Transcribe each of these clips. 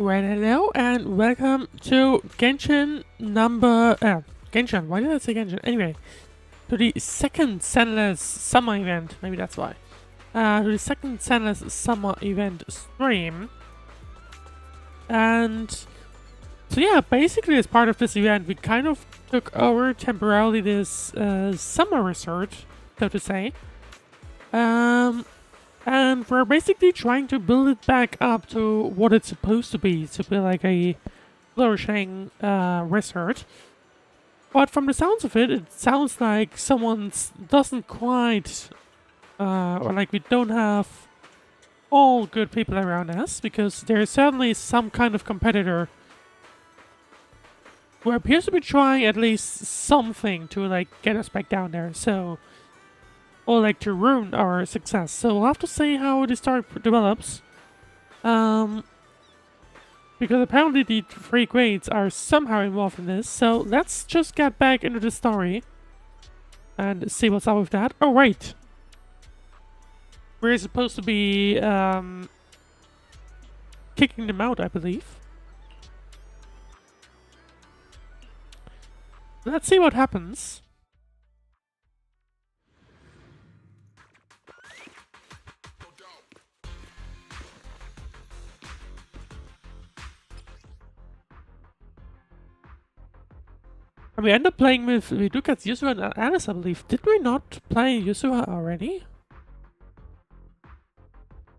Well, hello and welcome to Genshin, why did I say Genshin? Anyway, to the second Zenless summer event, maybe that's why. To the second Zenless summer event stream. And so yeah, basically as part of this event, we kind of took over temporarily this summer resort, so to say. And we're basically trying to build it back up to what it's supposed to be like a flourishing resort. But from the sounds of it, it sounds like someone's doesn't quite, or like we don't have all good people around us, because there is certainly some kind of competitor who appears to be trying at least something to like get us back down there. So. Or like to ruin our success. So we'll have to see how the story develops. Because apparently the three grades are somehow involved in this. So let's just get back into the story and see what's up with that. Oh wait, we're supposed to be kicking them out, I believe. Let's see what happens. And we end up playing with Yuzuha, Yuzuha and Alice, I believe. Did we not play Yuzuha already?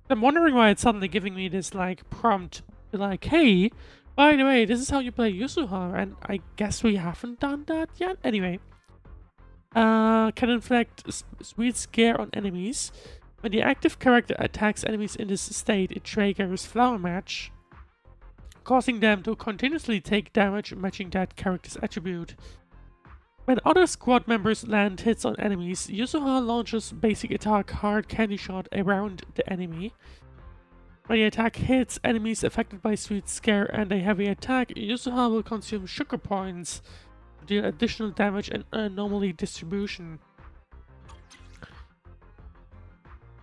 I'm wondering why it's suddenly giving me this like prompt, like, hey, by the way, this is how you play Yuzuha, and I guess we haven't done that yet. Anyway, can inflict sweet scare on enemies. When the active character attacks enemies in this state, it triggers Flower Match, causing them to continuously take damage matching that character's attribute. When other squad members land hits on enemies, Yuzuha launches basic attack Hard Candy Shot around the enemy. When the attack hits enemies affected by Sweet Scare and a heavy attack, Yuzuha will consume sugar points to deal additional damage and anomaly distribution.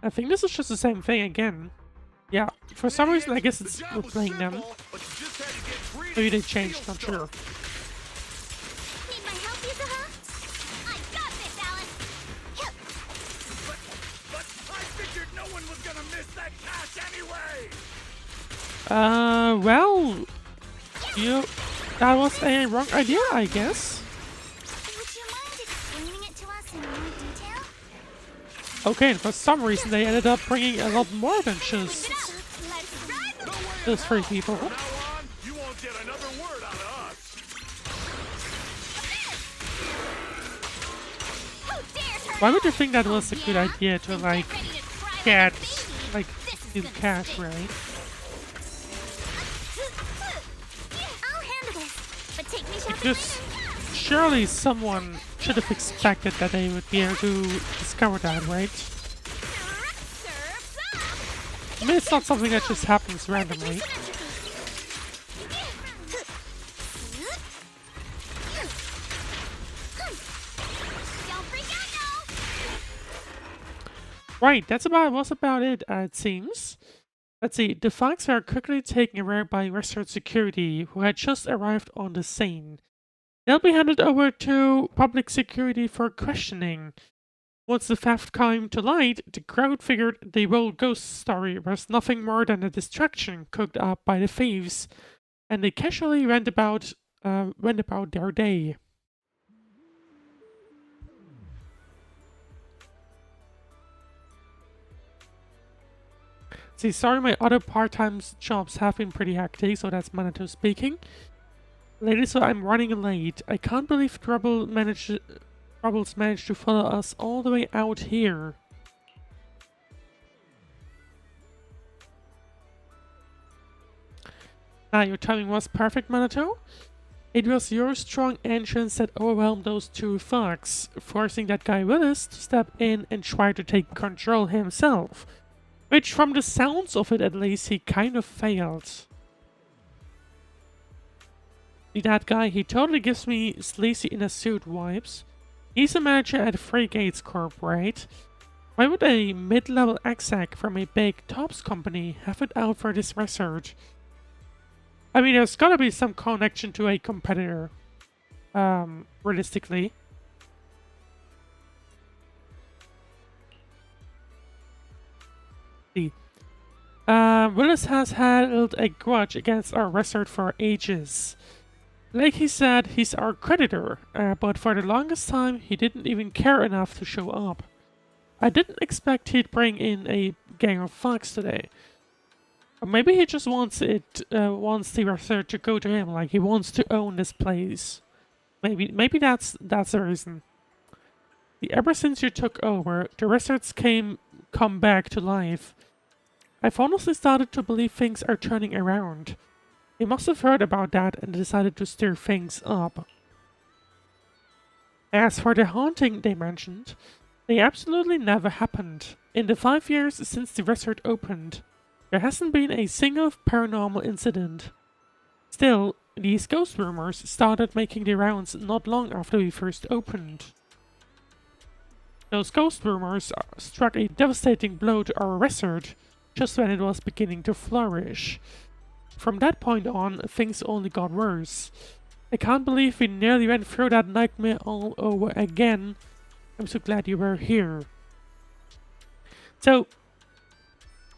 I think this is just the same thing again. Yeah, for some reason I guess it's we're playing them. Maybe they changed, not sure. Need my help, Yuzuha? I got this, Alice! But I figured no one was gonna miss that cash anyway! Well, that was a wrong idea, I guess. Would you mind explaining it to us in more detail? Okay, and for some reason they ended up bringing a lot more than just Let's ride! those three people. From now on, you won't get another word out of us! Who dares her? Why would you think that was a good idea to like get like steal cash, really? I'll handle this, but take me shopping Because surely someone should have expected that they would be able to discover that, right? I mean, it's not something that just happens randomly. Right, that's about it, it seems. Let's see, the thugs are quickly taken away by restaurant security, who had just arrived on the scene. They'll be handed over to public security for questioning. Once the theft came to light, the crowd figured the whole ghost story was nothing more than a distraction cooked up by the thieves, and they casually went about their day. See, sorry, my other part-time jobs have been pretty hectic, so that's Minato speaking. Ladies, so I'm running late. I can't believe Troubles managed to follow us all the way out here. Now, your timing was perfect, Minato. It was your strong entrance that overwhelmed those two thugs, forcing that guy Willis to step in and try to take control himself. Which, from the sounds of it at least, he kind of failed. See that guy? He totally gives me sleazy in a suit vibes. He's a manager at Free Gates Corp, right? Why would a mid-level exec from a big tops company have it out for this resort? I mean, there's gotta be some connection to a competitor, realistically. See. Willis has held a grudge against our resort for ages. Like he said, he's our creditor, but for the longest time, he didn't even care enough to show up. I didn't expect he'd bring in a gang of thugs today. Or maybe he just wants the resort to go to him, like he wants to own this place. Maybe that's the reason. Ever since you took over, the resorts come back to life. I've honestly started to believe things are turning around. He must have heard about that and decided to stir things up. As for the haunting they mentioned, they absolutely never happened. In the 5 years since the resort opened, there hasn't been a single paranormal incident. Still, these ghost rumors started making the rounds not long after we first opened. Those ghost rumors struck a devastating blow to our resort just when it was beginning to flourish. From that point on, things only got worse. I can't believe we nearly went through that nightmare all over again. I'm so glad you were here. So,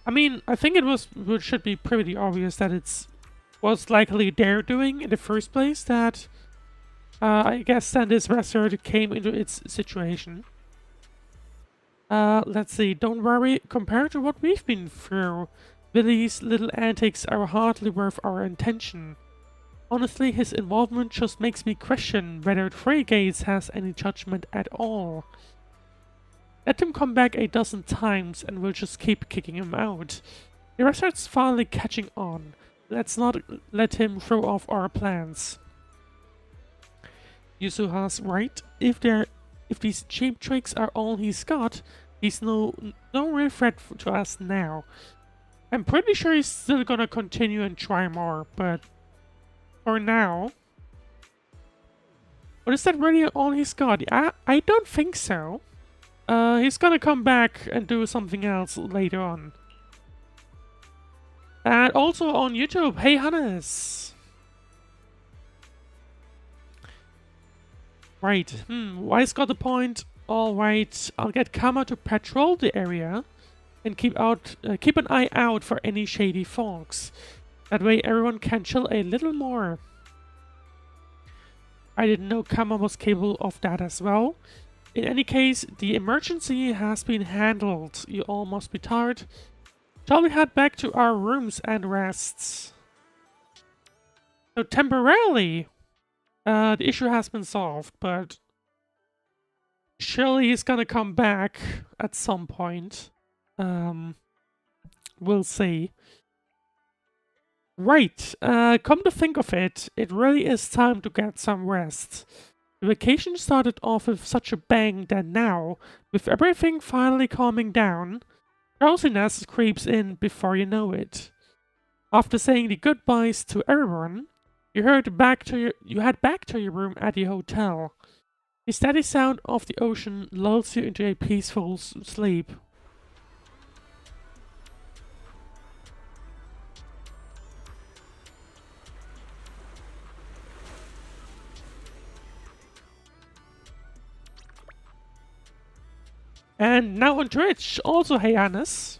I mean, I think it should be pretty obvious that it was likely their doing in the first place that, I guess then this resort came into its situation. Let's see, don't worry, compared to what we've been through, Billy's little antics are hardly worth our attention. Honestly, his involvement just makes me question whether Three Gates has any judgment at all. Let him come back a dozen times and we'll just keep kicking him out. The resort's finally catching on. Let's not let him throw off our plans. Yuzuha's right. If these cheap tricks are all he's got, he's no real threat to us now. I'm pretty sure he's still gonna continue and try more, but for now... But is that really all he's got? I don't think so. He's gonna come back and do something else later on. And also on YouTube, hey Hannes! Right, Wise got the point. Alright, I'll get Kama to patrol the area and keep an eye out for any shady folks. That way everyone can chill a little more. I didn't know Kama was capable of that as well. In any case, the emergency has been handled. You all must be tired. Shall we head back to our rooms and rests? So temporarily, the issue has been solved, but surely he's gonna come back at some point. We'll see. Right, come to think of it, it really is time to get some rest. The vacation started off with such a bang that now, with everything finally calming down, drowsiness creeps in before you know it. After saying the goodbyes to everyone, you head back to your room at the hotel. The steady sound of the ocean lulls you into a peaceful sleep. And now on Twitch, also hey Hannes.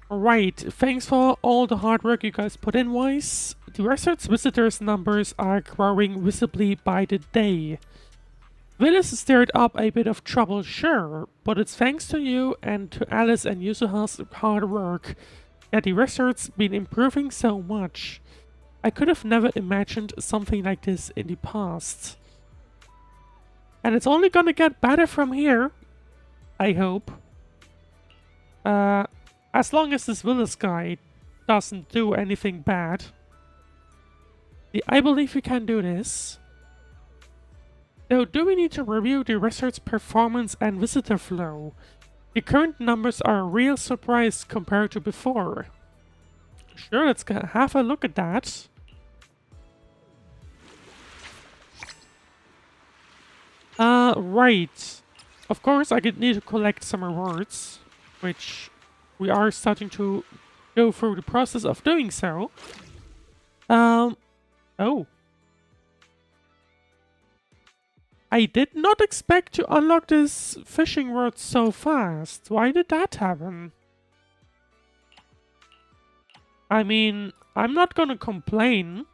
Right, thanks for all the hard work you guys put in, Wise. The resort's visitors numbers are growing visibly by the day. Willis stirred up a bit of trouble, sure, but it's thanks to you and to Alice and Yuzuha's hard work that the resort's been improving so much. I could have never imagined something like this in the past. And it's only gonna get better from here, I hope. As long as this Willis guy doesn't do anything bad. I believe we can do this. Though, do we need to review the resort's performance and visitor flow? The current numbers are a real surprise compared to before. Sure, let's have a look at that. Right. Of course, I need to collect some rewards. which we are starting to go through the process of doing so. Oh. I did not expect to unlock this fishing rod so fast. Why did that happen? I mean, I'm not gonna complain.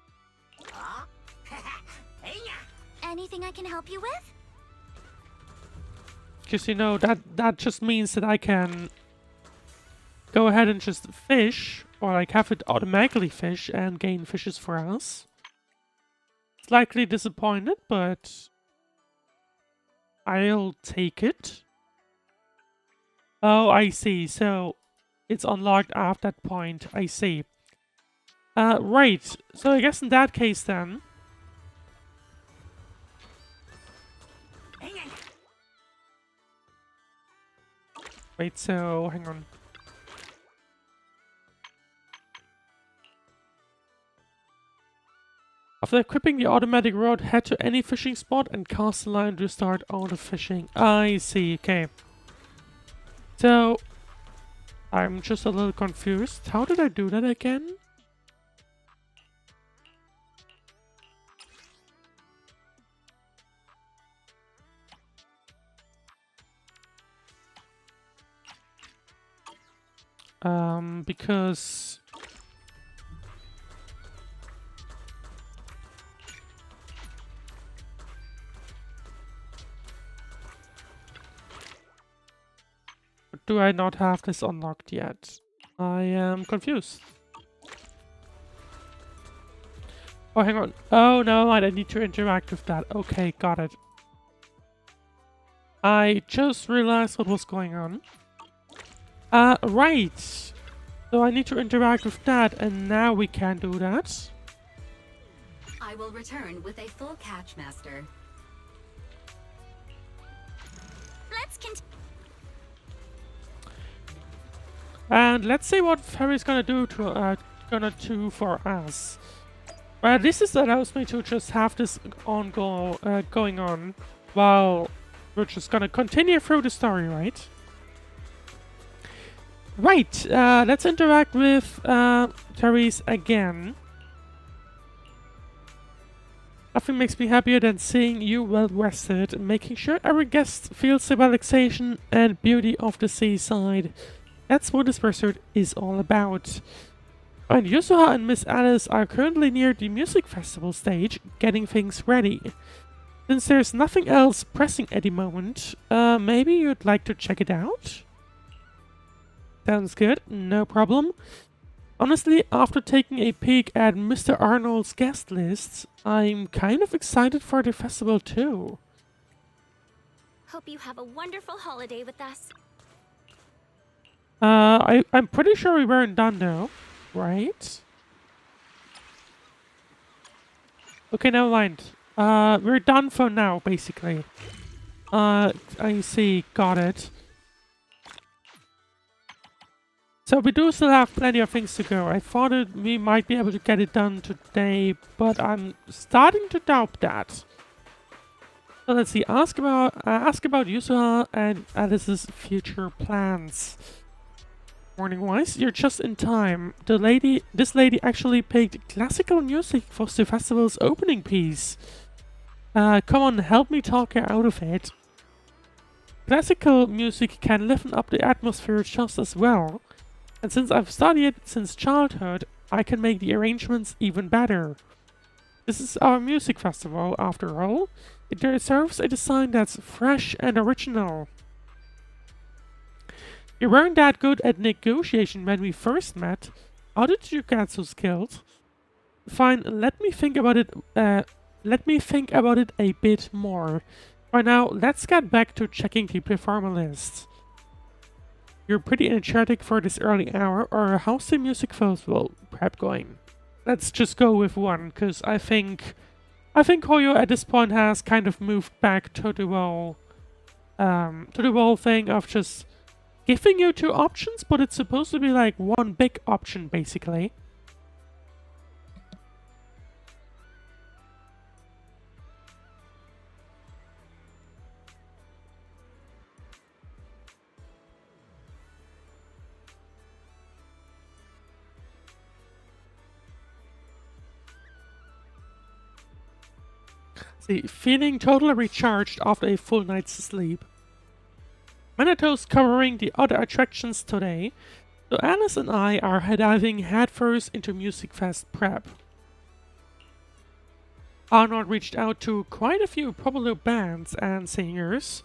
Anything I can help you with? Because, you know, that just means that I can go ahead and just fish, or like have it automatically fish and gain fishes for us. Slightly disappointed, but I'll take it. Oh, I see. So it's unlocked after that point. I see. Right. So I guess in that case then. Wait, so hang on. After equipping the automatic rod, head to any fishing spot and cast the line to start auto fishing. I see, okay. So, I'm just a little confused. How did I do that again? Because... do I not have this unlocked yet? I am confused. Oh, hang on. Oh, no, I need to interact with that. Okay, got it. I just realized what was going on. Right. So I need to interact with that, and now we can do that. I will return with a full catch, Master. Let's continue. And let's see what Fairy's gonna do for us. This is allows me to just have this going on while we're just gonna continue through the story, right? Right, let's interact with Therese again. Nothing makes me happier than seeing you well rested and making sure every guest feels the relaxation and beauty of the seaside. That's what this pursuit is all about. And Yuzuha and Miss Alice are currently near the music festival stage, getting things ready. Since there's nothing else pressing at the moment, maybe you'd like to check it out? Sounds good, no problem. Honestly, after taking a peek at Mr. Arnold's guest list, I'm kind of excited for the festival too. Hope you have a wonderful holiday with us. I'm pretty sure we weren't done though, right? Okay, never mind. We're done for now, basically. I see, got it. So we do still have plenty of things to go. I thought that we might be able to get it done today, but I'm starting to doubt that. So let's see. Ask about Yuzuha and Alice's future plans. Warning-wise, you're just in time. This lady actually picked classical music for the festival's opening piece. Come on, help me talk her out of it. Classical music can liven up the atmosphere just as well. And since I've studied it since childhood, I can make the arrangements even better. This is our music festival, after all. It deserves a design that's fresh and original. You weren't that good at negotiation when we first met. How did you get so skilled? Fine, let me think about it. Let me think about it a bit more. Right now, let's get back to checking the performer list. You're pretty energetic for this early hour, or how's the music festival prep going? Let's just go with one, because I think Hoyo at this point has kind of moved back to the whole thing of just giving you two options, but it's supposed to be like one big option, basically. See, feeling totally recharged after a full night's sleep. Manito's covering the other attractions today, so Alice and I are diving headfirst into Music Fest prep. Arnold reached out to quite a few popular bands and singers,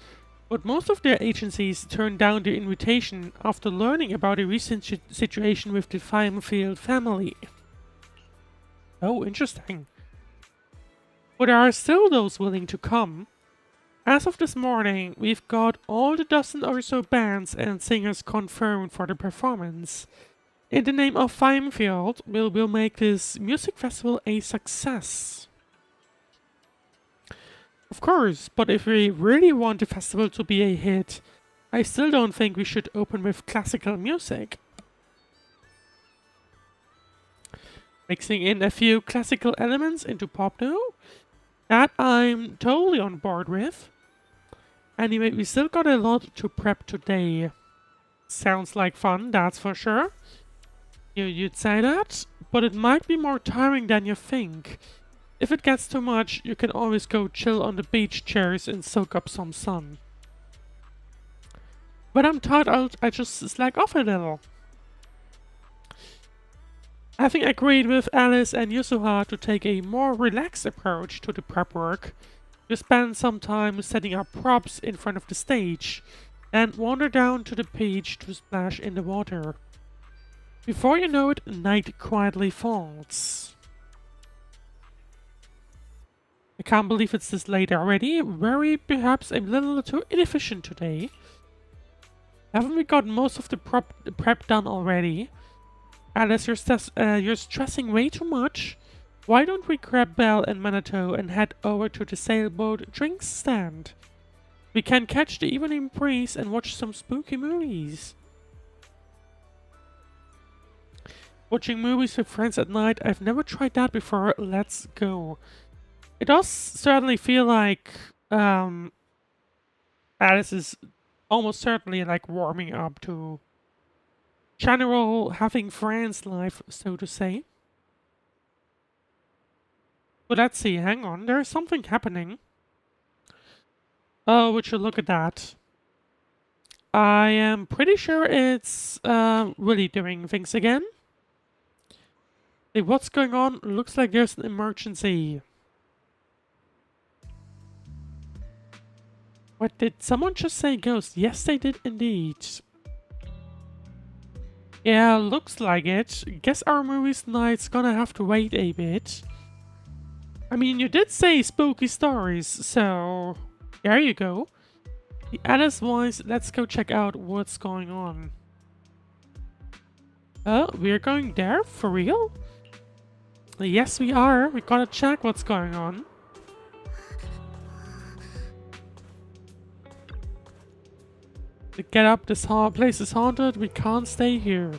but most of their agencies turned down their invitation after learning about a recent situation with the Firefield family. Oh, interesting. But there are still those willing to come. As of this morning, we've got all the dozen or so bands and singers confirmed for the performance. In the name of Firefield, we'll make this music festival a success. Of course, but if we really want the festival to be a hit, I still don't think we should open with classical music. Mixing in a few classical elements into pop though, that I'm totally on board with. Anyway, we still got a lot to prep today. Sounds like fun, that's for sure. You'd say that, but it might be more tiring than you think. If it gets too much, you can always go chill on the beach chairs and soak up some sun. When I'm tired out, I just slack off a little. Having agreed with Alice and Yuzuha to take a more relaxed approach to the prep work, we spend some time setting up props in front of the stage, and wander down to the beach to splash in the water. Before you know it, night quietly falls. I can't believe it's this late already. Very perhaps a little too inefficient today. Haven't we got most of the prep done already? Alice, you're stressing way too much. Why don't we grab Belle and Manito and head over to the sailboat drinks stand? We can catch the evening breeze and watch some spooky movies. Watching movies with friends at night, I've never tried that before. Let's go. It does certainly feel like Alice is almost certainly like warming up to general having friends life, so to say. But let's see, hang on, there's something happening. Oh, would you look at that. I am pretty sure it's really doing things again. Hey, what's going on? Looks like there's an emergency. What, did someone just say ghost? Yes, they did indeed. Yeah, looks like it. Guess our movie's night's gonna have to wait a bit. I mean, you did say spooky stories, so there you go. The Alice voice, let's go check out what's going on. Oh, we're going there? For real? Yes, we are. We gotta check what's going on. Get up, this place is haunted, we can't stay here.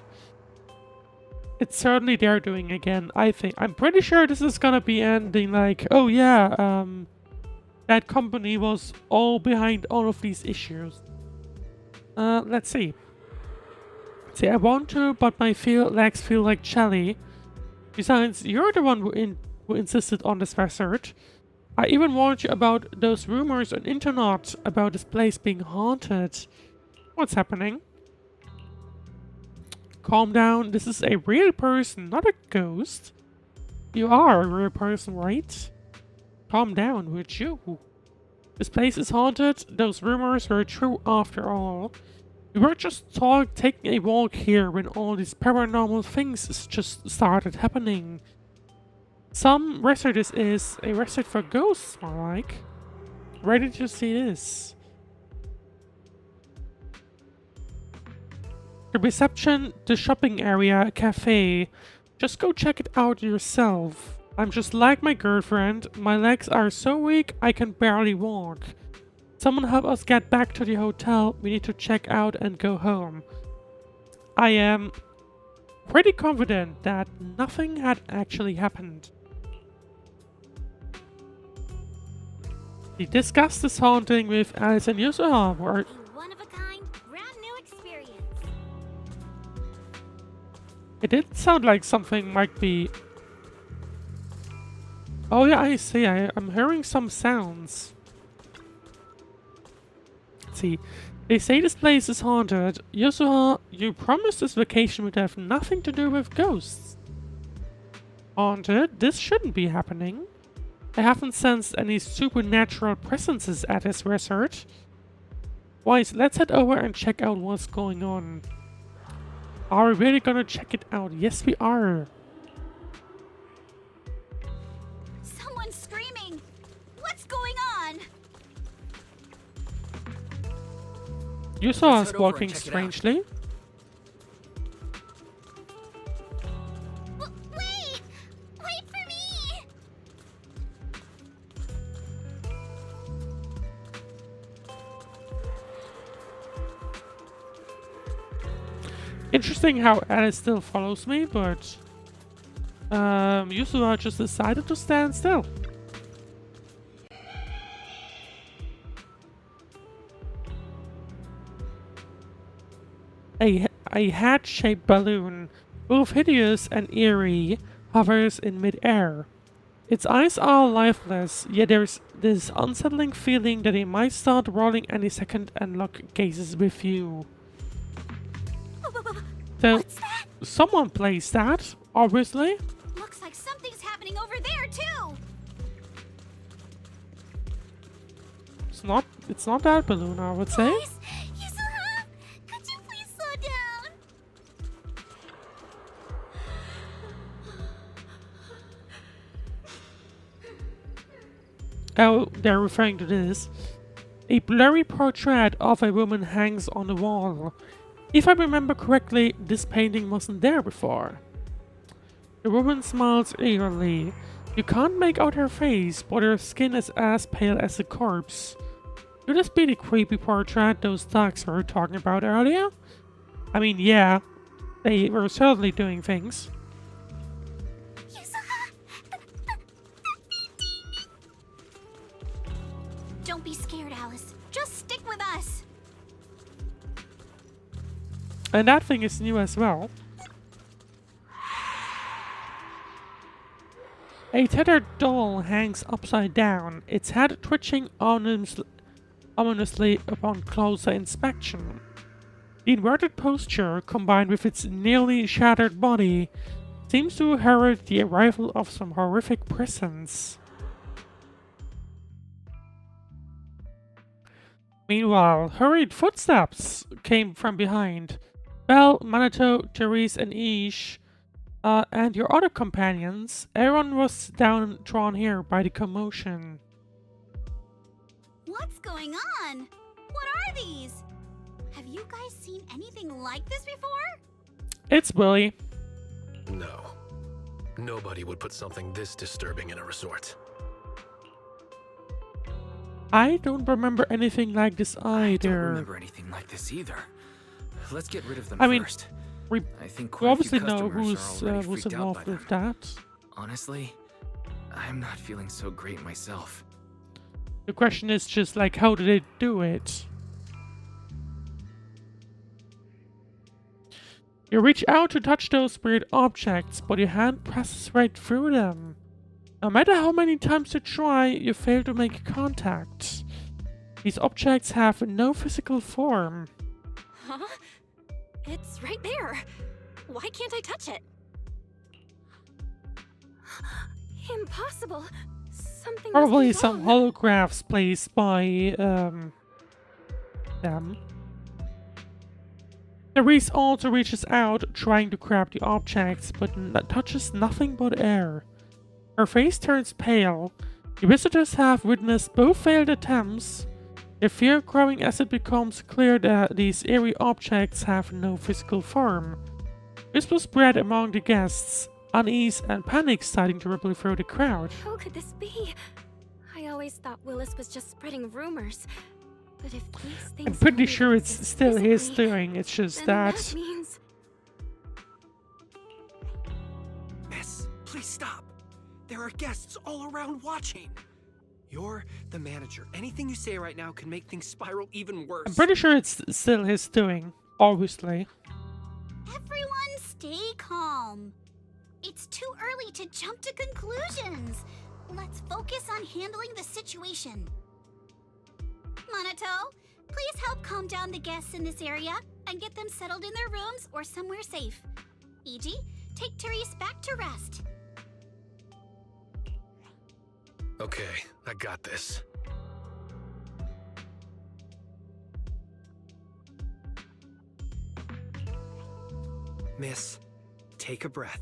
It's certainly they're doing again, I think. I'm pretty sure this is gonna be ending like, oh yeah, that company was all behind all of these issues. Let's see. See, I want to, but my legs feel like jelly. Besides, you're the one who insisted on this research. I even warned you about those rumors on internet about this place being haunted. What's happening? Calm down, this is a real person, not a ghost. You are a real person, right? Calm down, would you? This place is haunted, those rumors were true after all. We were just taking a walk here when all these paranormal things just started happening. Some resort is a resort for ghosts, more like. Where did you see this? The reception, the shopping area, cafe. Just go check it out yourself. I'm just like my girlfriend. My legs are so weak I can barely walk. Someone help us get back to the hotel. We need to check out and go home. I am pretty confident that nothing had actually happened. We discussed this haunting with Alice and Yuzuha. One of a kind, brand new experience. It did sound like something might be Oh yeah, I see. I'm hearing some sounds. Let's see. They say this place is haunted. Yuzuha, you promised this vacation would have nothing to do with ghosts. Haunted? This shouldn't be happening. I haven't sensed any supernatural presences at this resort. Boys, let's head over and check out what's going on. Are we really gonna check it out? Yes, we are. Someone's screaming. What's going on? You saw Let's us head over and walking check it out. strangely. Wait! Wait for me! Interesting how Alice still follows me, but Yuzuha just decided to stand still. A hat-shaped balloon, both hideous and eerie, hovers in mid-air. Its eyes are lifeless, yet there's this unsettling feeling that it might start rolling any second and lock gazes with you. So, What's that? someone plays that, obviously. Looks like something's happening over there too. It's not that balloon, I would say. Guys, Yuzuha, could you please slow down? Oh, they're referring to this. A blurry portrait of a woman hangs on the wall. If I remember correctly, this painting wasn't there before. The woman smiles eagerly. You can't make out her face, but her skin is as pale as a corpse. Could this be the creepy portrait those thugs were talking about earlier? I mean, yeah, they were certainly doing things. Yuzuha! Don't be scared, Alice. Just stick with us. And that thing is new as well. A tethered doll hangs upside down, its head twitching ominously upon closer inspection. The inverted posture, combined with its nearly shattered body, seems to herald the arrival of some horrific presence. Meanwhile, hurried footsteps came from behind. Belle, Manitou, Therese, and Ish, and your other companions, everyone was drawn here by the commotion. What's going on? What are these? Have you guys seen anything like this before? It's Willy. No. Nobody would put something this disturbing in a resort. I don't remember anything like this I don't either. remember anything like this either. Let's get rid of them I mean, first. we I think We quite a obviously few know customers are already who's freaked out involved by with them. that. Honestly, I'm not feeling so great myself. The question is just like, how did they do it? You reach out to touch those weird objects, but your hand passes right through them. No matter how many times you try, you fail to make contact. These objects have no physical form. Huh? It's right there. Why can't I touch it? Impossible. Something Probably must be some wrong. holographs placed by them. Therese also reaches out, trying to grab the objects, but touches nothing but air. Her face turns pale. The visitors have witnessed both failed attempts, their fear growing as it becomes clear that these eerie objects have no physical form. This was spread among the guests, unease and panic starting to ripple through the crowd. How could this be? I always thought Willis was just spreading rumors. But if these things I'm pretty only sure it's exist still his physically, doing, it's just then that means Miss, please stop. There are guests all around watching. You're the manager. Anything you say right now can make things spiral even worse. I'm pretty sure it's still his doing, obviously. Everyone stay calm. It's too early to jump to conclusions. let's focus on handling the situation. Monato, please help calm down the guests in this area and get them settled in their rooms or somewhere safe. Iji, take Therese back to rest. Okay, I got this. Miss, take a breath.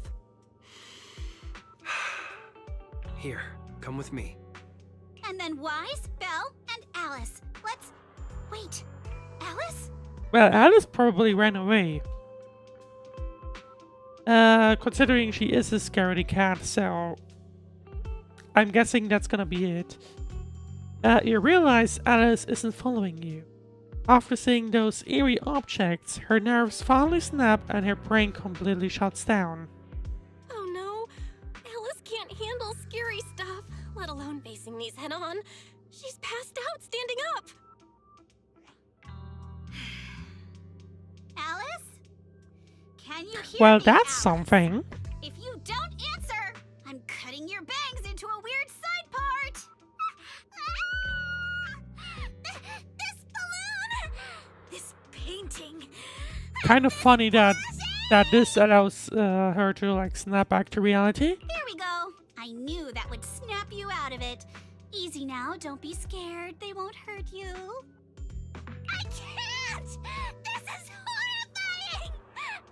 Here, come with me. And then Wise, Belle, and Alice. Let's... Wait, Alice? Well, Alice probably ran away. Considering she is a scaredy cat, so... I'm guessing that's gonna be it. You realize Alice isn't following you. After seeing those eerie objects, her nerves finally snap and her brain completely shuts down. Oh no, Alice can't handle scary stuff, let alone facing these head on. She's passed out standing up. Alice? Can you hear Well, me, that's Alice? something. If you don't answer, I'm cutting your bangs into a weird side part. This balloon! This painting! Kind of funny that this allows her to like snap back to reality. There we go. I knew that would snap you out of it. Easy now, don't be scared. They won't hurt you. I can't! This is horrifying!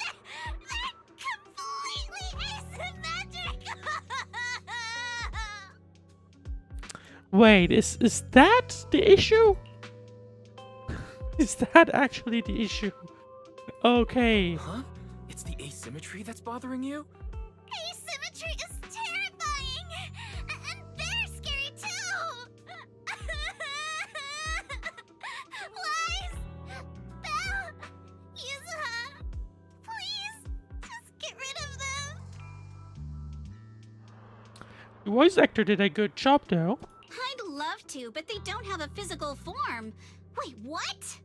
They're completely asymmetric! Wait, is that the issue? Is that actually the issue? Okay. Huh? It's the asymmetry that's bothering you? Asymmetry is terrifying! And they're scary too! Wise! Belle! Yuzuha! Please, just get rid of them! The voice actor did a good job though. I'd love to, but they don't have a physical form. Wait, what?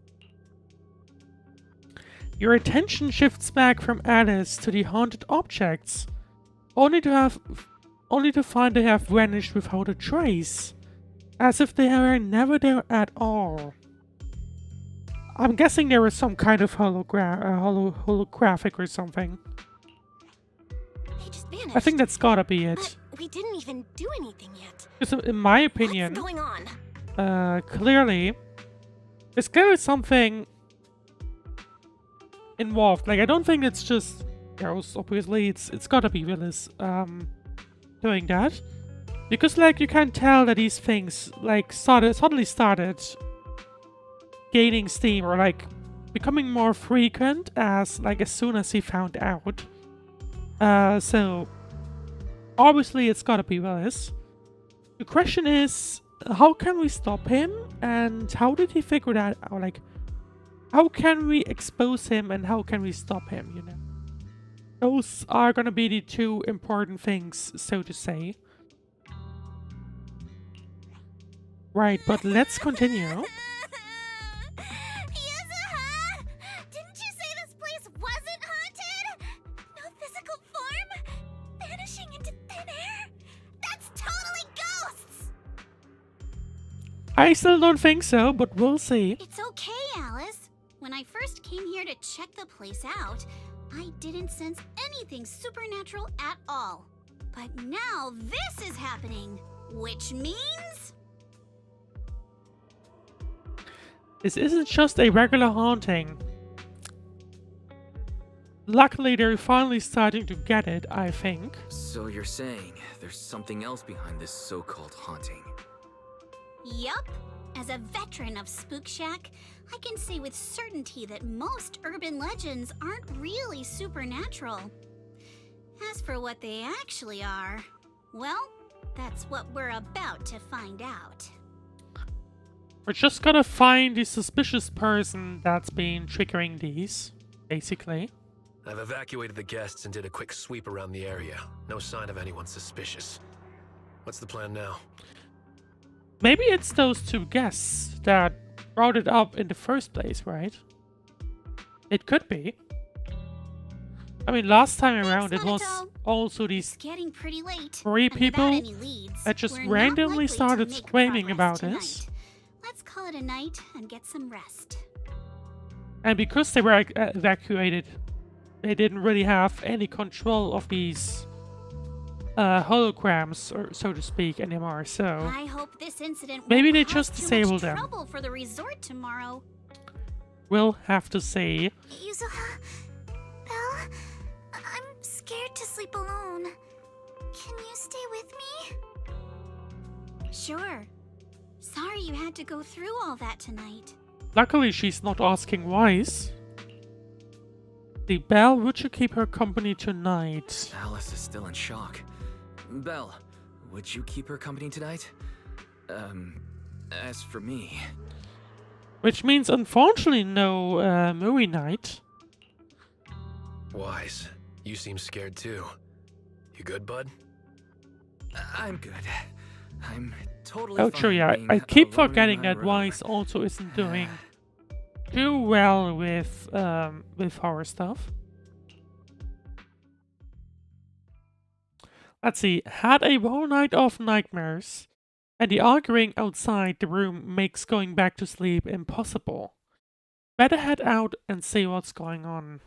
Your attention shifts back from Alice to the haunted objects, only to find they have vanished without a trace, as if they were never there at all. I'm guessing there was some kind of holographic or something. They just vanished. I think that's gotta be it. But we didn't even do anything yet. Because in my opinion, What's going on? clearly, there's clearly something involved. Like, I don't think it's just ghosts, obviously. It's gotta be Willis doing that. Because, like, you can tell that these things, like, suddenly started gaining steam or, like, becoming more frequent as soon as he found out. So, obviously it's gotta be Willis. The question is, how can we stop him? And how did he figure that out? Like, how can we expose him and how can we stop him, you know? Those are gonna be the two important things, so to say. Right, but let's continue. Yuzuha! Didn't you say this place wasn't haunted? No physical form? Vanishing into thin air? That's totally ghosts! I still don't think so, but we'll see. It's okay, Alice. When I first came here to check the place out, I didn't sense anything supernatural at all. But now this is happening, which means... This isn't just a regular haunting. Luckily, they're finally starting to get it, I think. So you're saying there's something else behind this so-called haunting? Yup. As a veteran of Spook Shack, I can say with certainty that most urban legends aren't really supernatural. As for what they actually are, well, that's what we're about to find out. We're just gonna find the suspicious person that's been triggering these, basically. I've evacuated the guests and did a quick sweep around the area. No sign of anyone suspicious. What's the plan now? Maybe it's those two guests that brought it up in the first place, right? It could be. I mean, last time around it Thanks, was Monato. also It's these getting pretty late. 3 and without people any leads, that just we're not randomly likely to started make screaming progress about tonight. this. Let's call it a night and get some rest. And because they were evacuated, they didn't really have any control of these holograms, or so to speak, anymore. So I hope this incident maybe won't they cause just too disabled much them. trouble for the resort tomorrow. we'll have to see. Yuzuha, Belle, I'm scared to sleep alone. Can you stay with me? Sure. Sorry you had to go through all that tonight. Luckily, she's not asking wise. The Belle, would you keep her company tonight? Alice is still in shock. Belle, would you keep her company tonight? As for me... Which means, unfortunately, no movie night. Wise, you seem scared too. You good, bud? I'm good. I'm totally Oh, fine true, yeah. being I keep alone in forgetting my that room. Wise also isn't doing too well with horror stuff. Let's see. Had a whole night of nightmares, and the arguing outside the room makes going back to sleep impossible. Better head out and see what's going on.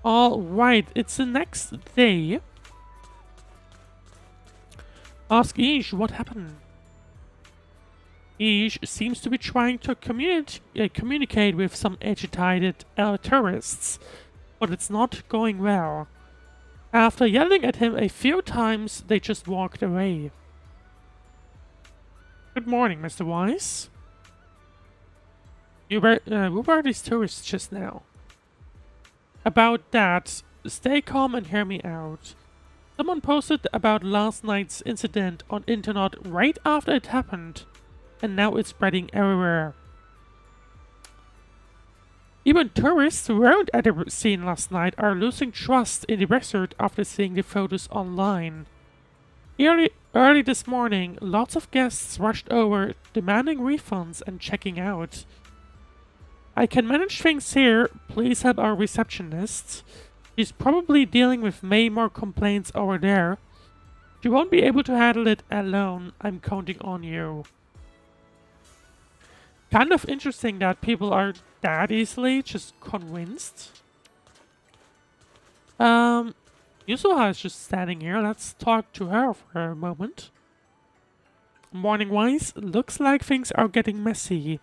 Alright, it's the next day. Ask Ish what happened. Ish seems to be trying to communicate with some agitated tourists, but it's not going well. After yelling at him a few times, they just walked away. Good morning, Mr. Wise. Who were these tourists just now? About that, stay calm and hear me out. Someone posted about last night's incident on internet right after it happened, and now it's spreading everywhere. Even tourists who weren't at the scene last night are losing trust in the resort after seeing the photos online. Early this morning, lots of guests rushed over, demanding refunds and checking out. I can manage things here, please help our receptionist. She's probably dealing with way more complaints over there. She won't be able to handle it alone, I'm counting on you. Kind of interesting that people are that easily just convinced. Yuzuha is just standing here, let's talk to her for a moment. Morning-wise, looks like things are getting messy.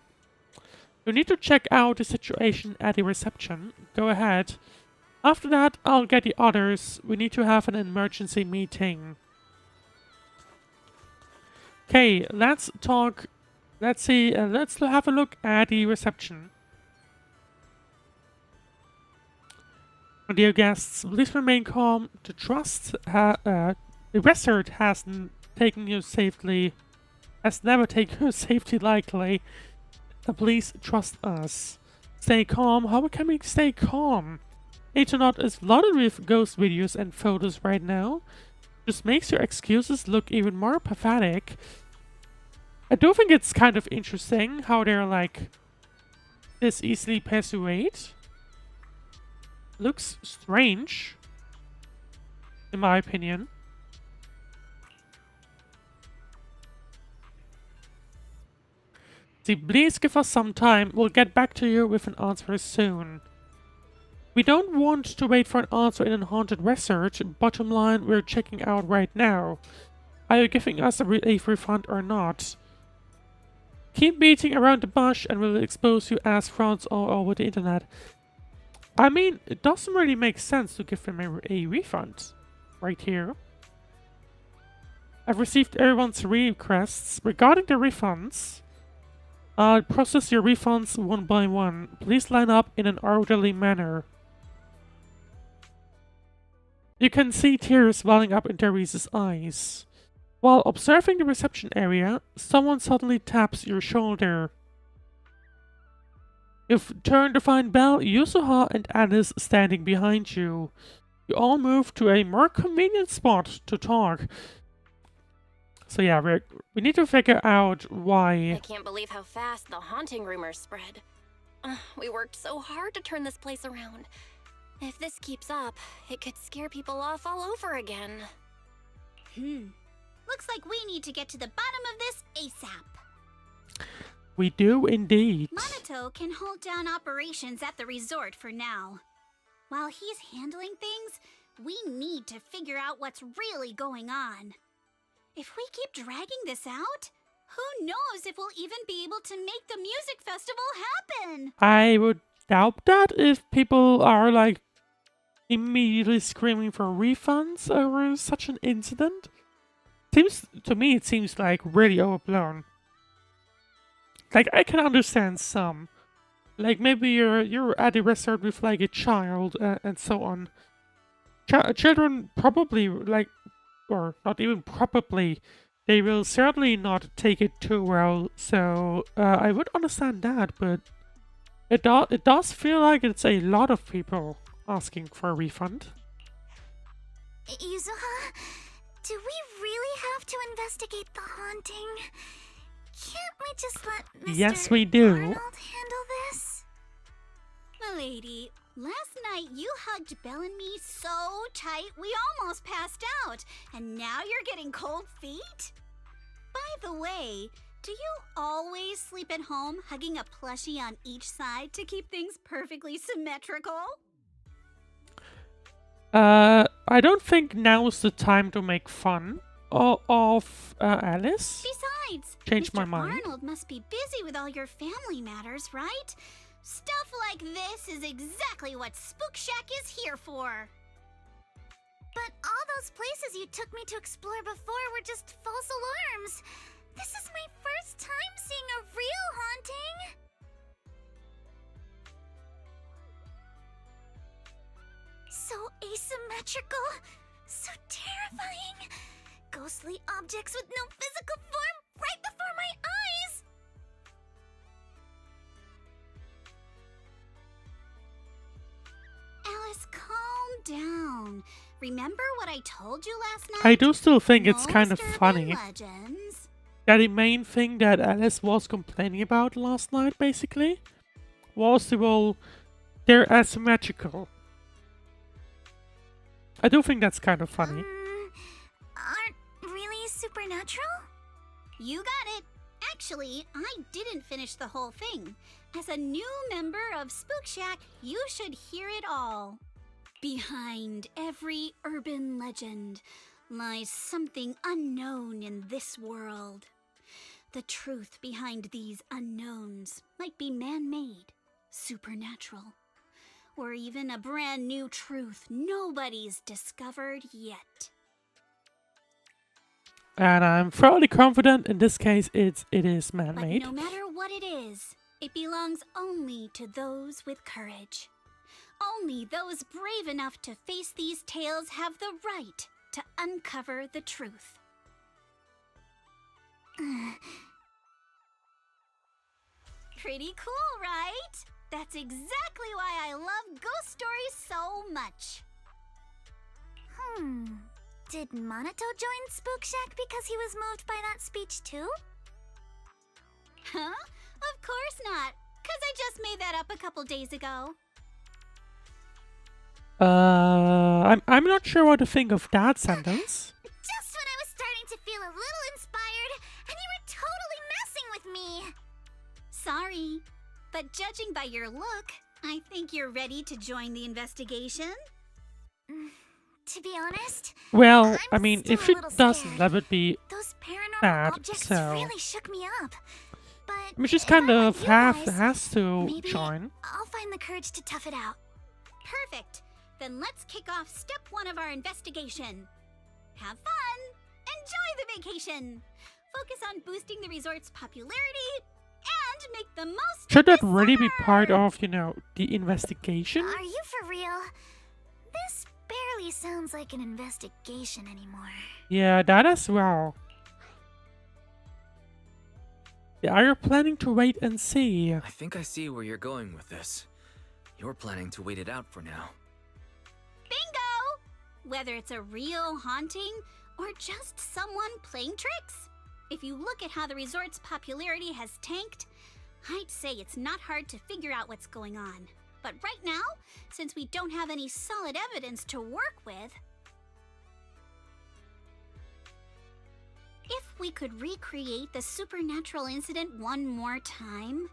You need to check out the situation at the reception. Go ahead. After that, I'll get the others. We need to have an emergency meeting. Okay, let's talk. Let's see. Let's have a look at the reception. Dear guests, please remain calm. The resort hasn't taken you safely. Has never taken you safety lightly. Please trust us. Stay calm. How can we stay calm? Internet is flooded with ghost videos and photos right now. Just makes your excuses look even more pathetic. I do think it's kind of interesting how they're like this easily persuade. Looks strange, in my opinion. See, please give us some time. We'll get back to you with an answer soon. We don't want to wait for an answer in a haunted resort. Bottom line, we're checking out right now. Are you giving us a refund or not? Keep beating around the bush and we'll expose you as frauds all over the internet. I mean, it doesn't really make sense to give them a refund. Right here. I've received everyone's requests regarding the refunds. I'll process your refunds one by one. Please line up in an orderly manner. You can see tears welling up in Therese's eyes. While observing the reception area, someone suddenly taps your shoulder. You've turned to find Belle, Yuzuha, and Alice standing behind you. You all move to a more convenient spot to talk. So yeah, we need to figure out I why. can't believe how fast the haunting rumors spread. We worked so hard to turn this place around. If this keeps up, it could scare people off all over again. Looks like we need to get to the bottom of this ASAP. We do indeed. Minato can hold down operations at the resort for now. While he's handling things, we need to figure out what's really going on. If we keep dragging this out, who knows if we'll even be able to make the music festival happen? I would doubt that if people are like immediately screaming for refunds over such an incident. To me, it seems like really overblown. Like, I can understand some. Like, maybe you're at a resort with like a child and so on. Children probably like, or not even probably, they will certainly not take it too well. So I would understand that, but it does feel like it's a lot of people asking for a refund. Yuzuha, do we really have to investigate the haunting? Can't we just let Mr. Yes, we do. Arnold handle this? Milady, last night you hugged Belle and me so tight we almost passed out, and now you're getting cold feet? By the way, do you always sleep at home hugging a plushie on each side to keep things perfectly symmetrical? I don't think now's the time to make fun of Alice. Besides, Change Mr. my mind. Arnold must be busy with all your family matters, right? Stuff like this is exactly what Spook Shack is here for. But all those places you took me to explore before were just false alarms. This is my first time seeing a real haunting. So asymmetrical, so terrifying. Ghostly objects with no physical form right before my eyes. Alice, calm down. Remember what I told you last night? I do still think it's kind of Most funny. urban legends. Yeah, the main thing that Alice was complaining about last night, basically, was the whole, they're asymmetrical. I do think that's kind of funny. Aren't really supernatural? You got it. Actually, I didn't finish the whole thing. As a new member of Spook Shack, you should hear it all. Behind every urban legend lies something unknown in this world. The truth behind these unknowns might be man-made, supernatural, or even a brand new truth nobody's discovered yet. And I'm fairly confident in this case it is But man-made. no matter what it is, it belongs only to those with courage. Only those brave enough to face these tales have the right to uncover the truth. Pretty cool, right? That's exactly why I love ghost stories so much. Did Minato join Spook Shack because he was moved by that speech too? Huh? Of course not. 'Cause I just made that up a couple days ago. I'm not sure what to think of that sentence. Just when I was starting to feel a little inspired, and you were totally messing with me. Sorry, but judging by your look, I think you're ready to join the investigation. To be honest, Well, I'm I mean, still if a she little doesn't, scared. that would be those paranormal bad, objects so- really shook me up. But I mean, she's if kind I'm of like you guys, has to maybe join. I'll find the courage to tough it out. Perfect. Then let's kick off step 1 of our investigation. Have fun. Enjoy the vacation. Focus on boosting the resort's popularity and make the most Should of that this really be summer. part of, the investigation? Are you for real? This barely sounds like an investigation anymore. Yeah, that as well. Yeah, are you planning to wait and see? I think I see where you're going with this. You're planning to wait it out for now. Bingo! Whether it's a real haunting or just someone playing tricks. If you look at how the resort's popularity has tanked, I'd say it's not hard to figure out what's going on. But right now, since we don't have any solid evidence to work with, if we could recreate the supernatural incident one more time,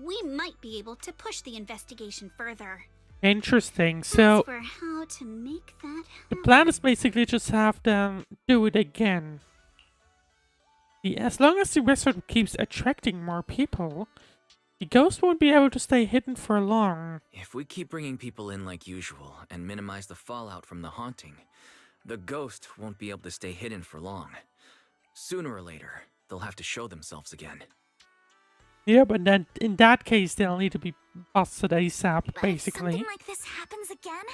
we might be able to push the investigation further. Interesting. So As for how to make that the happen, plan is basically just have them do it again. As long as the wizard keeps attracting more people, the ghost won't be able to stay hidden for long. If we keep bringing people in like usual and minimize the fallout from the haunting, the ghost won't be able to stay hidden for long. Sooner or later, they'll have to show themselves again. Yeah, but then in that case, they'll need to be busted ASAP, But if basically. something like this happens again,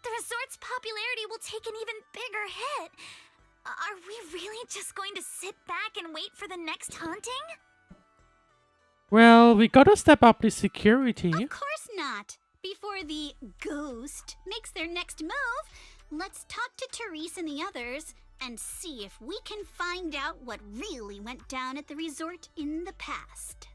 the resort's popularity will take an even bigger hit. Are we really just going to sit back and wait for the next haunting? Well, we gotta step up the security. of course not. Before the ghost makes their next move, let's talk to Therese and the others and see if we can find out what really went down at the resort in the past.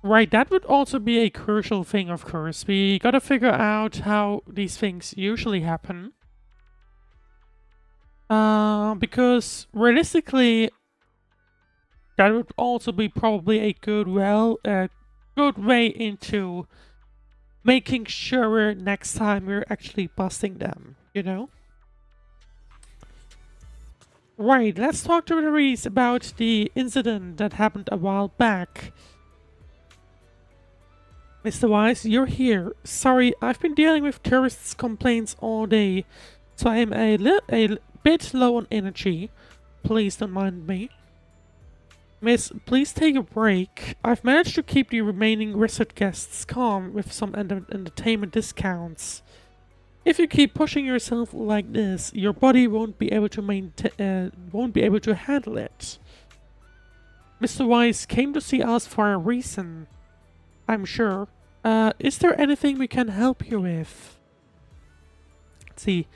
Right, that would also be a crucial thing, of course. We gotta figure out how these things usually happen. Because realistically, that would also be probably a good way into making sure next time we're actually busting them, you know? Right, let's talk to Therese about the incident that happened a while back. Mr. Wise, you're here. Sorry, I've been dealing with tourists' complaints all day, so I am a bit low on energy. Please don't mind me. Miss, please take a break. I've managed to keep the remaining resort guests calm with some entertainment discounts. If you keep pushing yourself like this, your body won't be able to handle it. Mr. Wise came to see us for a reason, I'm sure. Is there anything we can help you with? Let's see.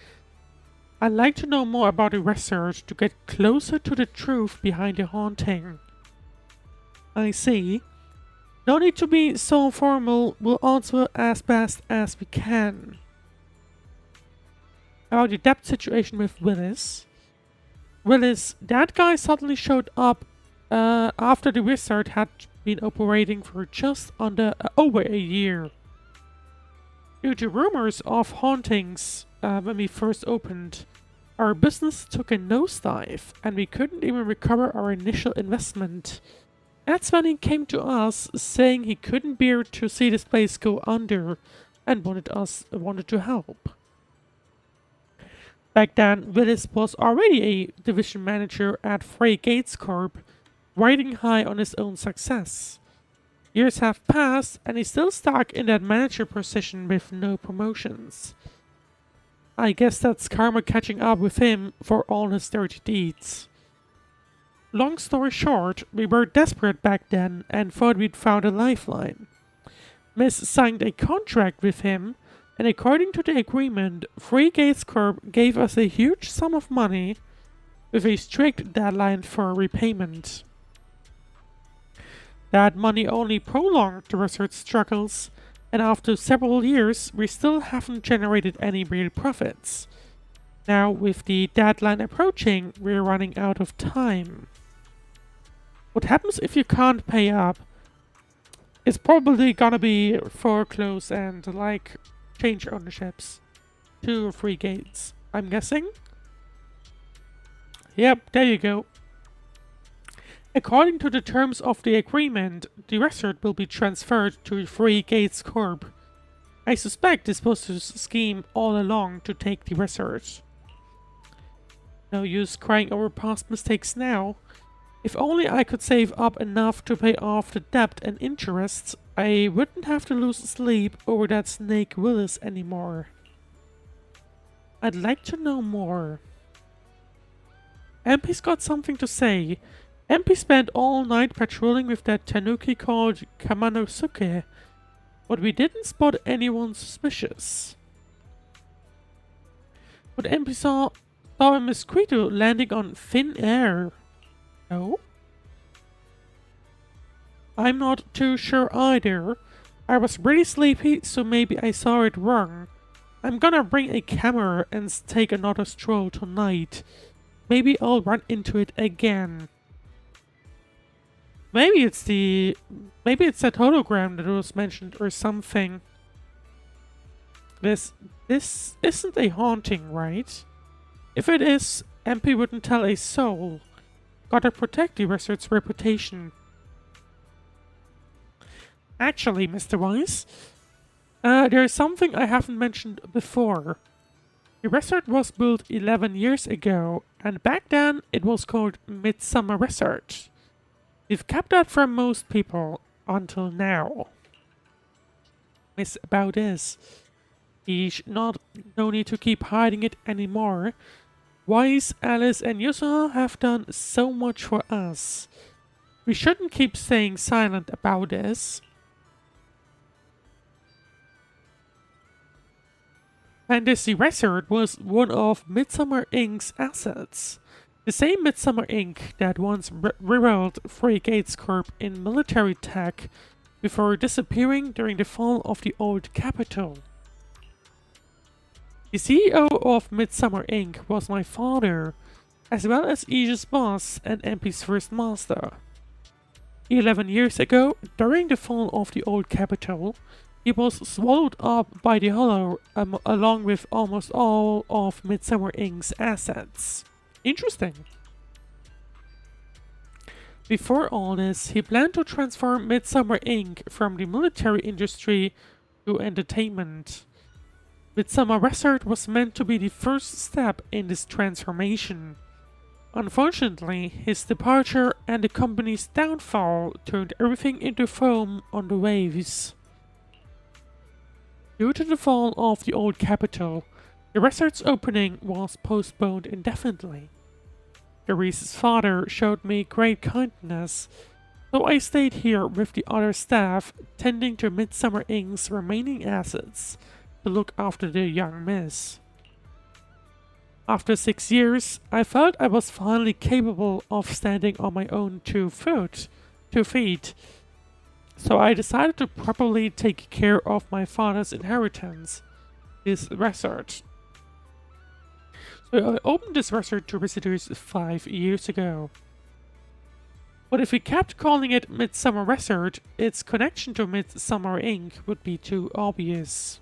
I'd like to know more about the research to get closer to the truth behind the haunting. I see. No need to be so formal, we'll answer as best as we can. About the debt situation with Willis. Willis, that guy suddenly showed up after the wizard had been operating for just over a year. Due to rumors of hauntings when we first opened, our business took a nosedive and we couldn't even recover our initial investment. That's when he came to us saying he couldn't bear to see this place go under and wanted to help. Back then, Willis was already a division manager at Frey Gates Corp, riding high on his own success. Years have passed and he's still stuck in that manager position with no promotions. I guess that's karma catching up with him for all his dirty deeds. Long story short, we were desperate back then and thought we'd found a lifeline. Miss signed a contract with him, and according to the agreement, Free Gates Corp gave us a huge sum of money with a strict deadline for repayment. That money only prolonged the research struggles, and after several years, we still haven't generated any real profits. Now, with the deadline approaching, we're running out of time. What happens if you can't pay up? It's probably gonna be foreclose and, like, change ownerships to Free Gates, I'm guessing. Yep, there you go. According to the terms of the agreement, the resort will be transferred to Free Gates Corp. I suspect this was a scheme all along to take the resort. No use crying over past mistakes now. If only I could save up enough to pay off the debt and interests, I wouldn't have to lose sleep over that snake Willis anymore. I'd like to know more. MP's got something to say. MP spent all night patrolling with that tanuki called Kamanosuke, but we didn't spot anyone suspicious. What MP saw Saw a mosquito landing on thin air. No? I'm not too sure either. I was really sleepy, so maybe I saw it wrong. I'm gonna bring a camera and take another stroll tonight. Maybe I'll run into it again. Maybe it's that hologram that was mentioned or something. This isn't a haunting, right? If it is, MP wouldn't tell a soul. Gotta protect the wizard's reputation. Actually, Mr. Wise, there's something I haven't mentioned before. The resort was built 11 years ago, and back then it was called Midsummer Resort. We've kept that from most people until now. Miss about this. No need to keep hiding it anymore. Wise, Alice, and Yuzuha have done so much for us. We shouldn't keep staying silent about this. Fantasy Resort was one of Midsummer Inc.'s assets. The same Midsummer Inc. that once rivaled Free Gates Corp in military tech before disappearing during the fall of the old capital. The CEO of Midsummer Inc. was my father, as well as Aegis' boss and MP's first master. 11 years ago, during the fall of the old capital, he was swallowed up by the Hollow along with almost all of Midsummer Inc.'s assets. Interesting. Before all this, he planned to transform Midsummer Inc. from the military industry to entertainment. Midsummer Resort was meant to be the first step in this transformation. Unfortunately, his departure and the company's downfall turned everything into foam on the waves. Due to the fall of the old capital, the resort's opening was postponed indefinitely. Therese's father showed me great kindness, so I stayed here with the other staff, tending to Midsummer Inc.'s remaining assets to look after the young miss. After 6 years, I felt I was finally capable of standing on my own 2 feet, so I decided to properly take care of my father's inheritance, this resort. So I opened this resort to visitors 5 years ago. But if we kept calling it Midsummer Resort, its connection to Midsummer Inc. would be too obvious.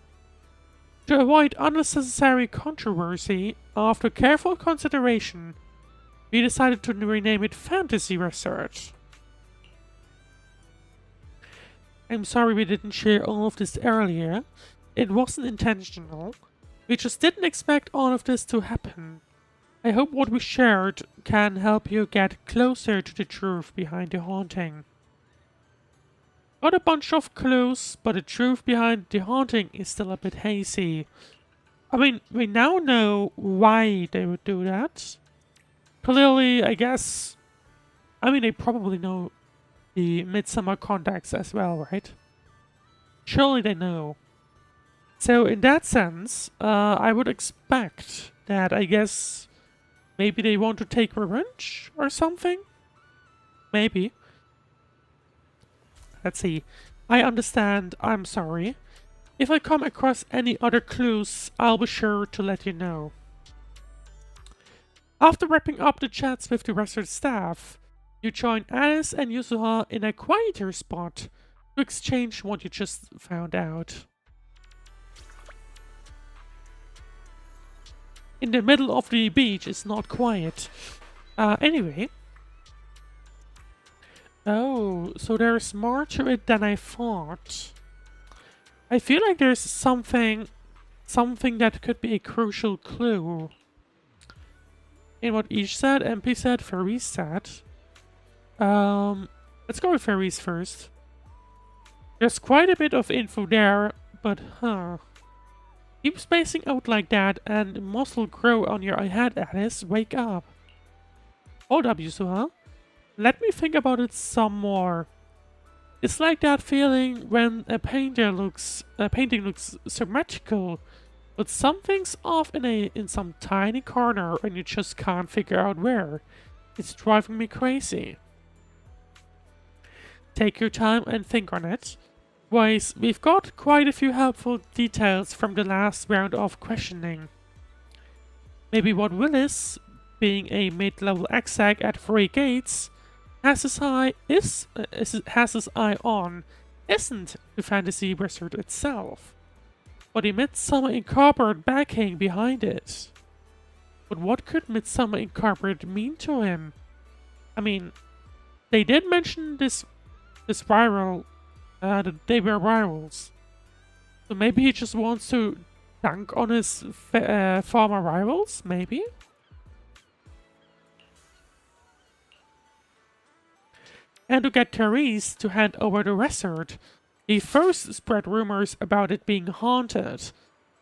To avoid unnecessary controversy, after careful consideration, we decided to rename it Fantasy Resort. I'm sorry we didn't share all of this earlier. It wasn't intentional. We just didn't expect all of this to happen. I hope what we shared can help you get closer to the truth behind the haunting. Got a bunch of clues, but the truth behind the haunting is still a bit hazy. I mean, we now know why they would do that. Clearly, I guess... I mean, they probably know the Midsummer contacts as well, right? Surely they know. So in that sense, I would expect that, I guess, maybe they want to take revenge or something? Maybe. Let's see. I understand. I'm sorry. If I come across any other clues, I'll be sure to let you know. After wrapping up the chats with the resort staff, you join Alice and Yuzuha in a quieter spot to exchange what you just found out. In the middle of the beach, it's not quiet. Anyway. Oh, so there's more to it than I thought. I feel like there's something that could be a crucial clue. In what each said, MP said, Faris said. Let's go with Faris first. There's quite a bit of info there, but keep spacing out like that and muscle grow on your head, Alice. Wake up. Hold up, Yuzuha. Let me think about it some more. It's like that feeling when a painting looks symmetrical, But something's off in some tiny corner and you just can't figure out where. It's driving me crazy. Take your time and think on it. Wise, we've got quite a few helpful details from the last round of questioning. Maybe what Willis, being a mid-level exec at 3 gates, has his eye on isn't the fantasy wizard itself, but a Midsummer Incorporated backing behind it. But what could Midsummer Incorporated mean to him? I mean, they did mention this rival, that they were rivals. So maybe he just wants to dunk on his former rivals, maybe? And to get Therese to hand over the wizard, he first spread rumors about it being haunted,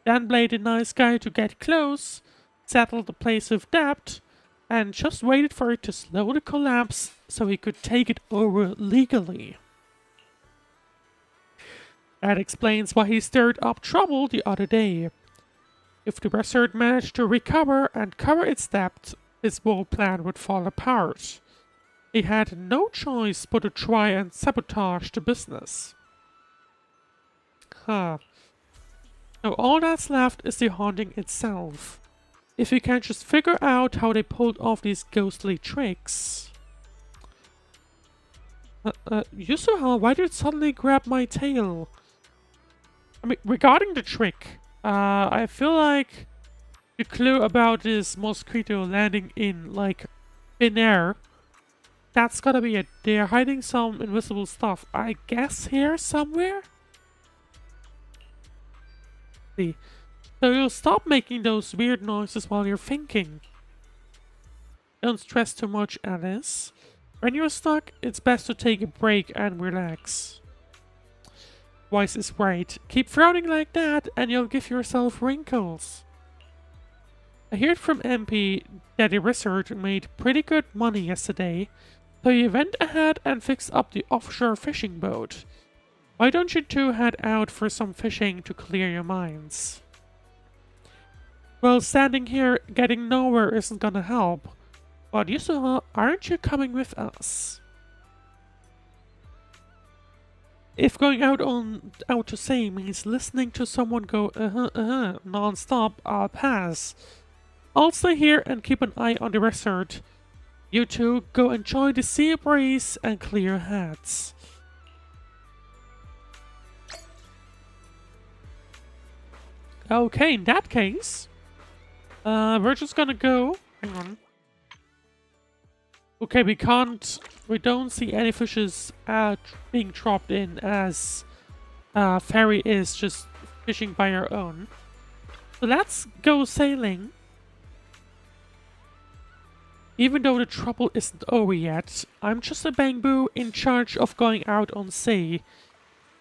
then played a nice guy to get close, settled the place with debt, and just waited for it to slowly collapse so he could take it over legally. That explains why he stirred up trouble the other day. If the wizard managed to recover and cover its debt, his whole plan would fall apart. He had no choice but to try and sabotage the business. Now all that's left is the haunting itself. If we can just figure out how they pulled off these ghostly tricks. Yuzuha, why did it suddenly grab my tail? I mean, regarding the trick, I feel like the clue about this mosquito landing in, like, thin air, that's gotta be it. They're hiding some invisible stuff. I guess here somewhere? See. So you'll stop making those weird noises while you're thinking. Don't stress too much, Alice. When you're stuck, it's best to take a break and relax. Wise is right. Keep frowning like that and you'll give yourself wrinkles. I heard from MP that the wizard made pretty good money yesterday, so he went ahead and fixed up the offshore fishing boat. Why don't you two head out for some fishing to clear your minds? Well, standing here getting nowhere isn't gonna help. But Yuzuha, aren't you coming with us? If going out to sea means listening to someone go non-stop, I'll pass. I'll stay here and keep an eye on the wizard. You two go enjoy the sea breeze and clear heads. Okay, in that case, we're just gonna go. Hang on. Okay, we don't see any fishes being dropped in as Fairy is just fishing by her own. So let's go sailing. Even though the trouble isn't over yet, I'm just a bamboo in charge of going out on sea.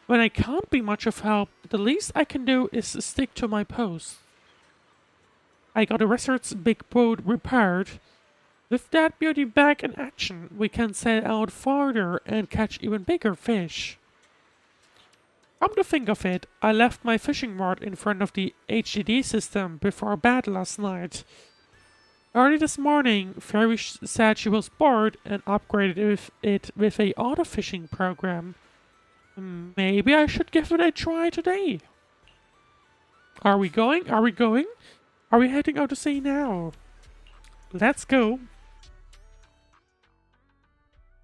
When I can't be much of help, the least I can do is stick to my post. I got the wizard's big boat repaired. With that beauty back in action, we can sail out farther and catch even bigger fish. Come to think of it, I left my fishing rod in front of the HDD system before bed last night. Early this morning, Fairy said she was bored and upgraded it with a auto fishing program. Maybe I should give it a try today. Are we going? Are we going? Are we heading out to sea now? Let's go.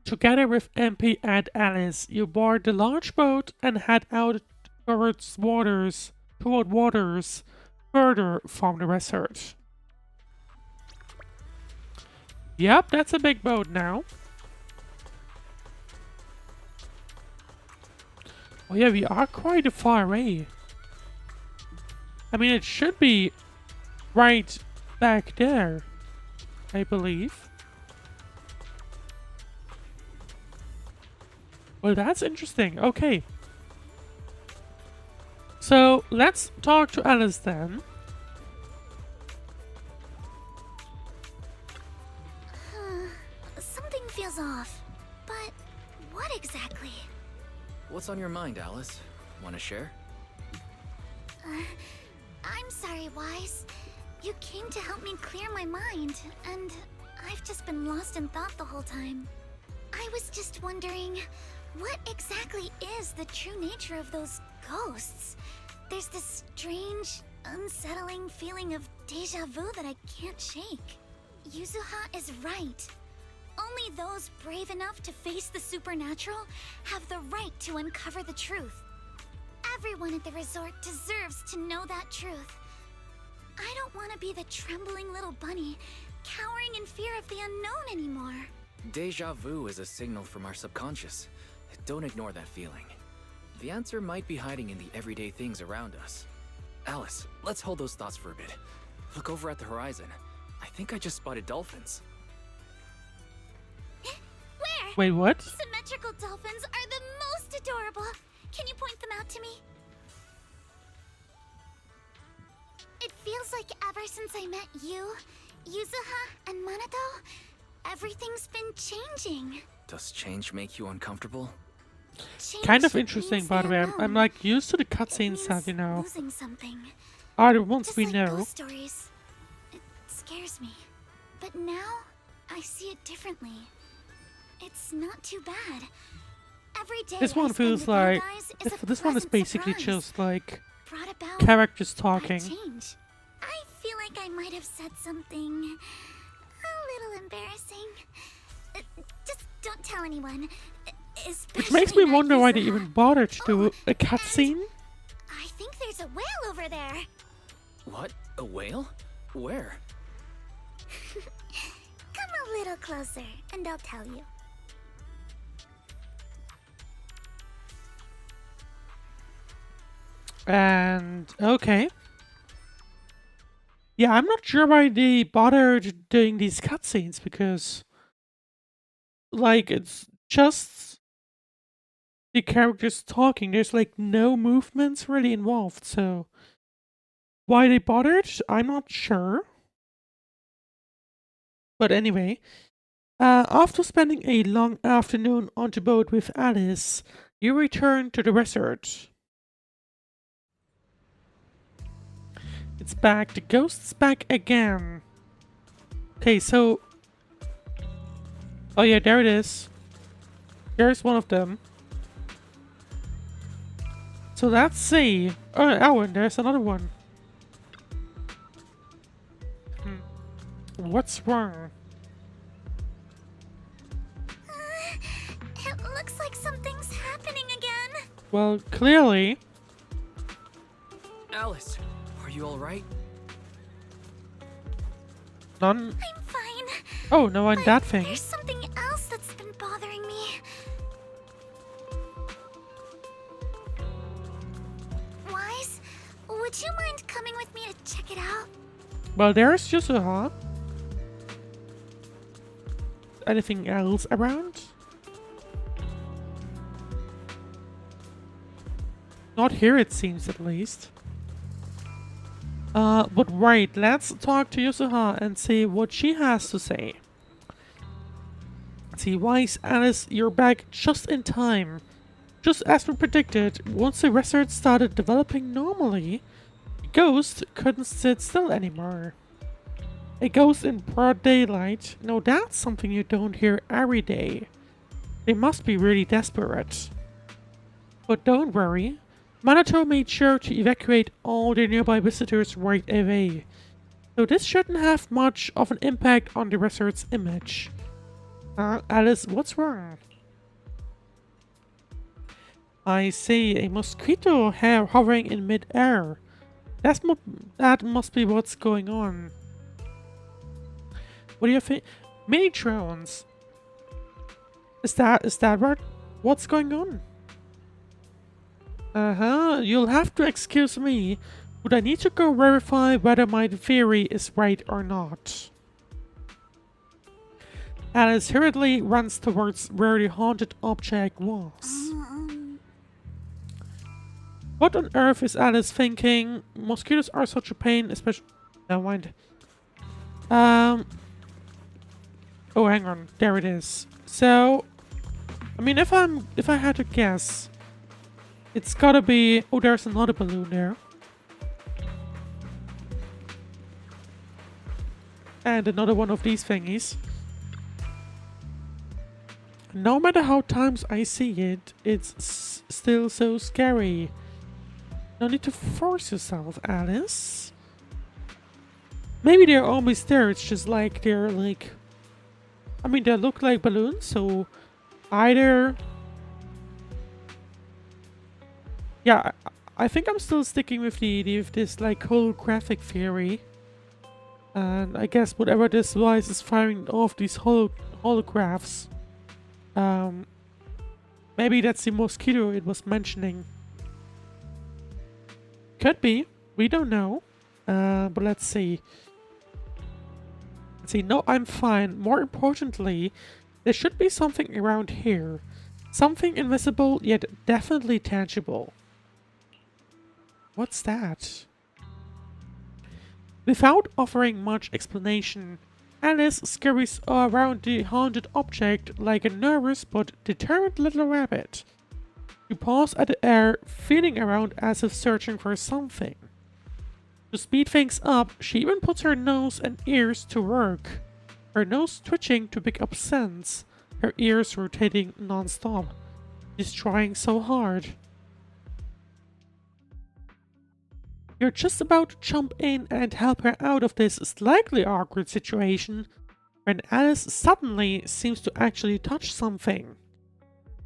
Together with MP and Alice, you board the large boat and head out toward waters further from the resort. Yep, that's a big boat now. Oh yeah, we are quite far away. I mean, it should be right back there, I believe. Well, that's interesting. Okay. So, let's talk to Alice then. Something feels off. But what exactly? What's on your mind, Alice? Want to share? I'm sorry, Wise. You came to help me clear my mind, and I've just been lost in thought the whole time. I was just wondering, what exactly is the true nature of those ghosts? There's this strange, unsettling feeling of deja vu that I can't shake. Yuzuha is right. Only those brave enough to face the supernatural have the right to uncover the truth. Everyone at the resort deserves to know that truth. I don't want to be the trembling little bunny, cowering in fear of the unknown anymore. Deja vu is a signal from our subconscious. Don't ignore that feeling. The answer might be hiding in the everyday things around us. Alice, let's hold those thoughts for a bit. Look over at the horizon. I think I just spotted dolphins. Where? Wait, what? Symmetrical dolphins are the most adorable. Can you point them out to me? It feels like ever since I met you, Yuzuha, and Manato, everything's been changing. Does change make you uncomfortable? Change Kind of interesting, means by the way. the I'm like used to the cutscenes that, you know, losing something. are the ones Just we like know. ghost stories. It scares me. But now, I see it differently. It's not too bad. Every day This I one spend feels with you like guys is a this one is pleasant basically surprise, just like brought about characters by talking. change. I feel like I might have said something a little embarrassing. Just don't tell anyone. Which makes me wonder why they even bothered to do a cutscene. I think there's a whale over there. What? A whale? Where? Come a little closer, and I'll tell you. And okay. Yeah, I'm not sure why they bothered doing these cutscenes because, like, it's just the characters talking. There's like no movements really involved, so why they bothered, I'm not sure. But anyway, after spending a long afternoon on the boat with Alice, you return to the resort. It's back. The ghost's back again. Okay, so... Oh yeah, there it is. There's one of them. So let's see. Oh, and there's another one. What's wrong? It looks like something's happening again. Well, clearly. Alice, are you alright? None. I'm fine. Oh, no, and But that thing. There's something else that's been bothering me. Wise, would you mind coming with me to check it out? Well, there's Yuzuha. Anything else around? Not here, it seems, at least. But right, let's talk to Yuzuha and see what she has to say. See, Wise, Alice, you're back just in time. Just as we predicted, once the resort started developing normally, the ghost couldn't sit still anymore. A ghost in broad daylight? No, that's something you don't hear every day. They must be really desperate. But don't worry. Manato made sure to evacuate all the nearby visitors right away. So this shouldn't have much of an impact on the resort's image. Alice, what's wrong? I see a mosquito hair hovering in mid-air. That must be what's going on. What do you think? Mini drones. Is that what's going on? You'll have to excuse me, but I need to go verify whether my theory is right or not. Alice hurriedly runs towards where the haunted object was. What on earth is Alice thinking? Mosquitoes are such a pain, especially... Never mind. Oh, hang on. There it is. So, I mean, if I had to guess, it's gotta be... Oh, there's another balloon there. And another one of these thingies. No matter how times I see it, it's still so scary. No need to force yourself, Alice. Maybe they're always there, it's just like they're like... I mean, they look like balloons, so either... Yeah, I think I'm still sticking with this like holographic theory. And I guess whatever this device is firing off these holographs. Maybe that's the mosquito it was mentioning. Could be. We don't know. But let's see. Let's see. No, I'm fine. More importantly, there should be something around here. Something invisible, yet definitely tangible. What's that? Without offering much explanation, Alice scurries around the haunted object like a nervous but determined little rabbit. She paws at the air, feeling around as if searching for something. To speed things up, she even puts her nose and ears to work. Her nose twitching to pick up scents, her ears rotating non-stop. She's trying so hard. You're just about to jump in and help her out of this slightly awkward situation when Alice suddenly seems to actually touch something.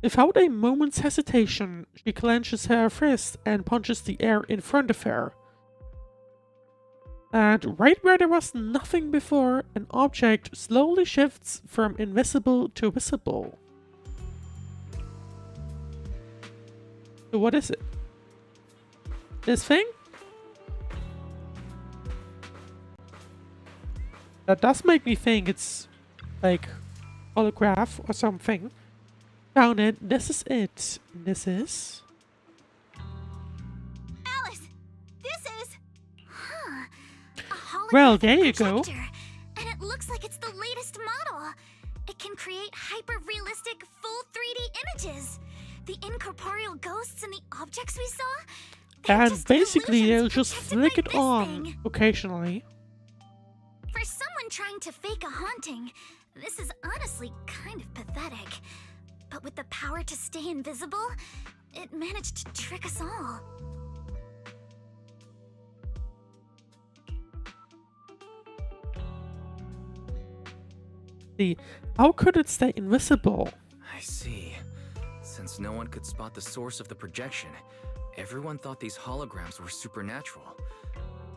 Without a moment's hesitation, she clenches her fist and punches the air in front of her. And right where there was nothing before, an object slowly shifts from invisible to visible. So what is it? This thing? That does make me think it's like holograph or something. Found it. This is it. This is... Alice, this is... Huh. A holographic Well, there you go. projector, and it looks like it's the latest model. It can create hyper-realistic, full 3D images. The incorporeal ghosts and the objects we saw, they're And just basically they'll illusions just projected flick by it this on thing. occasionally. For someone trying to fake a haunting, this is honestly kind of pathetic. But with the power to stay invisible, it managed to trick us all. See, how could it stay invisible? I see. Since no one could spot the source of the projection, everyone thought these holograms were supernatural.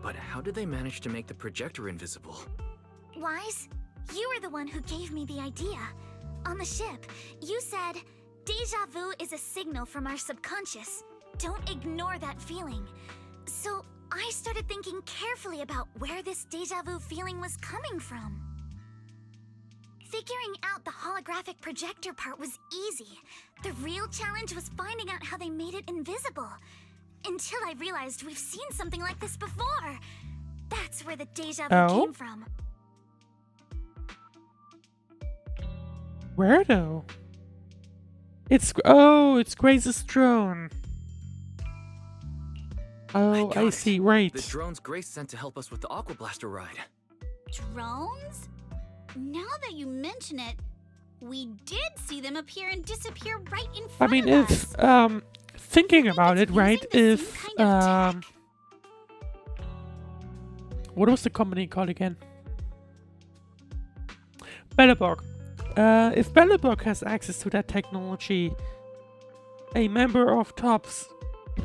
But how did they manage to make the projector invisible? Wise, you were the one who gave me the idea. On the ship, you said, "Deja vu is a signal from our subconscious. Don't ignore that feeling." So I started thinking carefully about where this deja vu feeling was coming from. Figuring out the holographic projector part was easy. The real challenge was finding out how they made it invisible. Until I realized we've seen something like this before. That's where the deja vu Oh? came from. Where though? It's Grace's drone. Oh, got I it. see. Right. The drones Grace sent to help us with the Aqua Blaster ride. drones? Now that you mention it, we did see them appear and disappear right in I front mean, of if us. thinking think about it's it, right? using the If same kind of tech. what was the company called again? Belleburg. If Belleburg has access to that technology, a member of TOPS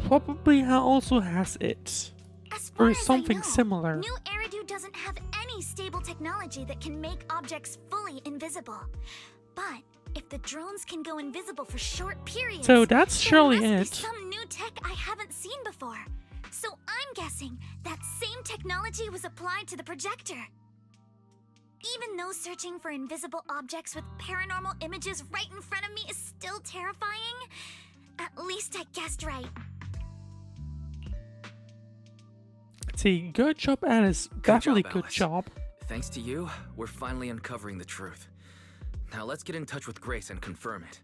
probably also has it. As far Or as something I know, similar. New Eridu doesn't have any stable technology that can make objects fully invisible. But if the drones can go invisible for short periods, So that's there surely must it. be some new tech I haven't seen before. So I'm guessing that same technology was applied to the projector. Even though searching for invisible objects with paranormal images right in front of me is still terrifying, at least I guessed right. See, good job, Alice. Definitely good Alice. job. Thanks to you, we're finally uncovering the truth. Now let's get in touch with Grace and confirm it.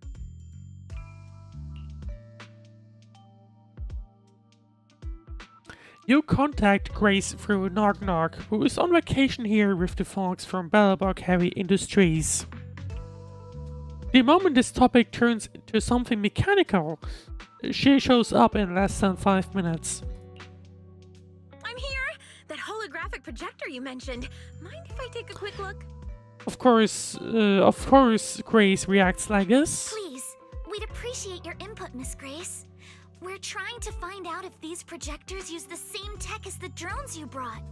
You contact Grace through Knock Knock, who is on vacation here with the folks from Bellebog Heavy Industries. The moment this topic turns into something mechanical, she shows up in less than 5 minutes. I'm here! That holographic projector you mentioned. Mind if I take a quick look? Of course, Grace reacts like this. Please, we'd appreciate your input, Miss Grace. We're trying to find out if these projectors use the same tech as the drones you brought.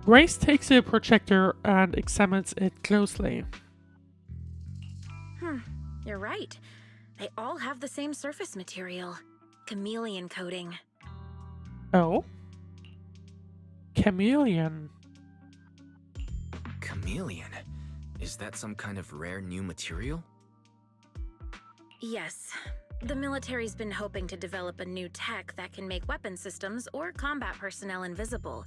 Grace takes the projector and examines it closely. You're right. They all have the same surface material. Chameleon coating. Oh? Chameleon. Chameleon? Is that some kind of rare new material? Yes. The military's been hoping to develop a new tech that can make weapon systems or combat personnel invisible.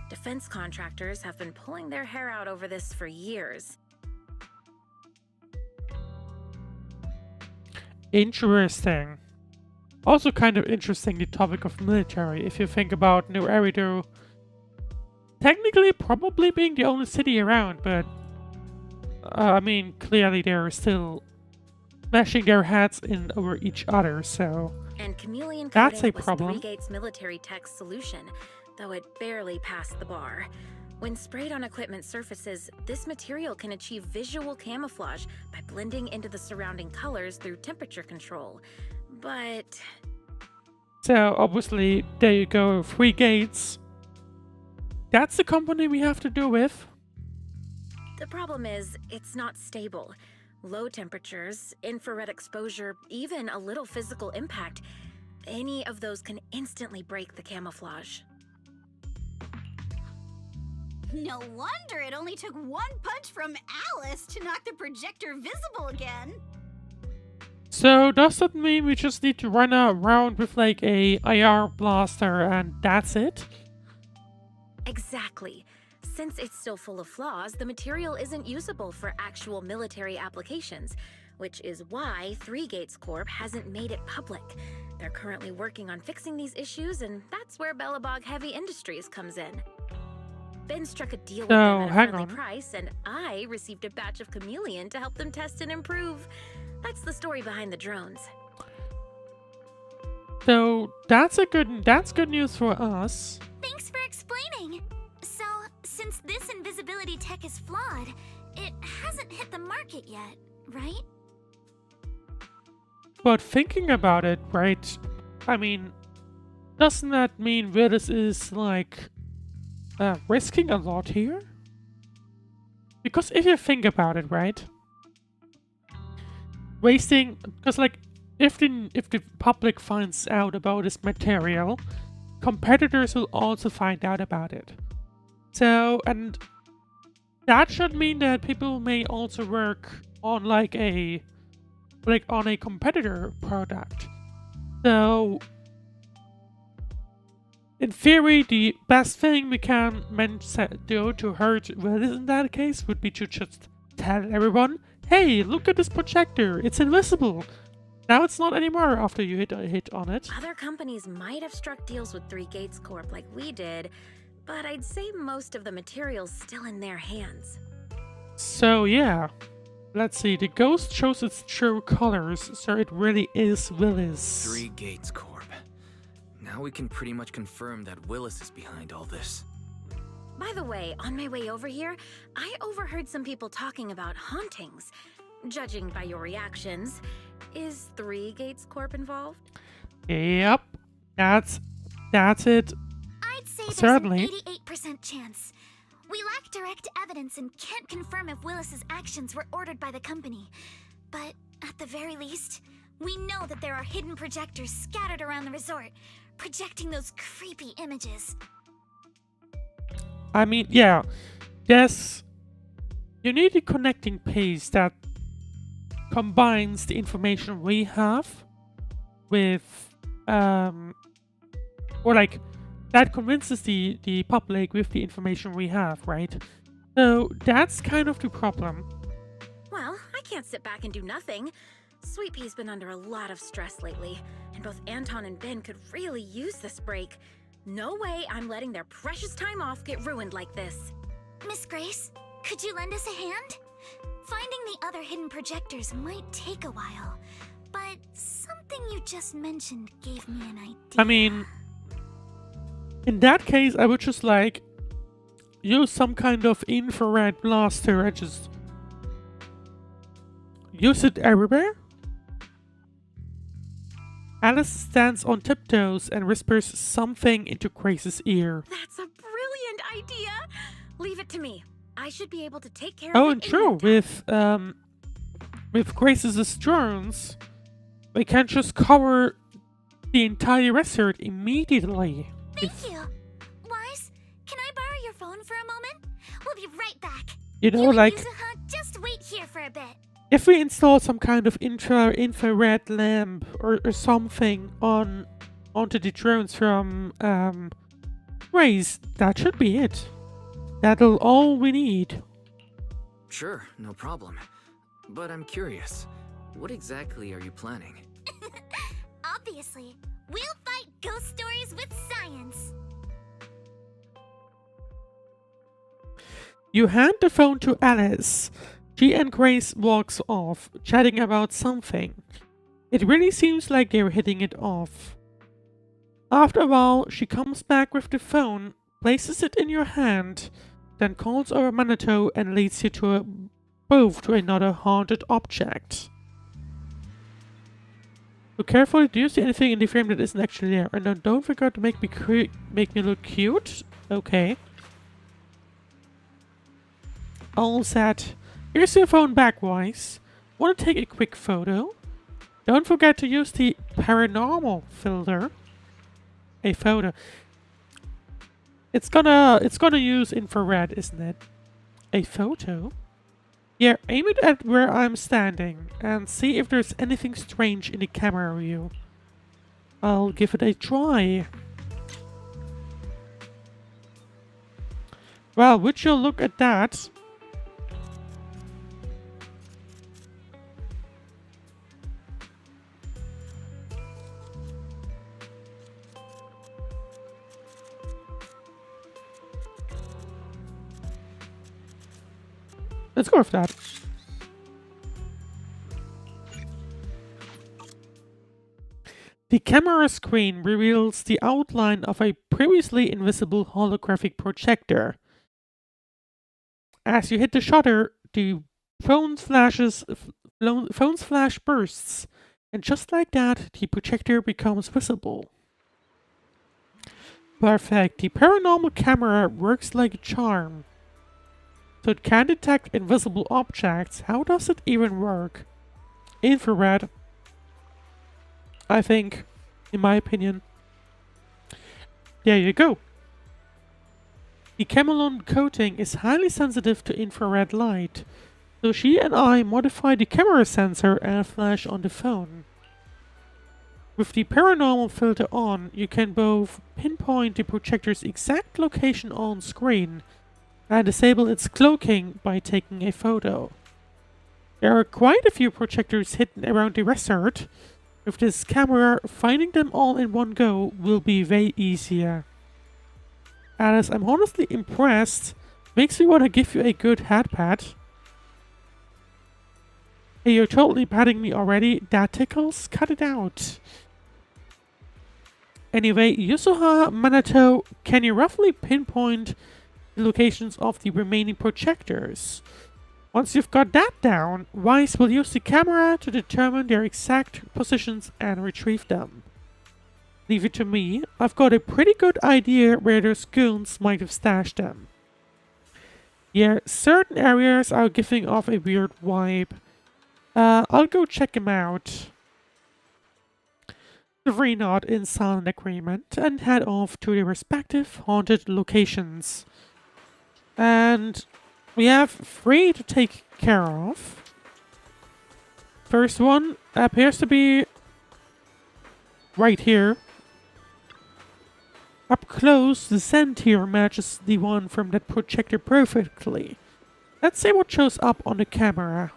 Defense contractors have been pulling their hair out over this for years. Interesting. Also kind of interesting, the topic of military, if you think about New Erido technically probably being the only city around, but I mean, clearly they're still smashing their heads in over each other, so And chameleon that's coating a was problem. Three Gates military tech's solution, though it barely passed the bar. When sprayed on equipment surfaces, this material can achieve visual camouflage by blending into the surrounding colors through temperature control. But So obviously, there you go, 3 Gates. That's the company we have to do with. the problem is, it's not stable. Low temperatures, infrared exposure, even a little physical impact, any of those can instantly break the camouflage. No wonder it only took one punch from Alice to knock the projector visible again. So does that mean we just need to run around with like a IR blaster and that's it? Exactly. Since it's still full of flaws, the material isn't usable for actual military applications, which is why Three Gates Corp hasn't made it public. They're currently working on fixing these issues, and that's where Bellebog Heavy Industries comes in. Ben struck a deal with them at a hang friendly on. price, and I received a batch of chameleon to help them test and improve. That's the story behind the drones. So that's good news for us. Thanks for explaining. So, since this invisibility tech is flawed, it hasn't hit the market yet, right? But thinking about it, right? I mean, doesn't that mean Willis is like risking a lot here? Because if you think about it, right? Wasting, because like if the public finds out about this material, competitors will also find out about it. So, and that should mean that people may also work on like on a competitor product. So, in theory, the best thing we can do to hurt Willis in that case would be to just tell everyone, hey, look at this projector, it's invisible. Now it's not anymore after you hit on it. Other companies might have struck deals with Three Gates Corp like we did, but I'd say most of the material's still in their hands. So yeah, let's see, the ghost shows its true colors, so it really is Willis. Three Gates Corp. Now we can pretty much confirm that Willis is behind all this. By the way, on my way over here, I overheard some people talking about hauntings. Judging by your reactions, is Three Gates Corp involved? Yep, that's it. I'd say there's Certainly. an 88% chance. We lack direct evidence and can't confirm if Willis's actions were ordered by the company. But at the very least, we know that there are hidden projectors scattered around the resort, projecting those creepy images. I mean, yeah, yes, you need a connecting piece that combines the information we have with, or like, that convinces the public with the information we have, right? So that's kind of the problem. Well, I can't sit back and do nothing. Sweet Pea's been under a lot of stress lately, and both Anton and Ben could really use this break. No way I'm letting their precious time off get ruined like this. Miss Grace, could you lend us a hand? Finding the other hidden projectors might take a while, but something you just mentioned gave me an idea. I mean, in that case, I would just like use some kind of infrared blaster and just use it everywhere. Alice stands on tiptoes and whispers something into Grace's ear. That's a brilliant idea! Leave it to me. I should be able to take care Oh, of it. and true, with Grace's drones, they can just cover the entire resort immediately. Thank you. Wise, can I borrow your phone for a moment? We'll be right back. You know, You and like, Yuzuha, just wait here for a bit. if we install some kind of infrared lamp or something onto the drones from Grace, that should be it. That'll all we need. Sure, no problem. But I'm curious, what exactly are you planning? Obviously, we'll fight ghost stories with science. You hand the phone to Alice. She and Grace walks off, chatting about something. It really seems like they're hitting it off. After a while, she comes back with the phone, places it in your hand, then calls over Manitou and leads you both to another haunted object. So carefully, do you see anything in the frame that isn't actually there? And then don't forget to make me look cute. Okay. All set. Here's your phone back, Wise. Want to take a quick photo? Don't forget to use the paranormal filter. A photo. It's gonna use infrared, isn't it? A photo? Yeah, aim it at where I'm standing and see if there's anything strange in the camera view. I'll give it a try. Well, would you look at that? Let's go with that. The camera screen reveals the outline of a previously invisible holographic projector. As you hit the shutter, the phone's flash bursts, and just like that, the projector becomes visible. Perfect. The paranormal camera works like a charm. So it can detect invisible objects. How does it even work? Infrared. I think, in my opinion. There you go. The Camelon coating is highly sensitive to infrared light, so she and I modify the camera sensor and flash on the phone. With the paranormal filter on, you can both pinpoint the projector's exact location on screen and disable its cloaking by taking a photo. There are quite a few projectors hidden around the resort. With this camera, finding them all in one go will be way easier. Alice, I'm honestly impressed. Makes me want to give you a good head pat. Hey, you're totally patting me already. That tickles? Cut it out. Anyway, Yuzuha, Manitou, can you roughly pinpoint the locations of the remaining projectors? Once you've got that down, Wise will use the camera to determine their exact positions and retrieve them. Leave it to me. I've got a pretty good idea where those goons might have stashed them. Yeah, certain areas are giving off a weird vibe. I'll go check them out. The three nod in silent agreement and head off to their respective haunted locations. And we have 3 to take care of. First one appears to be right here. Up close, the scent here matches the one from that projector perfectly. Let's see what shows up on the camera.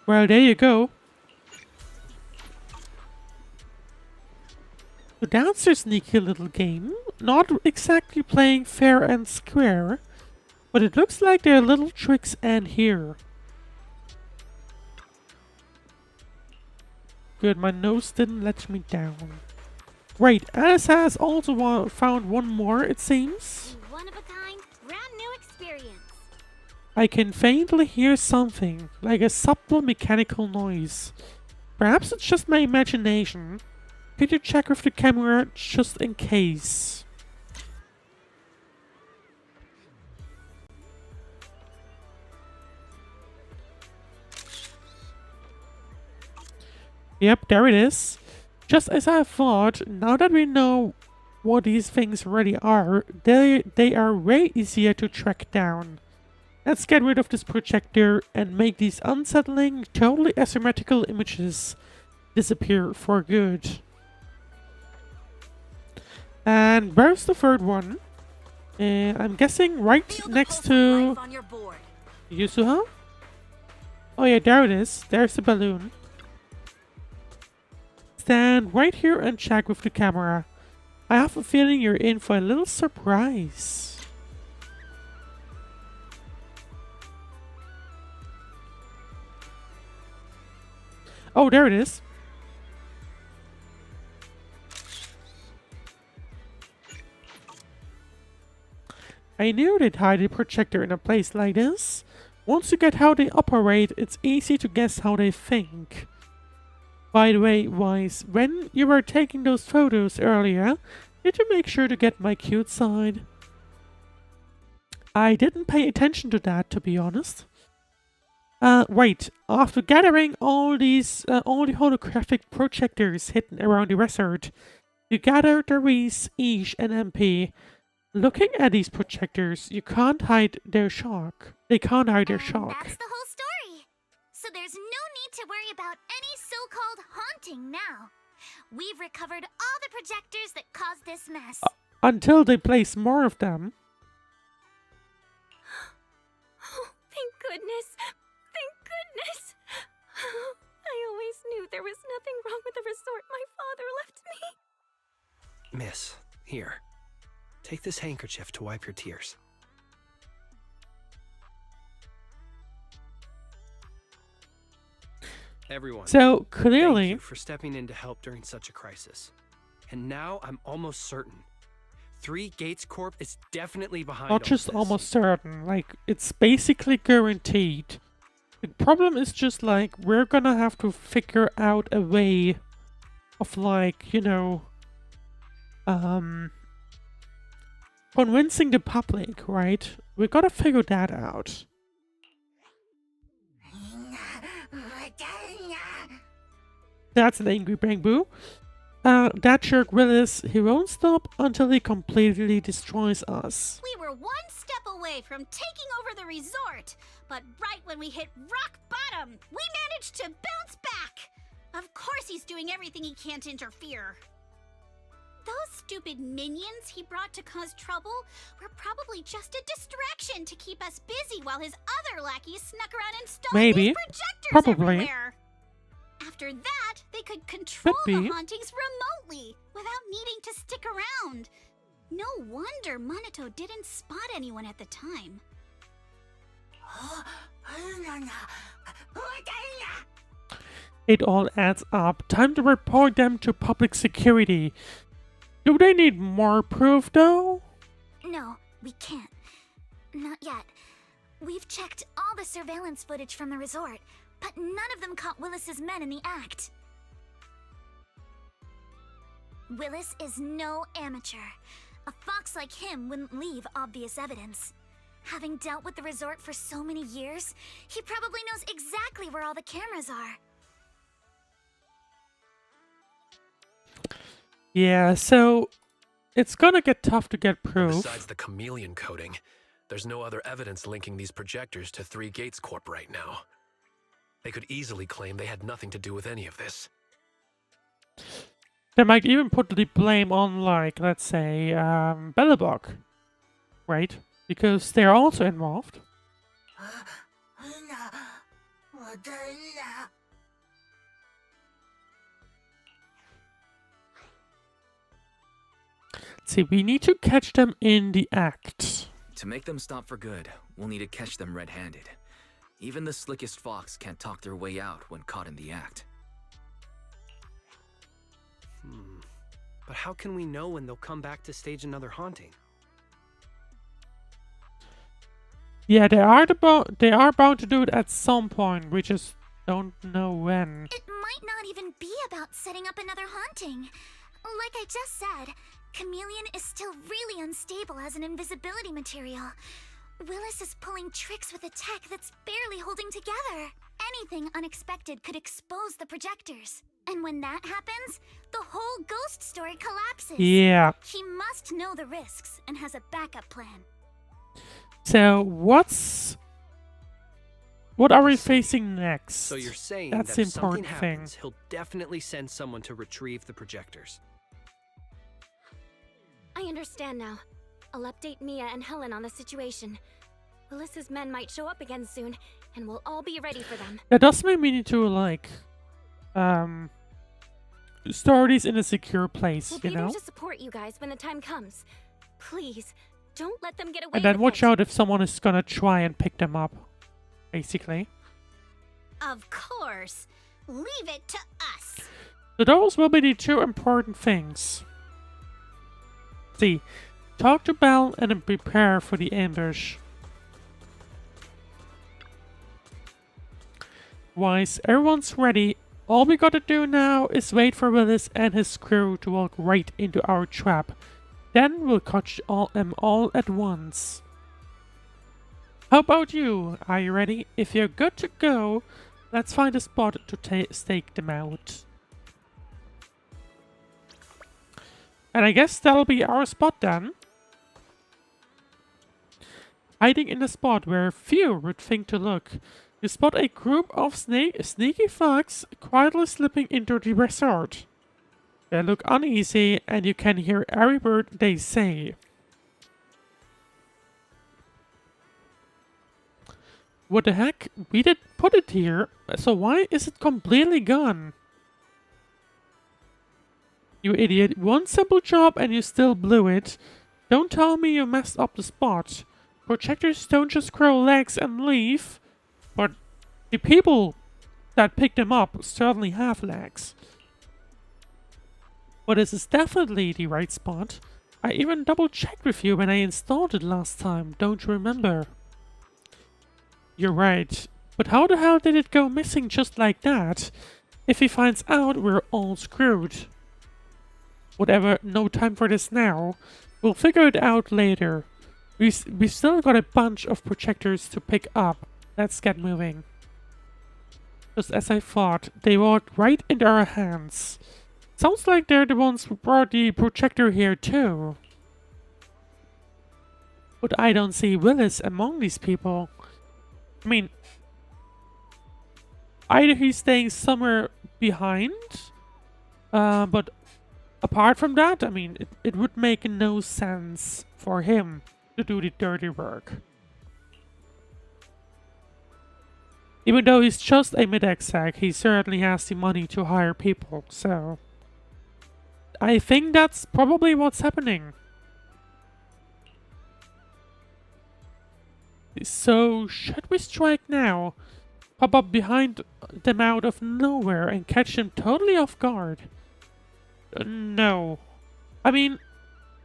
Well, there you go. So that's their sneaky little game. Not exactly playing fair and square, but it looks like there are little tricks in here. Good, my nose didn't let me down. Right, Alice has also found one more, it seems. One of a kind, brand new experience. I can faintly hear something, like a subtle mechanical noise. Perhaps it's just my imagination. Could you check with the camera just in case? Yep, there it is. Just as I thought, now that we know what these things really are, they are way easier to track down. Let's get rid of this projector and make these unsettling, totally asymmetrical images disappear for good. And where's the third one? I'm guessing right next to Yuzuha? Oh yeah, there it is. There's the balloon. Stand right here and check with the camera. I have a feeling you're in for a little surprise. Oh, there it is. I knew they'd hide a projector in a place like this. Once you get how they operate, it's easy to guess how they think. By the way, Wise, when you were taking those photos earlier, did you make sure to get my cute side? I didn't pay attention to that, to be honest. Wait, after gathering all the holographic projectors hidden around the resort, you gather Therese, Ish, and MP. Looking at these projectors, you can't hide their shock. They can't hide their shock. That's the whole story. So there's no need to worry about any so-called haunting now. We've recovered all the projectors that caused this mess. Until they place more of them. Oh, thank goodness. Thank goodness. I always knew there was nothing wrong with the resort my father left me. Miss, here. Take this handkerchief to wipe your tears. Everyone, So thank clearly, you for stepping in to help during such a crisis. And now I'm almost certain. 3 Gates Corp is definitely behind not all just this. almost certain, like it's basically guaranteed. The problem is just like we're gonna have to figure out a way of like, you know, convincing the public, right? We gotta figure that out. That's an angry Bangbu. That jerk Willis, he won't stop until he completely destroys us. We were one step away from taking over the resort, but right when we hit rock bottom, we managed to bounce back. Of course he's doing everything he can to interfere. Those stupid minions he brought to cause trouble were probably just a distraction to keep us busy while his other lackeys snuck around installing Maybe. these projectors Probably. everywhere. After that, they could control Could the be. hauntings remotely without needing to stick around. No wonder Monato didn't spot anyone at the time. It all adds up. Time to report them to public security. Do they need more proof though? No, we can't. Not yet. We've checked all the surveillance footage from the resort, but none of them caught Willis's men in the act. Willis is no amateur. A fox like him wouldn't leave obvious evidence. Having dealt with the resort for so many years, he probably knows exactly where all the cameras are. Yeah, so it's gonna get tough to get proof. Besides the chameleon coating, there's no other evidence linking these projectors to 3 Gates Corp right now. They could easily claim they had nothing to do with any of this. They might even put the blame on, like, let's say, Bellebog, right? Because they're also involved. Let's see, we need to catch them in the act. To make them stop for good, we'll need to catch them red-handed. Even the slickest fox can't talk their way out when caught in the act. But how can we know when they'll come back to stage another haunting? Yeah, they are bound to do it at some point. We just don't know when. It might not even be about setting up another haunting. Like I just said, Chameleon is still really unstable as an invisibility material. Willis is pulling tricks with a tech that's barely holding together. Anything unexpected could expose the projectors. And when that happens, the whole ghost story collapses. Yeah. He must know the risks and has a backup plan. So what are we facing next? So you're saying that's that the if something important thing. happens, he'll definitely send someone to retrieve the projectors. I understand now. I'll update Mia and Helen on the situation. Willis's men might show up again soon, and we'll all be ready for them. That does make me need to, like, store these in a secure place, We'll you be know? there to support you guys when the time comes. Please, don't let them get away And then with watch it. out if someone is gonna try and pick them up, basically. Of course. Leave it to us. So those will be the two important things. See, talk to Belle and then prepare for the ambush. Once everyone's ready, all we gotta do now is wait for Willis and his crew to walk right into our trap. Then we'll catch them all at once. How about you? Are you ready? If you're good to go, let's find a spot to stake them out. And I guess that'll be our spot then. Hiding in a spot where few would think to look. You spot a group of sneaky fox quietly slipping into the resort. They look uneasy and you can hear every word they say. What the heck? We did put it here, so why is it completely gone? You idiot, one simple job and you still blew it. Don't tell me you messed up the spot. Projectors don't just grow legs and leave, but the people that picked them up certainly have legs. But this is definitely the right spot. I even double checked with you when I installed it last time, don't you remember? You're right, but how the hell did it go missing just like that? If he finds out, we're all screwed. Whatever, no time for this now. We'll figure it out later. We've still got a bunch of projectors to pick up. Let's get moving. Just as I thought, they walked right into our hands. Sounds like they're the ones who brought the projector here too. But I don't see Willis among these people. I mean, either he's staying somewhere behind, but apart from that, I mean, it would make no sense for him to do the dirty work. Even though he's just a mid-exec, he certainly has the money to hire people, so I think that's probably what's happening. So, should we strike now? Pop up behind them out of nowhere and catch them totally off guard? No. I mean,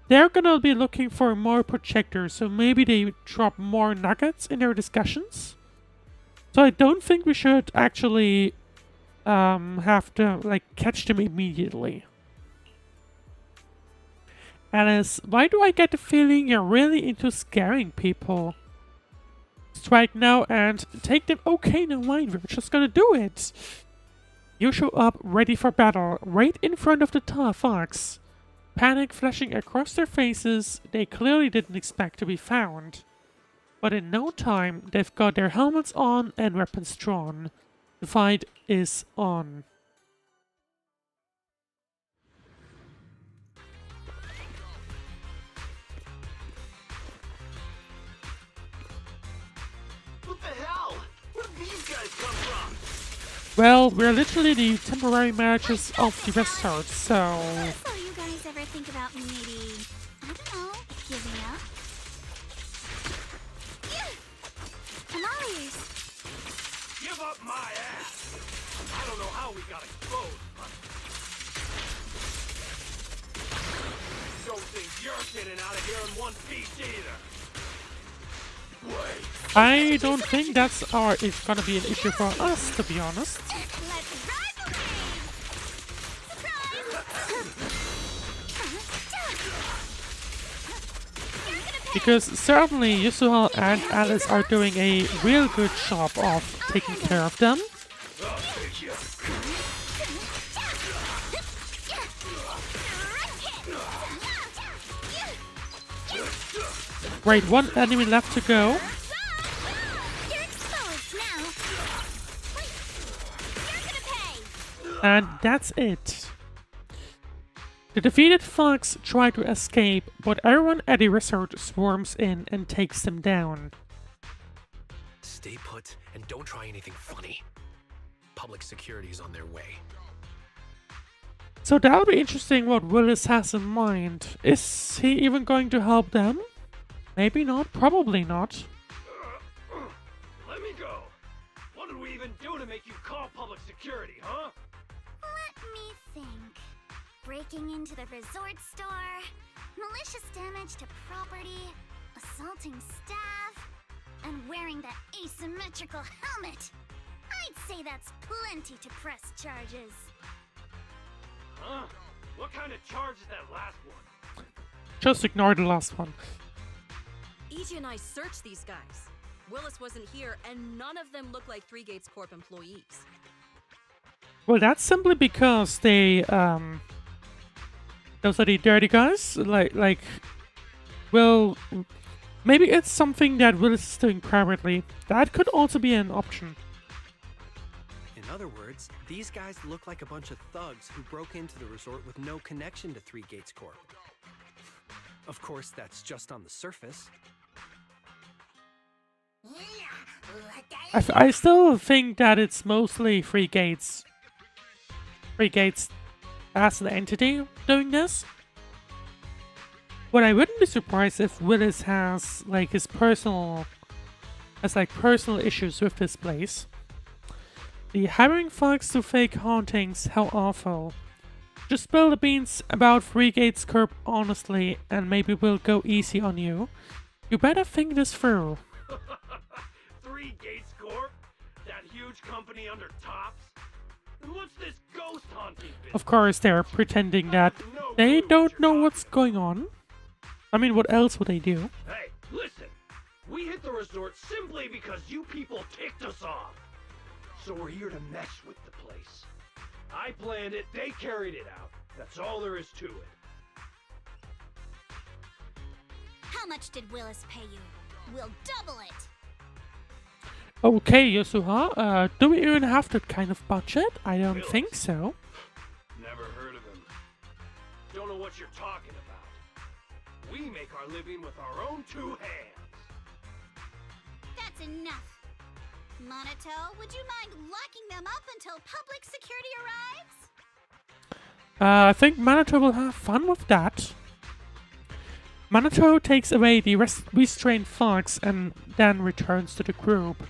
they're gonna be looking for more projectors, so maybe they drop more nuggets in their discussions? So I don't think we should actually have to, like, catch them immediately. Alice, why do I get the feeling you're really into scaring people? Strike now and take them. Okay, no mind, we're just gonna do it. You show up ready for battle, right in front of the fox. Panic flashing across their faces, they clearly didn't expect to be found. But in no time, they've got their helmets on and weapons drawn. The fight is on. What the hell? Where'd these guys come from? Well, we're literally the temporary managers of the resort, so... So you guys ever think about maybe, I don't know, giving up? I'm all ears. Give up my ass! I don't know how we got exposed, but... Don't think you're getting out of here in one piece either! Wait! I don't think that's it's gonna be an issue for us, to be honest. Let's ride the wave! Surprise! Because certainly Yuzuha and Alice are doing a real good job of taking care of them. I'll take you! Great, one enemy left to go. You're exposed now! Wait! You're gonna pay! And that's it. The defeated thugs try to escape, but everyone at the resort swarms in and takes them down. Stay put and don't try anything funny. Public security's on their way. So that'll be interesting what Willis has in mind. Is he even going to help them? Maybe not, probably not. Let me go! What did we even do to make you call public security, huh? Let me think. Breaking into the resort store, malicious damage to property, assaulting staff, and wearing that asymmetrical helmet. I'd say that's plenty to press charges. Huh? What kind of charge is that last one? Just ignore the last one. EJ and I searched these guys. Willis wasn't here, and none of them look like Three Gates Corp employees. Well, that's simply because they, those are the dirty guys. Well, maybe it's something that Willis is doing privately. That could also be an option. In other words, these guys look like a bunch of thugs who broke into the resort with no connection to Three Gates Corp. Of course, that's just on the surface. I still think that it's mostly Three Gates. Three Gates as an entity doing this. But I wouldn't be surprised if Willis has his personal issues with this place. The hiring thugs to fake hauntings, how awful. Just spill the beans about Three Gates Corp honestly, and maybe we'll go easy on you. You better think this through. Three Gates Corp? That huge company under Tops? And what's this ghost haunting business? Of course, they're pretending that they don't know what's going on. I mean, what else would they do? Hey, listen! We hit the resort simply because you people ticked us off. So we're here to mess with the place. I planned it, they carried it out. That's all there is to it. How much did Willis pay you? We'll double it! Okay, Yuzuha, do we even have that kind of budget? I don't Willis. think so. Never heard of him. Don't know what you're talking about. We make our living with our own two hands. That's enough. Monato, would you mind locking them up until public security arrives? I think Manato will have fun with that. Manato takes away the restrained thugs and then returns to the group.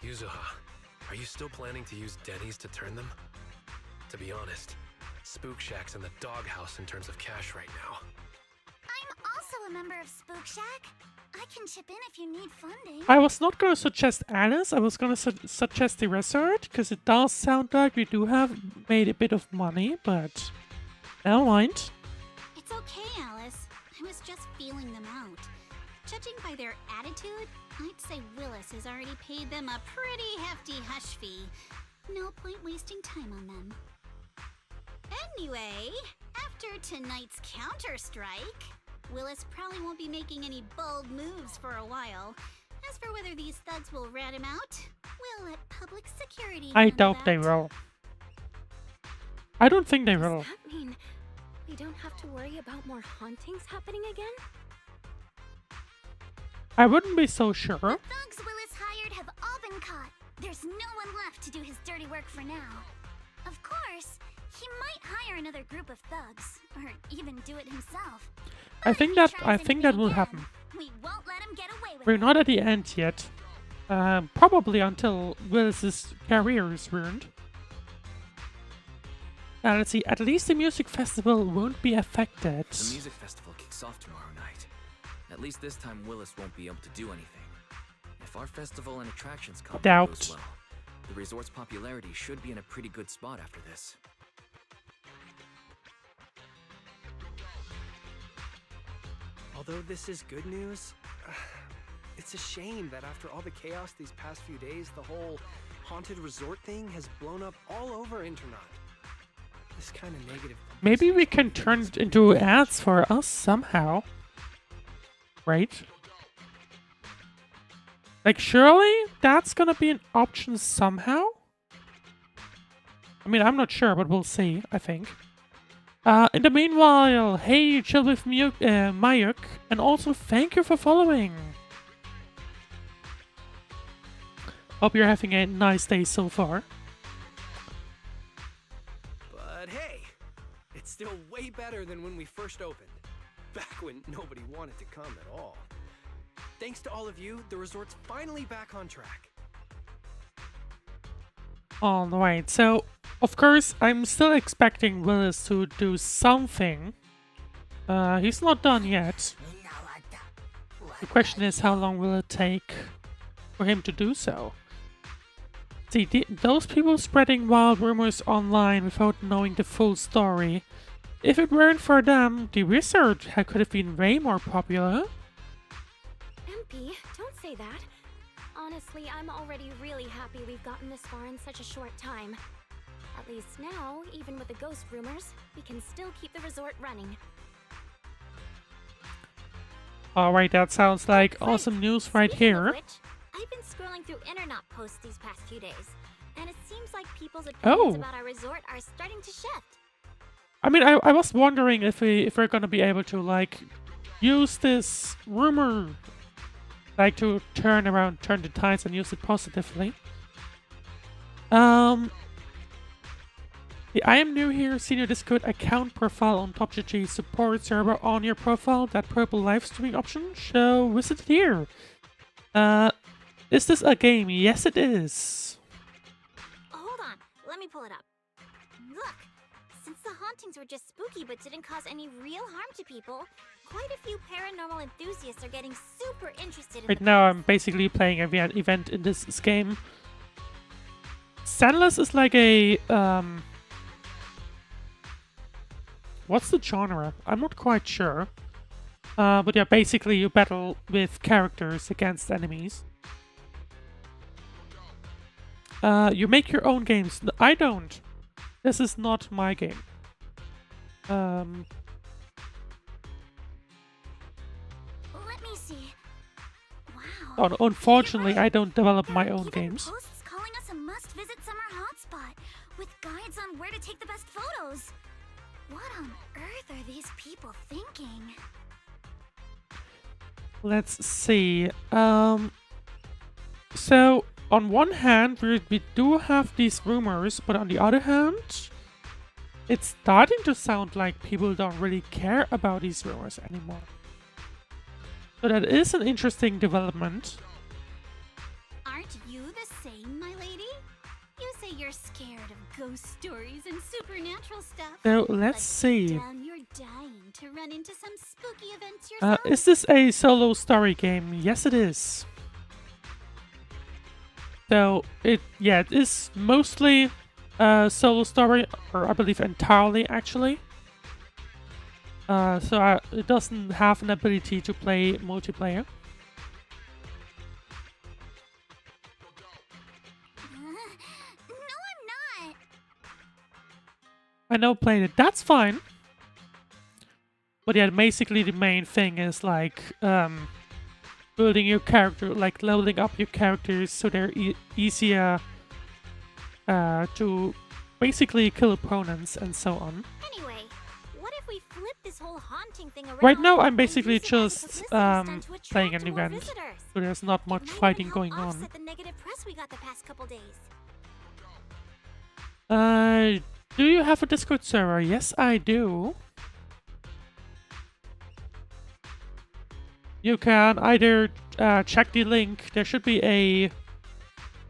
Yuzuha, are you still planning to use Denny's to turn them? To be honest, Spook Shack's in the doghouse in terms of cash right now. I'm also a member of Spook Shack. I can chip in if you need funding. I was not going to suggest Alice, I was going to suggest the resort, because it does sound like we do have made a bit of money, but never mind. It's okay, Alice. I was just feeling them out. Judging by their attitude, I'd say Willis has already paid them a pretty hefty hush fee. No point wasting time on them. Anyway, after tonight's counter-strike, Willis probably won't be making any bold moves for a while. As for whether these thugs will rat him out, we'll let public security I handle doubt they that. will. I don't think they will. Does that mean we don't have to worry about more hauntings happening again? I wouldn't be so sure. The thugs Willis hired have all been caught. There's no one left to do his dirty work for now. Of course, he might hire another group of thugs, or even do it himself. I think that will happen. We won't let him get away with We're it. not at the end yet. Probably until Willis's career is ruined. Now let's see, at least the music festival won't be affected. The music festival kicks off tomorrow night. At least this time Willis won't be able to do anything. If our festival and attractions company goes well, the resort's popularity should be in a pretty good spot after this. Although this is good news, it's a shame that after all the chaos these past few days, the whole haunted resort thing has blown up all over internet. This kind of negative. Maybe we can turn it into ads for us somehow. Right? Like, surely that's gonna be an option somehow? I mean, I'm not sure, but we'll see, I think. In the meanwhile, hey, chill with Mayuk, and also thank you for following. Hope you're having a nice day so far. But hey, it's still way better than when we first opened. Back when nobody wanted to come at all. Thanks to all of you, the resort's finally back on track. Alright, so, of course, I'm still expecting Willis to do something. He's not done yet. The question is, how long will it take for him to do so? See, those people spreading wild rumors online without knowing the full story. If it weren't for them, the wizard could have been way more popular. MP, don't say that. Honestly, I'm already really happy we've gotten this far in such a short time. At least now, even with the ghost rumors, we can still keep the resort running. Alright, that sounds like awesome news right here. Of which, I've been scrolling through internet posts these past few days, and it seems like people's opinions about our resort are starting to shift. I mean, I was wondering if we're gonna be able to, like, use this rumor, like, to turn the tides and use it positively. The I am new here senior Discord account profile on TopGG support server on your profile. That purple live streaming option, so visit here. Is this a game? Yes, it is. Hold on, let me pull it up. Look, since the hauntings were just spooky but didn't cause any real harm to people, quite a few paranormal enthusiasts are getting super interested in Right now, I'm basically playing an event in this game. Zenless is like a what's the genre? I'm not quite sure. But yeah, basically you battle with characters against enemies. You make your own games. I don't. This is not my game. Let me see. Wow. Unfortunately, I don't develop my own games. Posts calling us a must-visit summer hotspot with guides on where to take the best photos. What on earth are these people thinking? Let's see. So on one hand, we do have these rumors, but on the other hand, it's starting to sound like people don't really care about these rumors anymore. So that is an interesting development. Aren't you the same, my lady? You say you're scared of ghost stories and supernatural stuff. So let's but see. Down, you're dying to run into some spooky events yourself. Is this a solo story game? Yes, it is. So it is mostly solo story, or I believe entirely actually. So it doesn't have an ability to play multiplayer. No, I'm not. I know played it. That's fine. But yeah, basically the main thing is like building your character, like leveling up your characters so they're easier to basically kill opponents and so on. Anyway, what if we flip this whole haunting thing around. Right now, I'm and basically use it as a just publicity stunt to playing attract an more event, visitors. so there's not much It might fighting even going help on. offset the negative press we got the past couple days. Do you have a Discord server? Yes, I do. You can either check the link. There should be a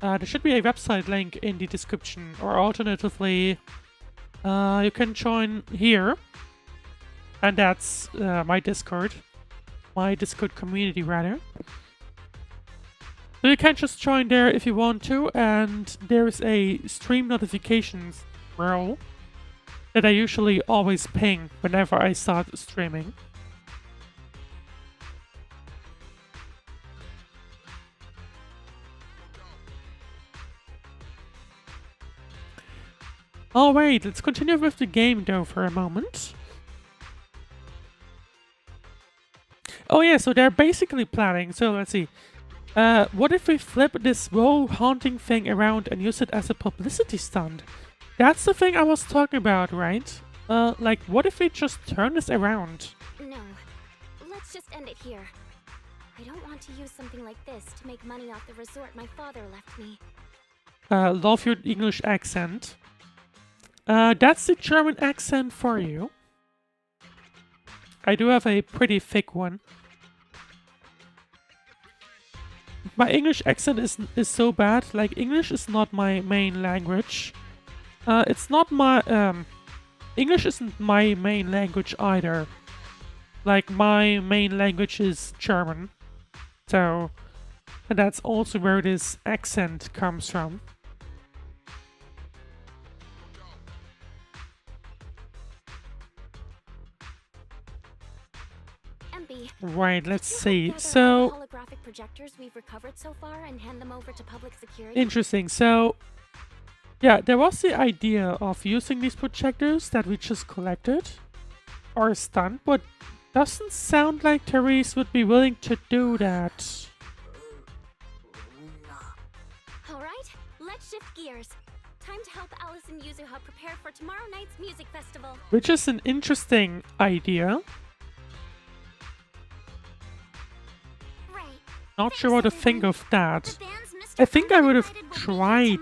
website link in the description, or alternatively, you can join here, and that's my Discord community rather. So you can just join there if you want to, and there's a stream notifications row that I usually always ping whenever I start streaming. Oh wait, let's continue with the game though for a moment. Oh yeah, so they're basically planning, so let's see. What if we flip this whole haunting thing around and use it as a publicity stunt? That's the thing I was talking about, right? Like, what if we just turn this around? No, let's just end it here. I don't want to use something like this to make money off the resort my father left me. Love your English accent. That's the German accent for you. I do have a pretty thick one. My English accent is so bad. Like, English is not my main language. It's not my English isn't my main language either. Like, my main language is German. So, and that's also where this accent comes from. Right, let's see. So, holographic projectors we've recovered so far and hand them over to public security. Interesting. So, yeah, there was the idea of using these projectors that we just collected or stunned, but doesn't sound like Therese would be willing to do that. Alright, let's shift gears. Time to help Alice and Yuzuha prepare for tomorrow night's music festival. Which is an interesting idea. Not sure what to think of that. I think I would have tried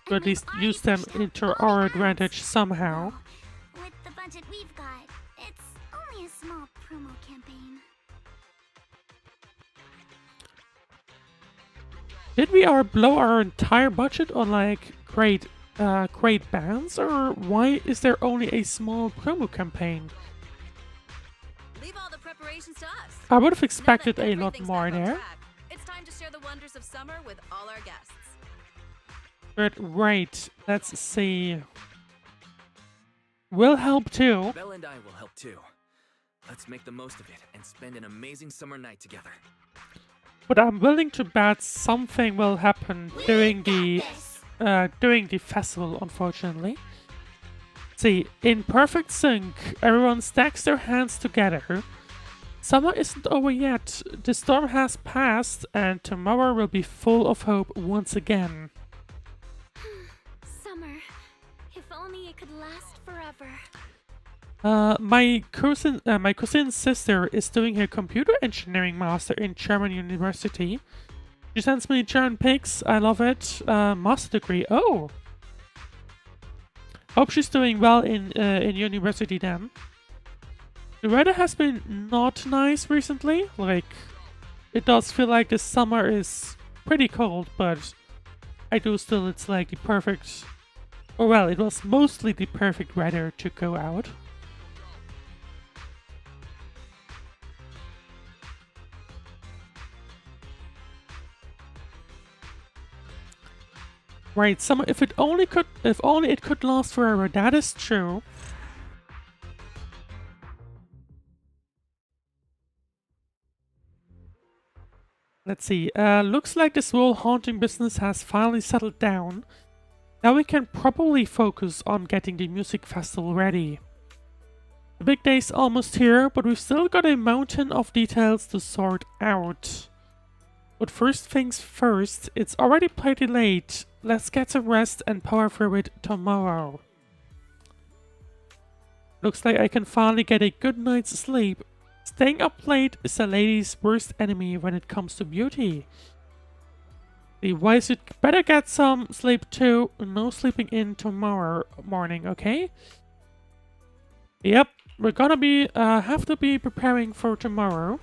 to at least use them into our advantage somehow. With the budget we've got, it's only a small promo campaign. Did we blow our entire budget on like great bands, or why is there only a small promo campaign? Leave all the preparations to us. I would have expected a lot more there. It's time to share the wonders of summer with all our guests. But right, let's see. We'll help too. Belle and I will help too. Let's make the most of it and spend an amazing summer night together. But I'm willing to bet something will happen during the festival, unfortunately. See, in perfect sync, everyone stacks their hands together. Summer isn't over yet, the storm has passed, and tomorrow will be full of hope once again. Summer, if only it could last forever. My cousin's sister is doing her computer engineering master in German university. She sends me German pics, I love it. Master degree, oh! Hope she's doing well in university then. The weather has been not nice recently. Like, it does feel like the summer is pretty cold, but it's like the perfect, or well, it was mostly the perfect weather to go out. Right, summer, if only it could last forever, that is true. Let's see, looks like this whole haunting business has finally settled down. Now we can properly focus on getting the music festival ready. The big day's almost here, but we've still got a mountain of details to sort out. But first things first, it's already pretty late. Let's get some rest and power through it tomorrow. Looks like I can finally get a good night's sleep. Staying up late is a lady's worst enemy when it comes to beauty. The wise you'd better get some sleep too. No sleeping in tomorrow morning, okay? Yep, we're gonna be have to be preparing for tomorrow.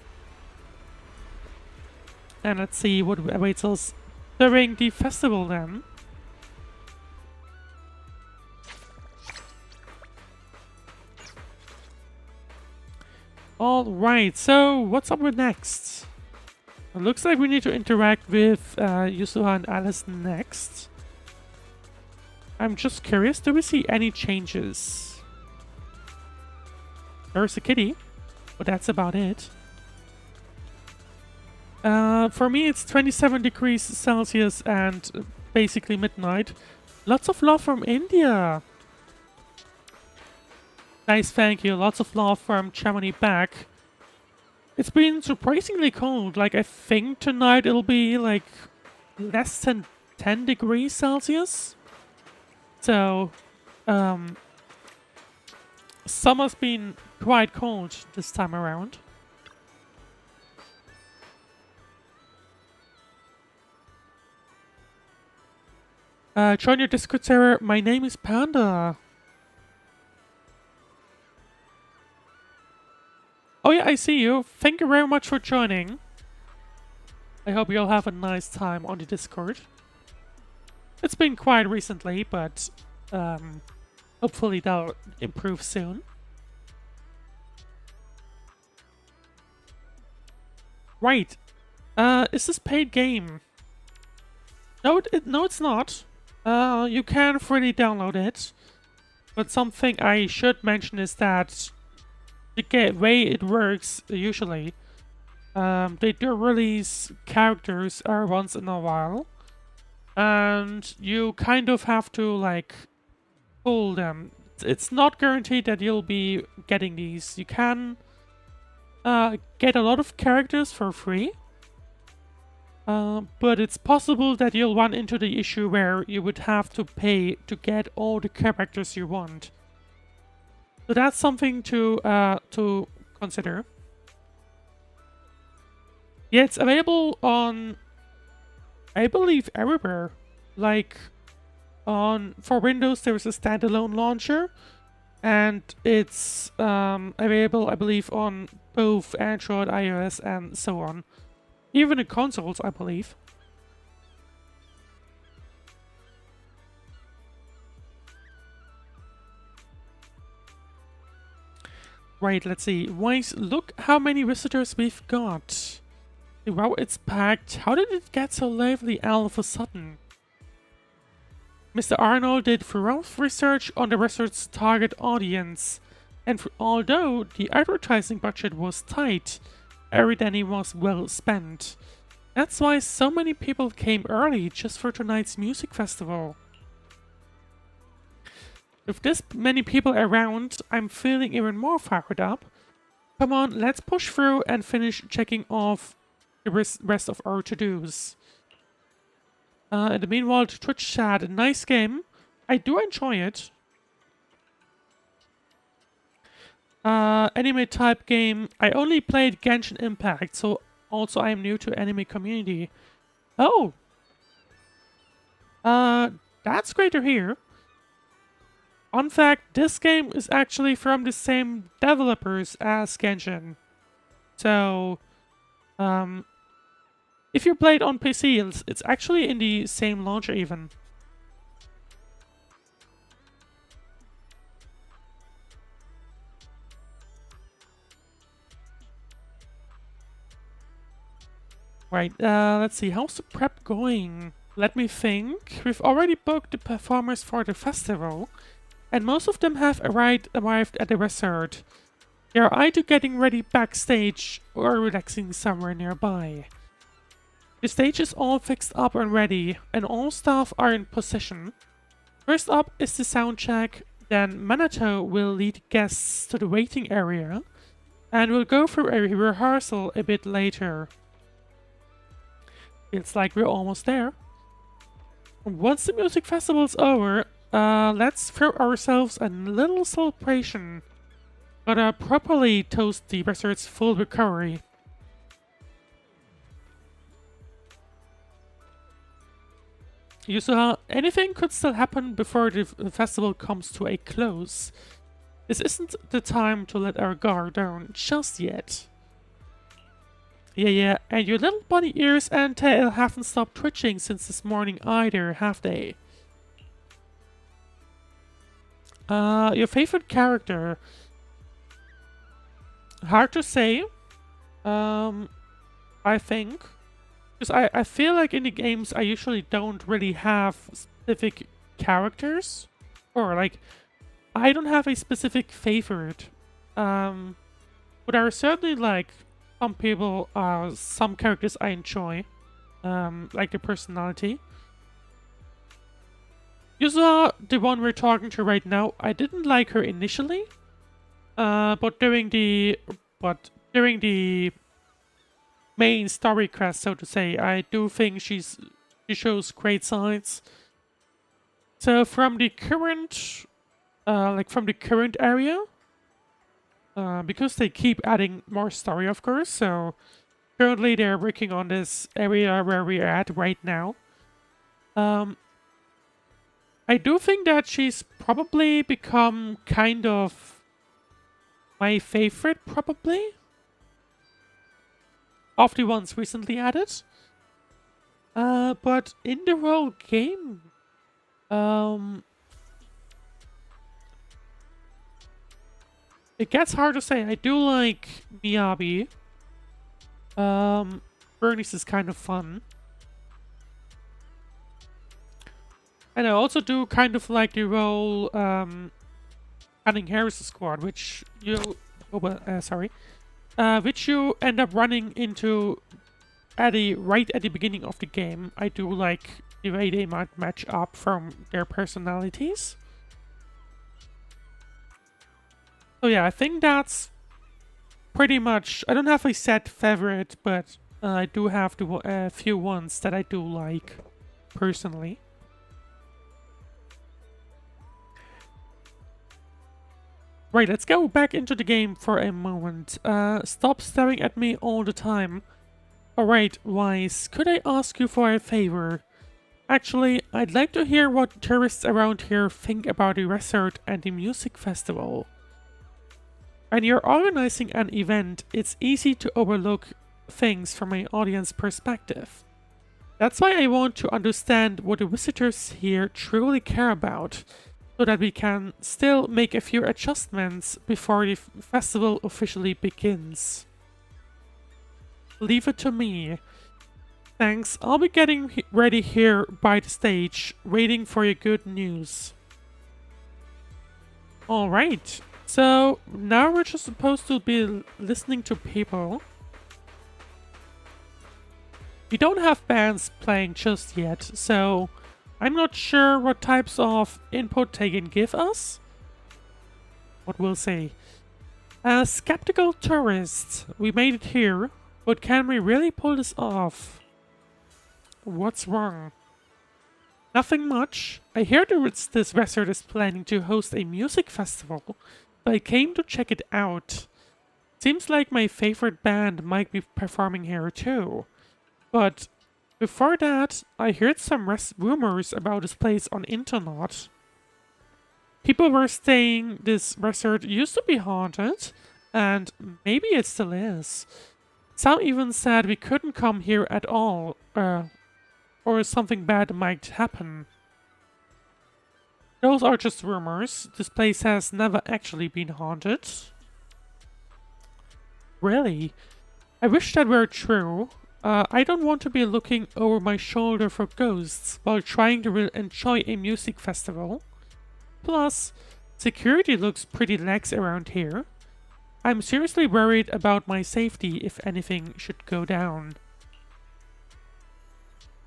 And let's see what awaits us during the festival then. Alright, so what's up with next? It looks like we need to interact with Yuzuha and Alice next. I'm just curious, do we see any changes? There's a kitty, but that's about it. For me it's 27 degrees Celsius and basically midnight. Lots of love from India. Nice, thank you. Lots of love from Germany back. It's been surprisingly cold. Like, I think tonight it'll be like less than 10 degrees Celsius. So, summer's been quite cold this time around. Join your Discord server. My name is Panda. Oh yeah, I see you. Thank you very much for joining. I hope you'll have a nice time on the Discord. It's been quiet recently, but hopefully that'll improve soon. Right. Is this paid game? No, it's not. You can freely download it. But something I should mention is that the way it works, usually, they do release characters once in a while. And you kind of have to, like, pull them. It's not guaranteed that you'll be getting these. You can get a lot of characters for free. But it's possible that you'll run into the issue where you would have to pay to get all the characters you want. So that's something to consider. Yeah, it's available on, I believe, everywhere. Like, for Windows there is a standalone launcher, and it's available, I believe, on both Android, iOS, and so on. Even in consoles, I believe. Right, let's see. Wise, look how many visitors we've got. Wow, it's packed. How did it get so lively all of a sudden? Mr. Arnold did thorough research on the resort's target audience, and although the advertising budget was tight, every penny was well spent. That's why so many people came early just for tonight's music festival. With this many people around, I'm feeling even more fired up. Come on, let's push through and finish checking off the rest of our to-dos. In the meanwhile, Twitch chat, a nice game. I do enjoy it. Anime type game. I only played Genshin Impact, so also I am new to anime community. Oh! That's great to hear. Fun fact, this game is actually from the same developers as Genshin. So, if you play it on PC, it's actually in the same launcher even. Right, let's see, how's the prep going? Let me think. We've already booked the performers for the festival, and most of them have arrived at the resort. They are either getting ready backstage or relaxing somewhere nearby. The stage is all fixed up and ready, and all staff are in position. First up is the sound check, then Minato will lead guests to the waiting area, and we'll go through a rehearsal a bit later. Feels like we're almost there. Once the music festival's over, let's throw ourselves a little celebration Gotta properly toast the wizard's full recovery. Yuzuha, anything could still happen before the festival comes to a close. This isn't the time to let our guard down just yet. Yeah, and your little bunny ears and tail haven't stopped twitching since this morning either, have they? Your favorite character? Hard to say. I think. Because I feel like in the games I usually don't really have specific characters. Or like, I don't have a specific favorite. But there are certainly like some people, some characters I enjoy. Like their personality. Yuzuha, the one we're talking to right now, I didn't like her initially. But during the main story quest, so to say, I do think she shows great signs. So from the current area, because they keep adding more story, of course. So currently they're working on this area where we're at right now. I do think that she's probably become kind of my favorite, probably, of the ones recently added. But in the whole game, it gets hard to say. I do like Miyabi. Bernice is kind of fun. And I also do kind of like the role, Cunning Harris' squad, which you, which you end up running into right at the beginning of the game. I do like the way they might match up from their personalities. So yeah, I think that's pretty much. I don't have a set favorite, but I do have a few ones that I do like personally. Right, let's go back into the game for a moment. Stop staring at me all the time. Alright, Wise, could I ask you for a favor? Actually, I'd like to hear what tourists around here think about the resort and the music festival. When you're organizing an event, it's easy to overlook things from an audience perspective. That's why I want to understand what the visitors here truly care about, so that we can still make a few adjustments before the festival officially begins. Leave it to me. Thanks, I'll be getting ready here by the stage, waiting for your good news. Alright, so now we're just supposed to be listening to people. We don't have bands playing just yet, so I'm not sure what types of input they can give us. What we'll see. Skeptical tourists. We made it here, but can we really pull this off? What's wrong? Nothing much. I hear this resort is planning to host a music festival, so I came to check it out. Seems like my favorite band might be performing here too. But before that, I heard some rumors about this place on internet. People were saying this resort used to be haunted, and maybe it still is. Some even said we couldn't come here at all, or something bad might happen. Those are just rumors. This place has never actually been haunted. Really? I wish that were true. I don't want to be looking over my shoulder for ghosts while trying to enjoy a music festival. Plus, security looks pretty lax around here. I'm seriously worried about my safety if anything should go down.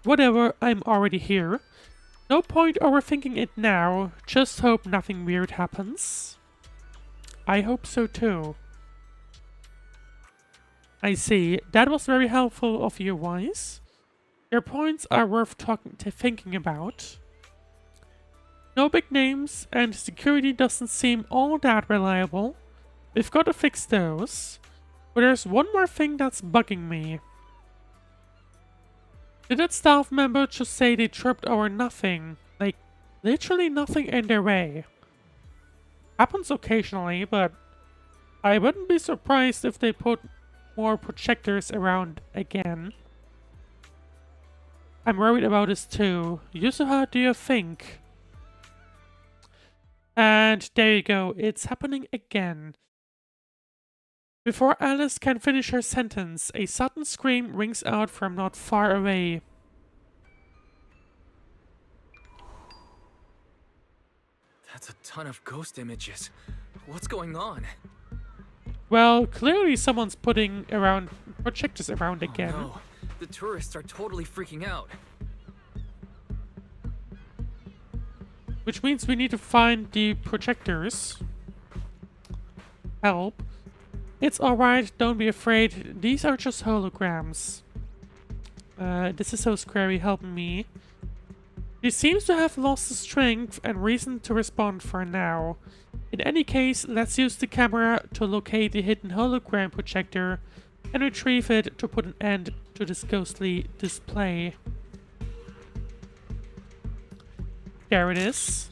Whatever, I'm already here. No point overthinking it now, just hope nothing weird happens. I hope so too. I see. That was very helpful of you, Wise. Your points are worth thinking about. No big names, and security doesn't seem all that reliable. we've got to fix those. But there's one more thing that's bugging me. Did that staff member just say they tripped over nothing? Like, literally nothing in their way. Happens occasionally, but I wouldn't be surprised if they put more projectors around again. I'm worried about this too. Yuzuha, do you think? And there you go, it's happening again. Before Alice can finish her sentence, a sudden scream rings out from not far away. That's a ton of ghost images. What's going on? Well, clearly someone's putting around projectors around again. Oh, no. The tourists are totally freaking out. Which means we need to find the projectors. Help. It's alright, don't be afraid. These are just holograms. This is so scary, help me. He seems to have lost the strength and reason to respond for now. In any case, let's use the camera to locate the hidden hologram projector and retrieve it to put an end to this ghostly display. There it is.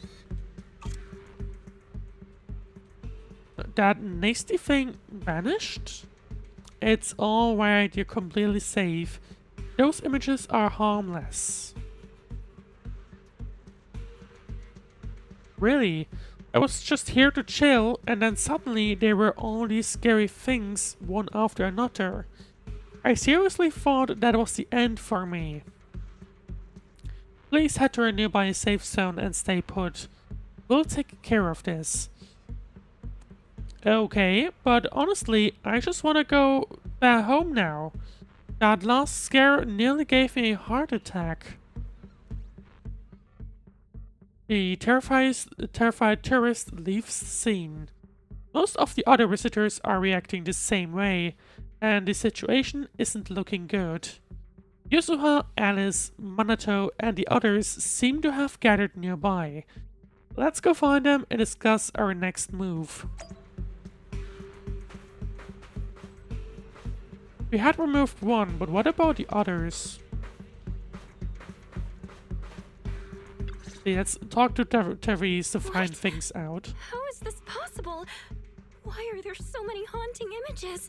That nasty thing vanished? It's alright, you're completely safe. Those images are harmless. Really? I was just here to chill, and then suddenly there were all these scary things, one after another. I seriously thought that was the end for me. Please head to a nearby safe zone and stay put. We'll take care of this. Okay, but honestly, I just want to go back home now. That last scare nearly gave me a heart attack. The terrified tourist leaves the scene. Most of the other visitors are reacting the same way, and the situation isn't looking good. Yuzuha, Alice, Manato, and the others seem to have gathered nearby. Let's go find them and discuss our next move. We had removed one, but what about the others? Let's talk to Therese to find things out. How is this possible? Why are there so many haunting images?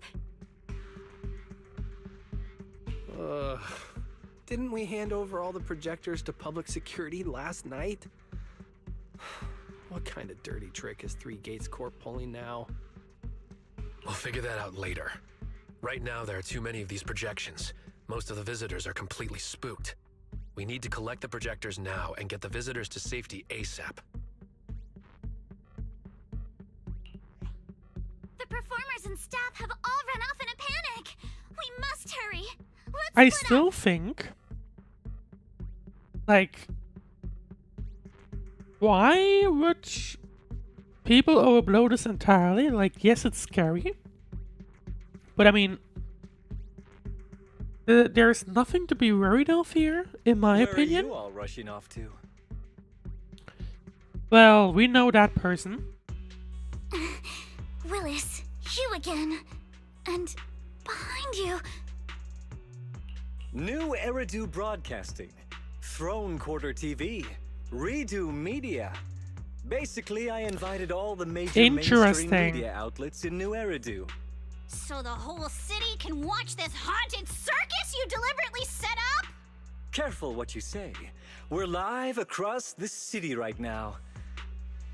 Didn't we hand over all the projectors to public security last night? What kind of dirty trick is Three Gates Corp pulling now? We'll figure that out later. Right now, there are too many of these projections. Most of the visitors are completely spooked. We need to collect the projectors now and get the visitors to safety ASAP. The performers and staff have all run off in a panic. We must hurry. I still think, like, why would people overblow this entirely? Like, yes, it's scary, but I mean, there's nothing to be worried of here, in my opinion. Where are you all rushing off to? Well, we know that person. Willis, you again. And behind you. New Eridu Broadcasting, Throne Quarter TV, Redo Media. Basically, I invited all the major mainstream media outlets in New Eridu. So the whole city can watch this haunted circus you deliberately set up? Careful what you say. We're live across the city right now.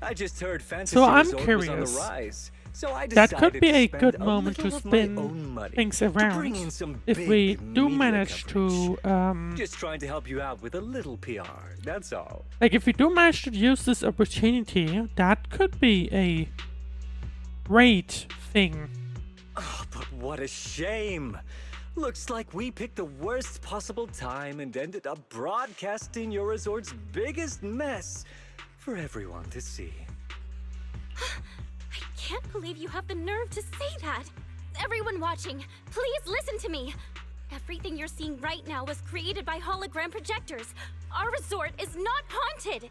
I just heard Fantasy Resort was on the rise. So I that could be a good moment to spin things around if we do manage to just trying to help you out with a little PR, that's all. Like, if we do manage to use this opportunity, that could be a great thing. Oh, but what a shame. Looks like we picked the worst possible time and ended up broadcasting your resort's biggest mess for everyone to see. I can't believe you have the nerve to say that. Everyone watching, please listen to me. Everything you're seeing right now was created by hologram projectors. Our resort is not haunted.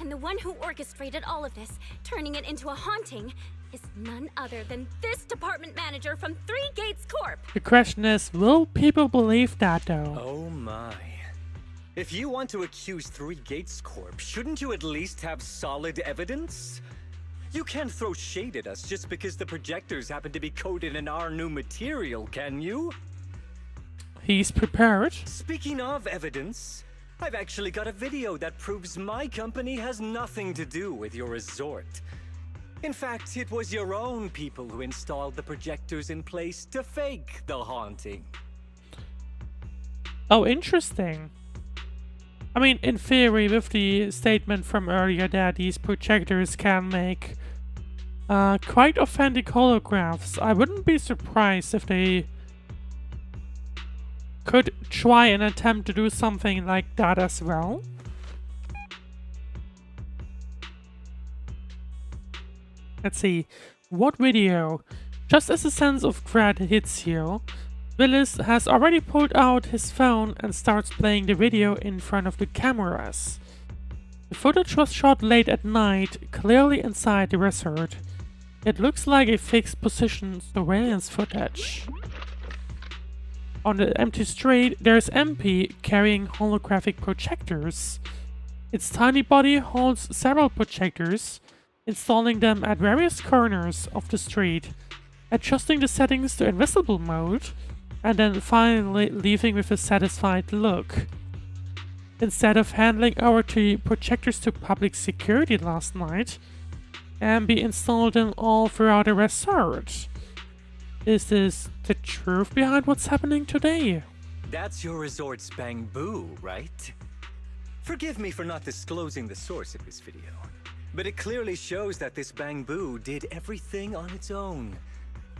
And the one who orchestrated all of this, turning it into a haunting, is none other than this department manager from Three Gates Corp. The question is, will people believe that though? Oh my. If you want to accuse Three Gates Corp, shouldn't you at least have solid evidence? You can't throw shade at us just because the projectors happen to be coated in our new material, can you? He's prepared. Speaking of evidence, I've actually got a video that proves my company has nothing to do with your resort. In fact, it was your own people who installed the projectors in place to fake the haunting. Oh, interesting. I mean, in theory, with the statement from earlier that these projectors can make quite authentic holographs, I wouldn't be surprised if they could try and attempt to do something like that as well. Let's see. What video? Just as a sense of dread hits you, Willis has already pulled out his phone and starts playing the video in front of the cameras. The footage was shot late at night, clearly inside the resort. It looks like a fixed position surveillance footage. On the empty street, there's MP carrying holographic projectors. Its tiny body holds several projectors, installing them at various corners of the street, adjusting the settings to invisible mode, and then finally leaving with a satisfied look. Instead of handing over the projectors to public security last night, Ambi installed them all throughout the resort. Is this the truth behind what's happening today? That's your resort's Bamboo, right? Forgive me for not disclosing the source of this video, but it clearly shows that this Bamboo did everything on its own.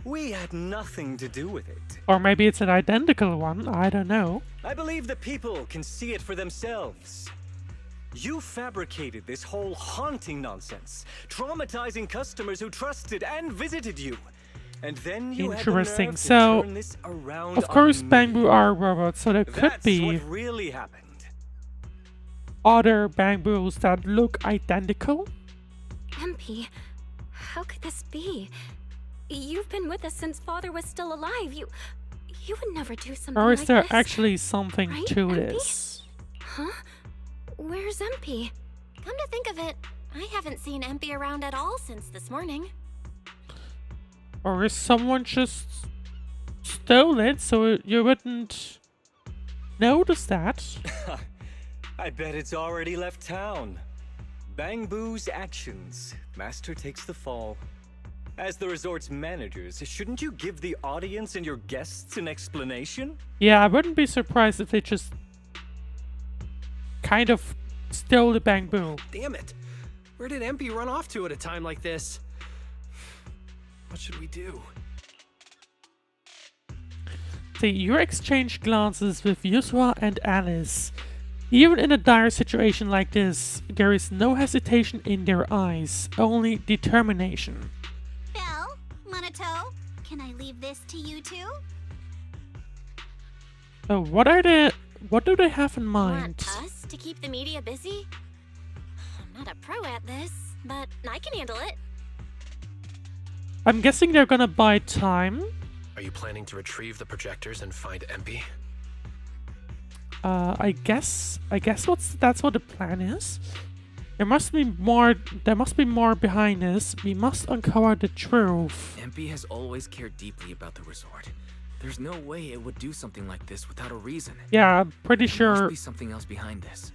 We had nothing to do with it. Or maybe it's an identical one, I don't know. I believe the people can see it for themselves. You fabricated this whole haunting nonsense, traumatizing customers who trusted and visited you. And then you had the nerve to turn this around of course on me. Bamboo are robots, so there could That's be what really happened. other Bamboos that look identical. MP, how could this be? You've been with us since Father was still alive. You would never do something Or is like there this. actually something Right, to MP? this? Huh? Where's MP? Come to think of it, I haven't seen Empy around at all since this morning. Or is someone just stole it so you wouldn't notice that? I bet it's already left town. Bamboo's actions. Master takes the fall. As the resort's managers, shouldn't you give the audience and your guests an explanation? Yeah, I wouldn't be surprised if they just kind of stole the Bamboo. Damn it! Where did MP run off to at a time like this? What should we do? See, you exchange glances with Yuzuha and Alice. Even in a dire situation like this, there is no hesitation in their eyes, only determination. Belle, Monato, can I leave this to you two? What do they have in mind? Want us to keep the media busy? I'm not a pro at this, but I can handle it. I'm guessing they're gonna buy time. Are you planning to retrieve the projectors and find MP? I guess that's what the plan is. There must be more behind this. We must uncover the truth. MP has always cared deeply about the resort. There's no way it would do something like this without a reason. Yeah, I'm pretty There sure. must be something else behind this.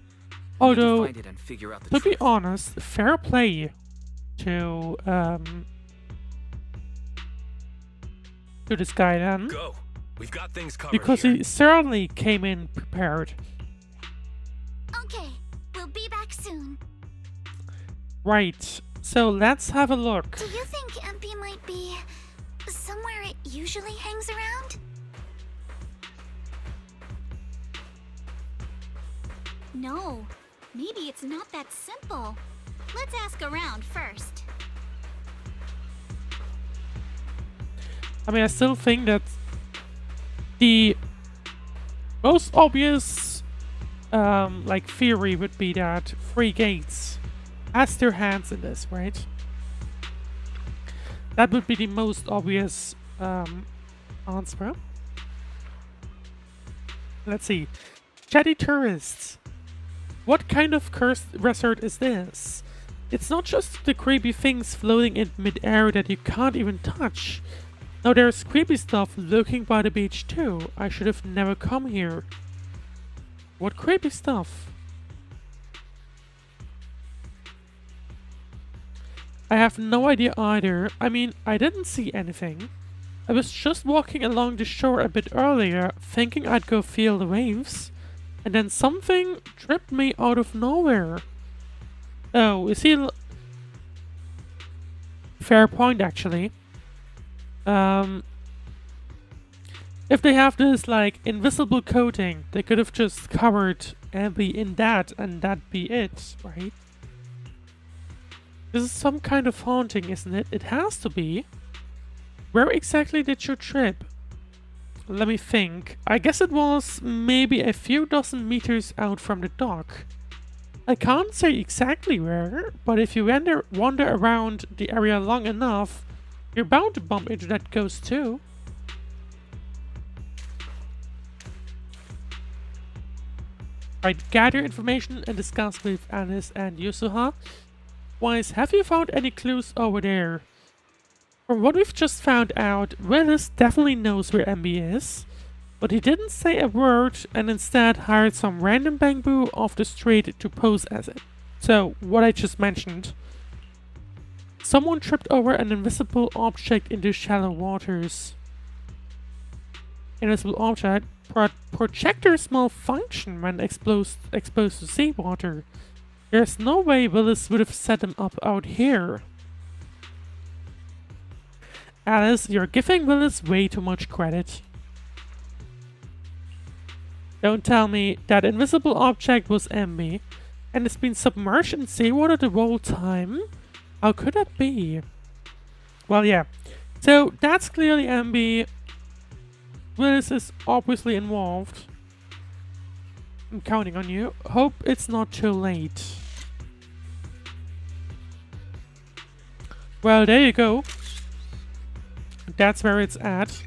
We need to Although, find it and figure out the to be truth. honest, fair play to this guy then, Go! We've got things covered because here. he certainly came in prepared. Okay, we'll be back soon. Right. So let's have a look. Do you think MP might be somewhere it usually hangs around? No, maybe it's not that simple. Let's ask around first. I mean, I still think that the most obvious like theory would be that Three Gates has their hands in this, right? That would be the most obvious answer. Let's see. Chatty tourists. What kind of cursed resort is this? It's not just the creepy things floating in mid-air that you can't even touch. No, there's creepy stuff lurking by the beach too. I should have never come here. What creepy stuff? I have no idea either. I mean, I didn't see anything. I was just walking along the shore a bit earlier, thinking I'd go feel the waves, and then something tripped me out of nowhere. Oh, is he... Fair point, actually. If they have this, like, invisible coating, they could have just covered Abby in that, and that be it, right? This is some kind of haunting, isn't it? It has to be. Where exactly did you trip? Let me think. I guess it was maybe a few dozen meters out from the dock. I can't say exactly where, but if you wander around the area long enough, you're bound to bump into that ghost too. Right, gather information and discuss with Alice and Yuzuha. Wise, have you found any clues over there? From what we've just found out, Willis definitely knows where MB is, but he didn't say a word and instead hired some random bamboo off the street to pose as it. So, what I just mentioned. Someone tripped over an invisible object into shallow waters. Invisible object? Projectors malfunction when exposed to seawater. There's no way Willis would have set them up out here. Alice, you're giving Willis way too much credit. Don't tell me that invisible object was MB and it's been submerged in seawater the whole time? How could that be? Well, yeah. So that's clearly MB. Willis is obviously involved. I'm counting on you. Hope it's not too late. Well, there you go. That's where it's at.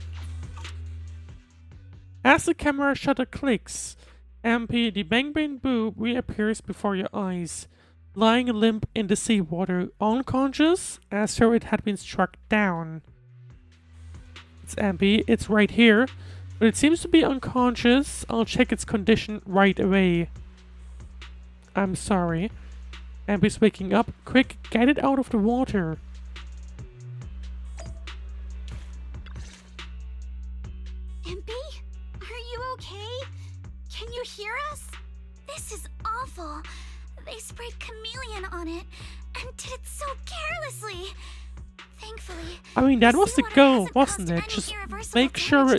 As the camera shutter clicks, MP, the Bang Bang Boo reappears before your eyes, lying limp in the seawater, unconscious, as though it had been struck down. It's MP, it's right here, but it seems to be unconscious. I'll check its condition right away. I'm sorry. MP's waking up. Quick, get it out of the water. MP? Are you okay? Can you hear us? This is awful. They sprayed chameleon on it and did it so carelessly. Thankfully, I mean, that was the goal, wasn't it? Just make sure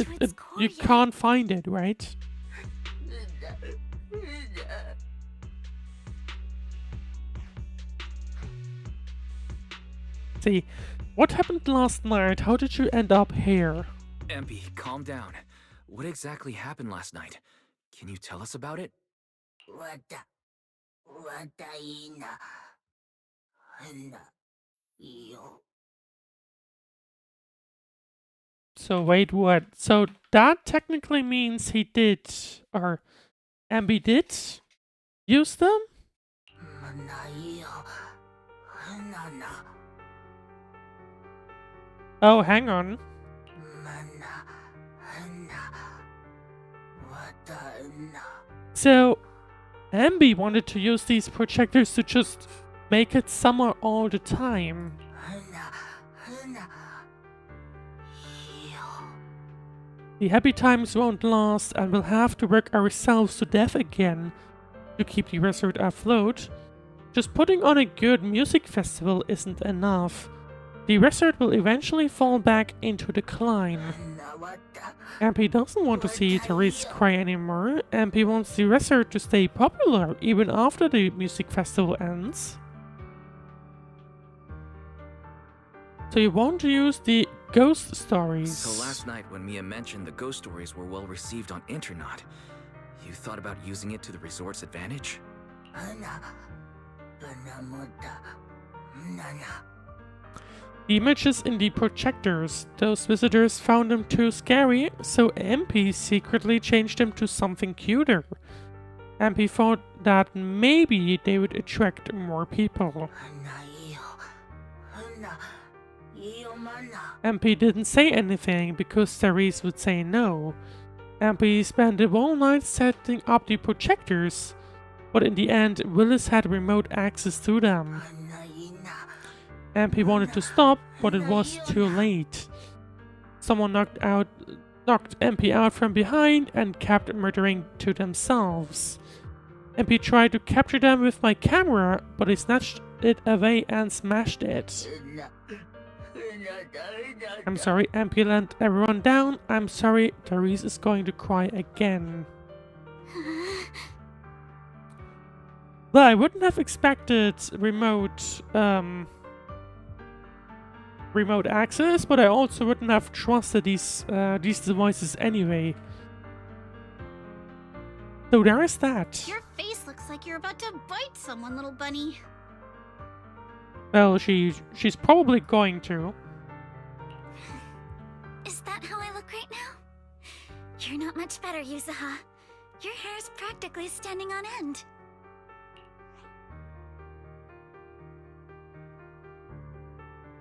you can't find it, right? See, what happened last night? How did you end up here? MP, calm down. What exactly happened last night? Can you tell us about it? So wait, what? So that technically means he did, or MB did, use them? Oh, hang on. So, MB wanted to use these projectors to just make it summer all the time. The happy times won't last and we'll have to work ourselves to death again to keep the resort afloat. Just putting on a good music festival isn't enough. The resort will eventually fall back into decline. MP doesn't want to see tourists cry anymore. MP wants the resort to stay popular even after the music festival ends. So you want to use the ghost stories. So last night when Mia mentioned the ghost stories were well received on Internet, you thought about using it to the resort's advantage? The images in the projectors, those visitors found them too scary, so MP secretly changed them to something cuter. MP thought that maybe they would attract more people. MP didn't say anything because Therese would say no. MP spent the whole night setting up the projectors, but in the end Willis had remote access to them. MP wanted to stop, but it was too late. Someone knocked MP out from behind and kept murdering to themselves. MP tried to capture them with my camera, but I snatched it away and smashed it. I'm sorry, MP let everyone down. I'm sorry, Therese is going to cry again. Well, I wouldn't have expected remote access, but I also wouldn't have trusted these devices anyway. So there is that. Your face looks like you're about to bite someone, little bunny. Well, she's probably going to. Is that how I look right now? You're not much better, Yuzuha. Your hair's practically standing on end.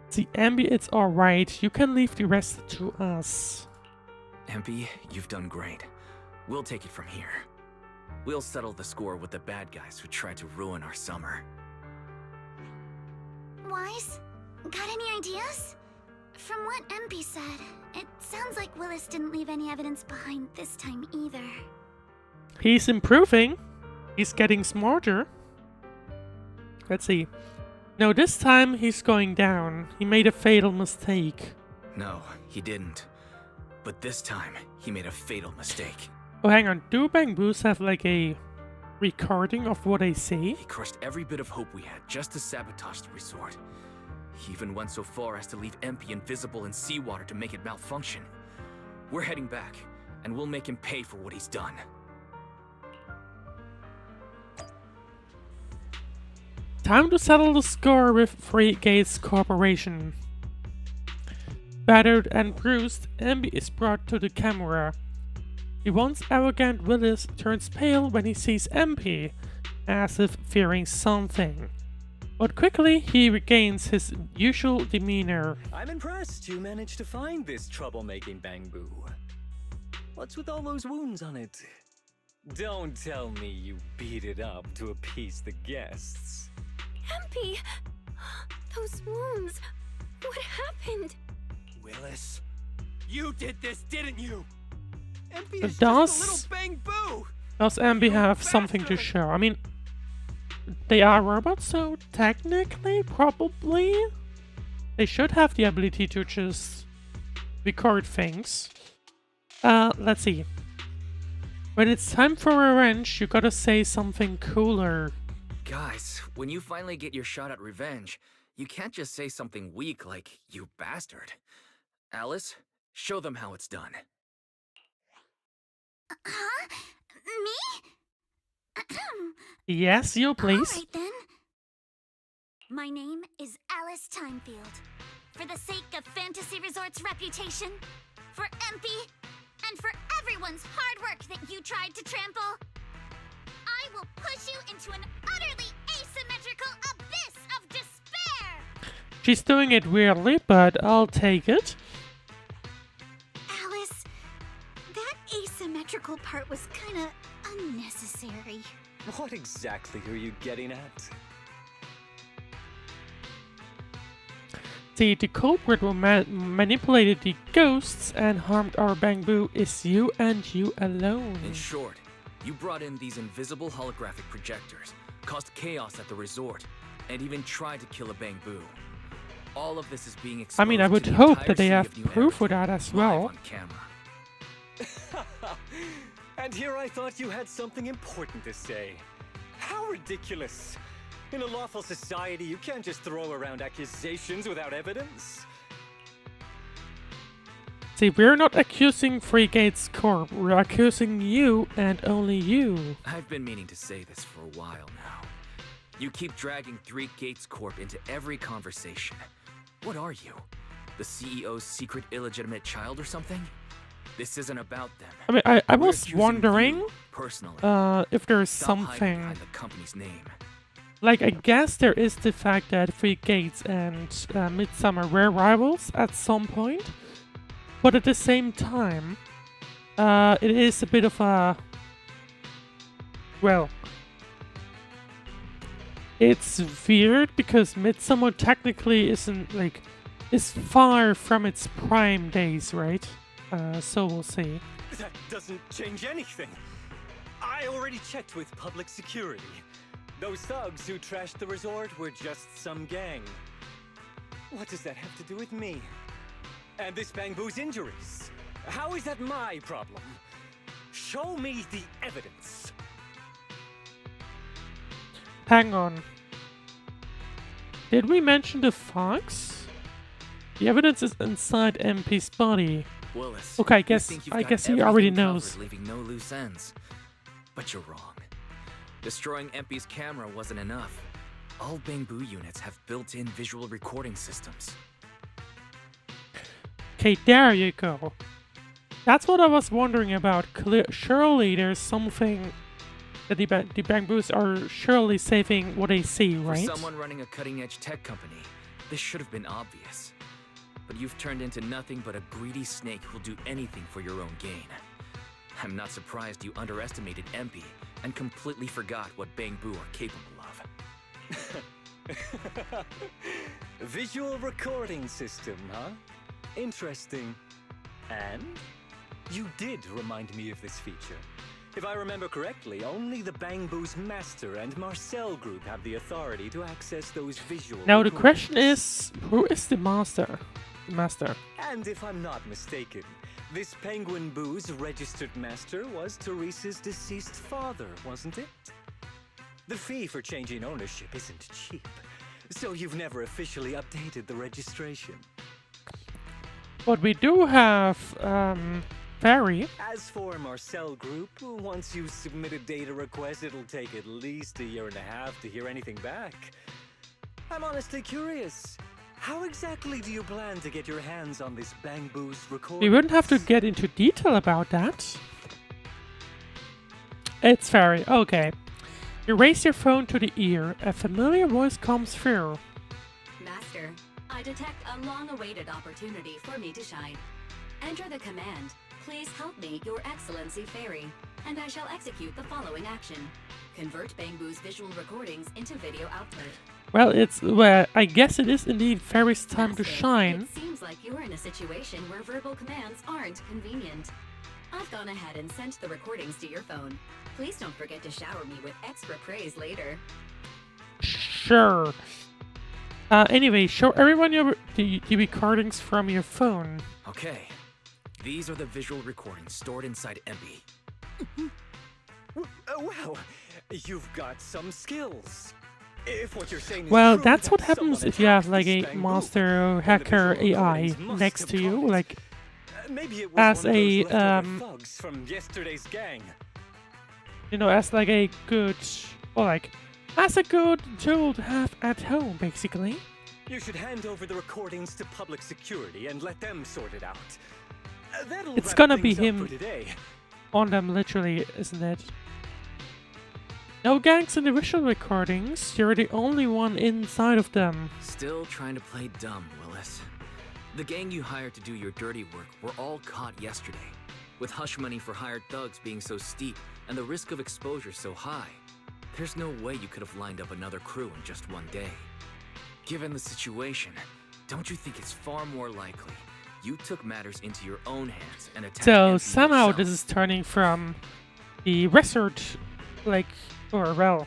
See, Ambi, it's alright. You can leave the rest to us. MP, you've done great. We'll take it from here. We'll settle the score with the bad guys who tried to ruin our summer. Wise? Got any ideas? From what MP said, it sounds like Willis didn't leave any evidence behind this time either. He's improving. He's getting smarter. Let's see. No, this time he's going down. He made a fatal mistake. No, he didn't. But this time, he made a fatal mistake. Oh, hang on. Do Bangboos have like a recording of what I say? He crushed every bit of hope we had just to sabotage the resort. He even went so far as to leave MP invisible in seawater to make it malfunction. We're heading back, and we'll make him pay for what he's done. Time to settle the score with Free Gates Corporation. Battered and bruised, Ambi is brought to the camera. The once arrogant Willis turns pale when he sees MP, as if fearing something. But quickly he regains his usual demeanor. I'm impressed you managed to find this troublemaking Bangboo. What's with all those wounds on it? Don't tell me you beat it up to appease the guests. MP! Those wounds! What happened? Willis, you did this, didn't you? MP Does is just a little Bangboo! Does Ambi have something to show? I mean, they are robots, so technically, probably, they should have the ability to just record things. Let's see. When it's time for revenge, you gotta say something cooler. Guys, when you finally get your shot at revenge, you can't just say something weak like, "You bastard." Alice, show them how it's done. Huh? Me? Yes, you please. Alright then. My name is Alice Timefield. For the sake of Fantasy Resort's reputation, for MP, and for everyone's hard work that you tried to trample, I will push you into an utterly asymmetrical abyss of despair! She's doing it weirdly, but I'll take it. Alice, that asymmetrical part was kinda unnecessary. What exactly are you getting at? See, the culprit who manipulated the ghosts and harmed our Bangboo is you and you alone. In short, you brought in these invisible holographic projectors, caused chaos at the resort, and even tried to kill a Bangboo. All of this is being exposed. I mean, I would to the hope entire that they city have of New proof for Era, that as live well. on camera. And here I thought you had something important to say. How ridiculous! In a lawful society, you can't just throw around accusations without evidence. See, we're not accusing Free Gates Corp. We're accusing you and only you. I've been meaning to say this for a while now. You keep dragging Three Gates Corp into every conversation. What are you? The CEO's secret illegitimate child or something? This isn't about them. I mean, I We're was accusing wondering you, personally. if there's Stop hiding something. behind the company's name. Like, I guess there is the fact that Three Gates and Midsummer were rivals at some point, but at the same time, it is a bit of a... Well, it's weird because Midsummer technically isn't, like, is far from its prime days, right? So we'll see. That doesn't change anything. I already checked with public security. Those thugs who trashed the resort were just some gang. What does that have to do with me? And this Bangbu's injuries? How is that my problem? Show me the evidence. Hang on. Did we mention the fox? The evidence is inside MP's body. Willis, Okay, I you guess think you've I got guess he already everything covered, knows. leaving no loose ends. But you're wrong. Destroying MP's camera wasn't enough. All Bangbu units have built-in visual recording systems. Okay, there you go. That's what I was wondering about. Surely there's something that the Bangbus are surely saving what they see, right? For someone running a cutting-edge tech company, this should have been obvious. But you've turned into nothing but a greedy snake who'll do anything for your own gain. I'm not surprised you underestimated MP and completely forgot what Bangbu are capable of. Visual recording system, huh? Interesting. And you did remind me of this feature. If I remember correctly, only the Bangbu's master and Marcel group have the authority to access those visual Now the recordings. question is, who is the master? The master. And if I'm not mistaken, this Penguin Boo's registered master was Teresa's deceased father, wasn't it? The fee for changing ownership isn't cheap, so you've never officially updated the registration. But we do have Fairy. As for Marcel Group, once you submit a data request, it'll take at least a year and a half to hear anything back. I'm honestly curious. How exactly do you plan to get your hands on this Bangbu's recording? We wouldn't have to get into detail about that. It's Fairy. Okay. You raise your phone to the ear. A familiar voice comes through. Master, I detect a long-awaited opportunity for me to shine. Enter the command, "Please help me, Your Excellency Fairy," and I shall execute the following action. Convert Bangbu's visual recordings into video output. Well, I guess it is indeed Fairy's time to Master, shine. It seems like you're in a situation where verbal commands aren't convenient. I've gone ahead and sent the recordings to your phone. Please don't forget to shower me with extra praise later. Sure. Anyway, show everyone the recordings from your phone. Okay. These are the visual recordings stored inside MP. Wow, you've got some skills. If what you're saying is Well, true, that's what that happens someone if you have attacked like a this Bangbu, monster hacker and the visual AI recordings must next have to you, caught it. like Maybe it was as one of a, those leftover thugs from yesterday's gang. you know, as like a good, or like as a good tool to have at home, basically. You should hand over the recordings to public security and let them sort it out. That'll It's wrap gonna be things up him for today. on them, literally, isn't it? No gangs in the visual recordings. You're the only one inside of them. Still trying to play dumb, Willis. The gang you hired to do your dirty work were all caught yesterday. With hush money for hired thugs being so steep and the risk of exposure so high, there's no way you could have lined up another crew in just one day. Given the situation, don't you think it's far more likely you took matters into your own hands and attacked So MP somehow yourself? this is turning from the resort, like, or well,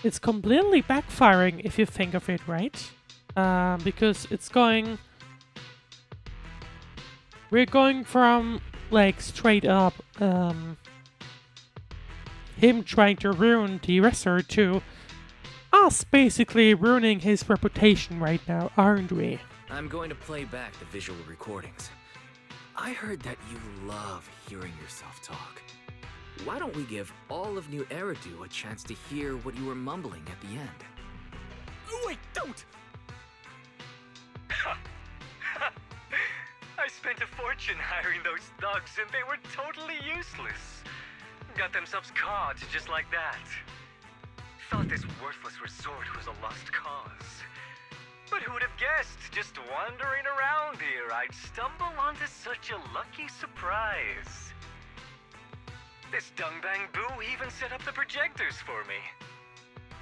it's completely backfiring if you think of it, right? Because it's going, we're going from like straight up him trying to ruin the resort to us basically ruining his reputation right now, aren't we? I'm going to play back the visual recordings. I heard that you love hearing yourself talk. why don't we give all of New Eridu a chance to hear what you were mumbling at the end? Wait, don't! I spent a fortune hiring those thugs and they were totally useless. Got themselves caught just like that. Thought this worthless resort was a lost cause. But who would have guessed, just wandering around here, I'd stumble onto such a lucky surprise. This Dungbang Boo even set up the projectors for me.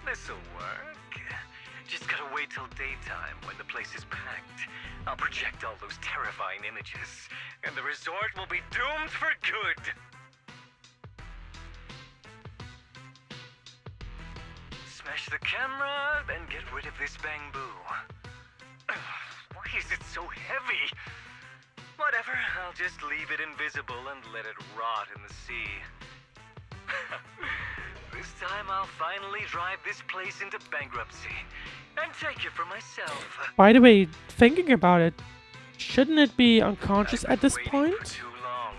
This'll work. Just gotta wait till daytime when the place is packed. I'll project all those terrifying images, and the resort will be doomed for good. Smash the camera, then get rid of this bamboo. Why is it so heavy? Whatever, I'll just leave it invisible and let it rot in the sea. This time I'll finally drive this place into bankruptcy and take it for myself. By the way, thinking about it, shouldn't it be unconscious at this point? For too long.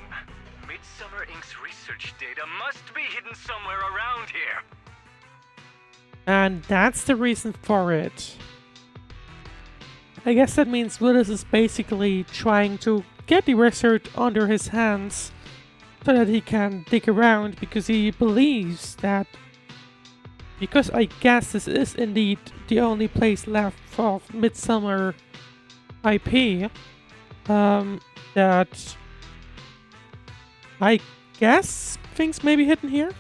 Midsummer Inc.'s research data must be hidden somewhere around here. And that's the reason for it. I guess that means Willis is basically trying to get the wizard under his hands so that he can dig around, because he believes that, because I guess this is indeed the only place left of Midsummer IP, that I guess things may be hidden here.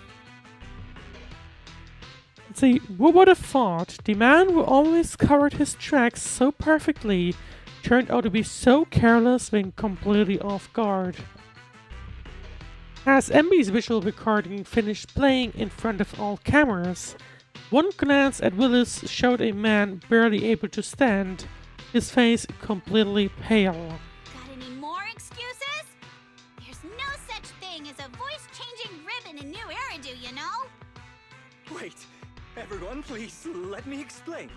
Let's see, who would have thought the man who always covered his tracks so perfectly turned out to be so careless when completely off guard. As MB's visual recording finished playing in front of all cameras, one glance at Willis showed a man barely able to stand, his face completely pale. Got any more excuses? There's no such thing as a voice-changing ribbon in New Eridu, you know? Wait, everyone, please let me explain.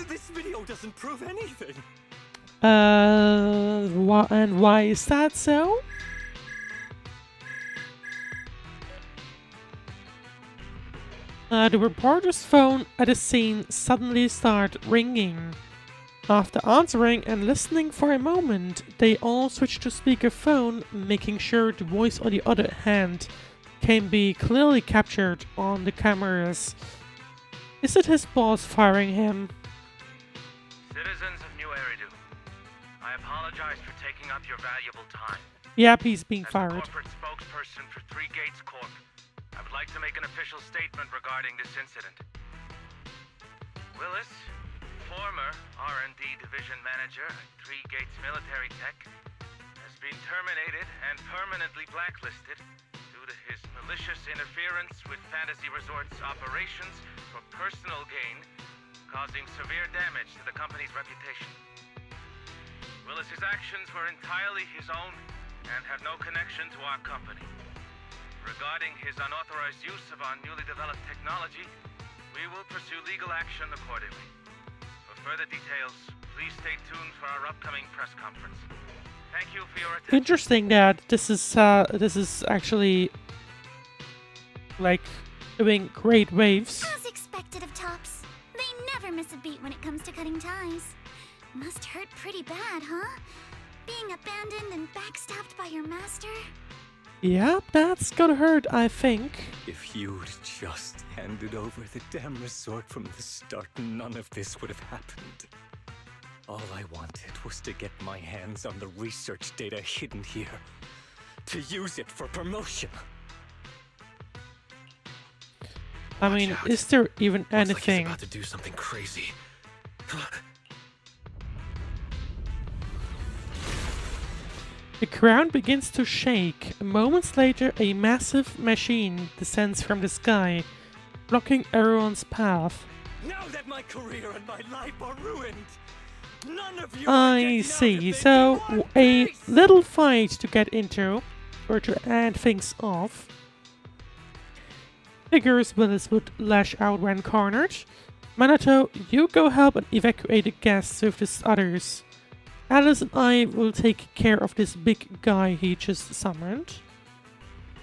This video doesn't prove anything. And why is that so? The reporter's phone at the scene suddenly started ringing. After answering and listening for a moment, they all switched to speakerphone, making sure the voice on the other hand can be clearly captured on the cameras. Is it his boss firing him? Citizens of New Eridu, I apologize for taking up your valuable time. Yep, he's being As fired. the corporate spokesperson for Three Gates Corp, I would like to make an official statement regarding this incident. Willis, former R&D division manager at Three Gates Military Tech, has been terminated and permanently blacklisted due to his malicious interference with Fantasy Resort's operations for personal gain, causing severe damage to the company's reputation. Willis's actions were entirely his own and have no connection to our company. Regarding his unauthorized use of our newly developed technology, we will pursue legal action accordingly. For further details, please stay tuned for our upcoming press conference. Thank you for your attention. Interesting that this is actually like doing great waves. As expected of Tops, they never miss a beat when it comes to cutting ties. Must hurt pretty bad, huh? Being abandoned and backstabbed by your master? Yep, that's gonna hurt, I think. If you'd just handed over the damn resort from the start, none of this would have happened. All I wanted was to get my hands on the research data hidden here, to use it for promotion. I mean, is there even Looks like he's anything? about to do something crazy. The ground begins to shake. Moments later, a massive machine descends from the sky, blocking everyone's path. Now that my career and my life are ruined, none of you I see. So, a little fight to get into, or to end things off. Figures Willis would lash out when cornered. Minato, you go help and evacuate the guests with the others. Alice and I will take care of this big guy he just summoned.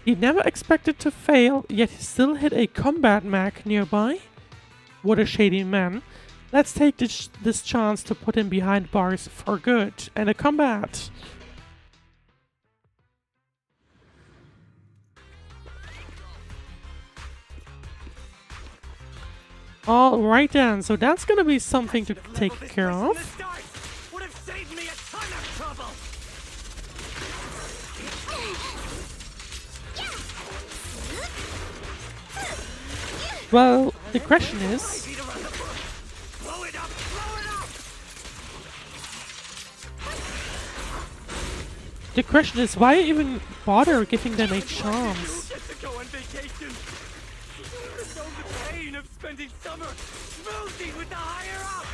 He never expected to fail, yet he still hit a combat mech nearby. What a shady man. Let's take this chance to put him behind bars for good. And a combat. Alright then, so that's gonna be something to take care of. Would have saved me a ton of trouble. Well, the question is... Blow it up! Blow it up! The question is, why even bother giving them a chance? Get to go on vacation. Know the pain of spending summer schmoozing with the higher up.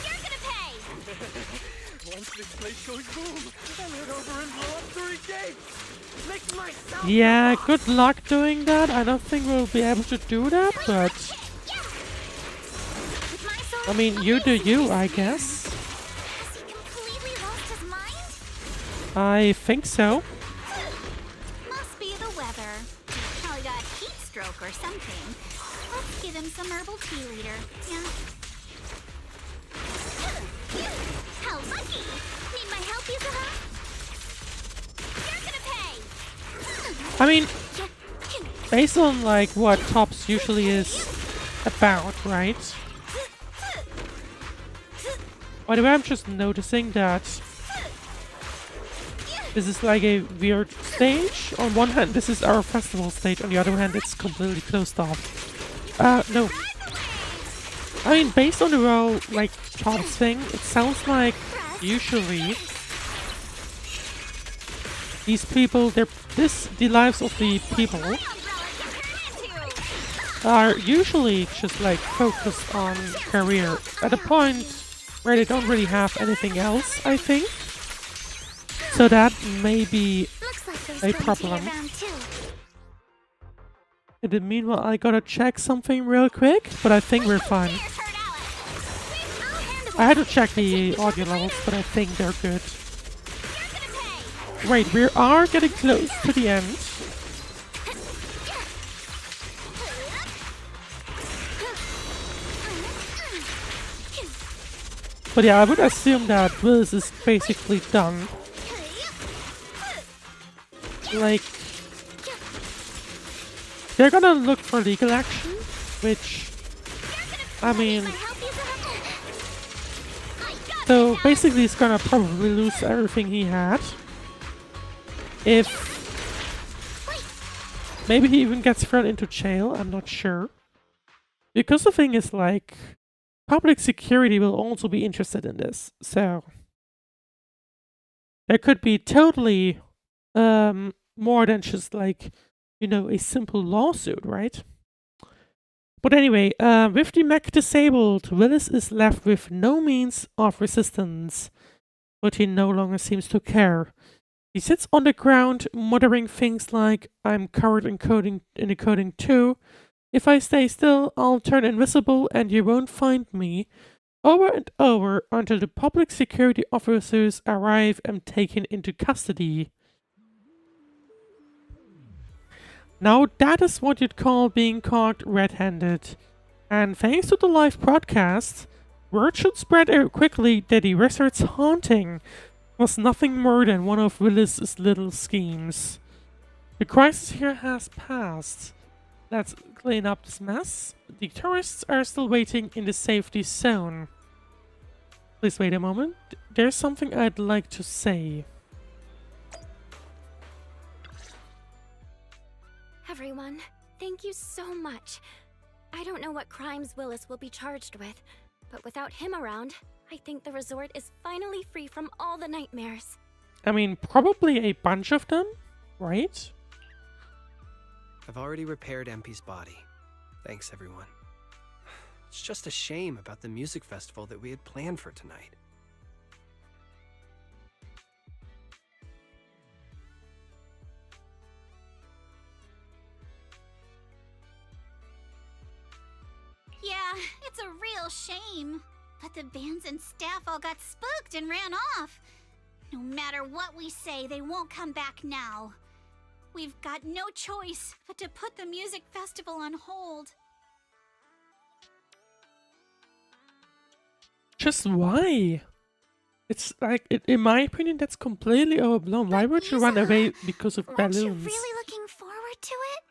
You're gonna pay! Once this place goes boom, I'll head over and blow up 3 gates. Make myself. Yeah, good luck doing that. I don't think we'll be able to do that, but... I mean, you do you, I guess. Has he completely lost his mind? I think so. Must be the weather. He's probably got heat stroke or something. Let's give him some herbal tea leader. Yeah. How lucky! Need my help, Yuzuha? You're gonna pay! I mean, based on like what Tops usually is about, right? By the way, I'm just noticing that this is like a weird stage. On one hand, this is our festival stage. On the other hand, it's completely closed off. No. I mean, based on the raw, like, Tops thing, it sounds like usually these people, the lives of the people are usually just like focused on career at a point where they don't really have anything else, I think. So that may be a problem. In the meanwhile, I gotta check something real quick, but I think we're fine. I had to check the audio levels, but I think they're good. Wait, we are getting close to the end. But yeah, I would assume that this is basically done. Like, they're gonna look for legal action, which, I mean, so basically he's gonna probably lose everything he had. If maybe he even gets thrown into jail, I'm not sure. Because the thing is, like, public security will also be interested in this, so there could be totally more than just like, you know, a simple lawsuit, right? But anyway, with the mech disabled, Willis is left with no means of resistance, but he no longer seems to care. He sits on the ground, muttering things like, "I'm covered in the coding too. If I stay still, I'll turn invisible and you won't find me," over and over until the public security officers arrive and take him into custody. Now that is what you'd call being caught red-handed. And thanks to the live broadcast, word should spread quickly that the wizard's haunting was nothing more than one of Willis's little schemes. The crisis here has passed. Let's clean up this mess. The tourists are still waiting in the safety zone. Please wait a moment. There's something I'd like to say. Everyone, thank you so much. I don't know what crimes Willis will be charged with, but without him around, I think the resort is finally free from all the nightmares. I mean, probably a bunch of them, right? I've already repaired MP's body. Thanks, everyone. It's just a shame about the music festival that we had planned for tonight. Yeah, it's a real shame. But the bands and staff all got spooked and ran off. No matter what we say, they won't come back now. We've got no choice but to put the music festival on hold. Just why? It's like, in my opinion, that's completely overblown. Why would you run away because of Aren't you balloons? really looking forward to it?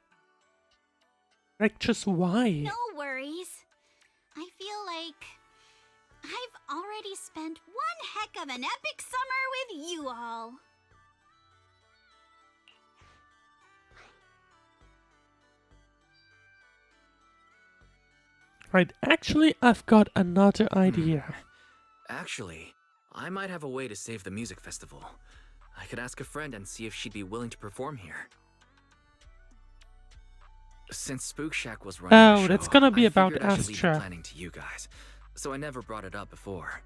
Like, just why? No worries. I feel like I've already spent one heck of an epic summer with you all. Right, actually, I've got another idea. Actually, I might have a way to save the music festival. I could ask a friend and see if she'd be willing to perform here. Since Spook Shack was running the show, that's gonna be I about figured I should leave the Astra. planning to you guys, so I never brought it up before.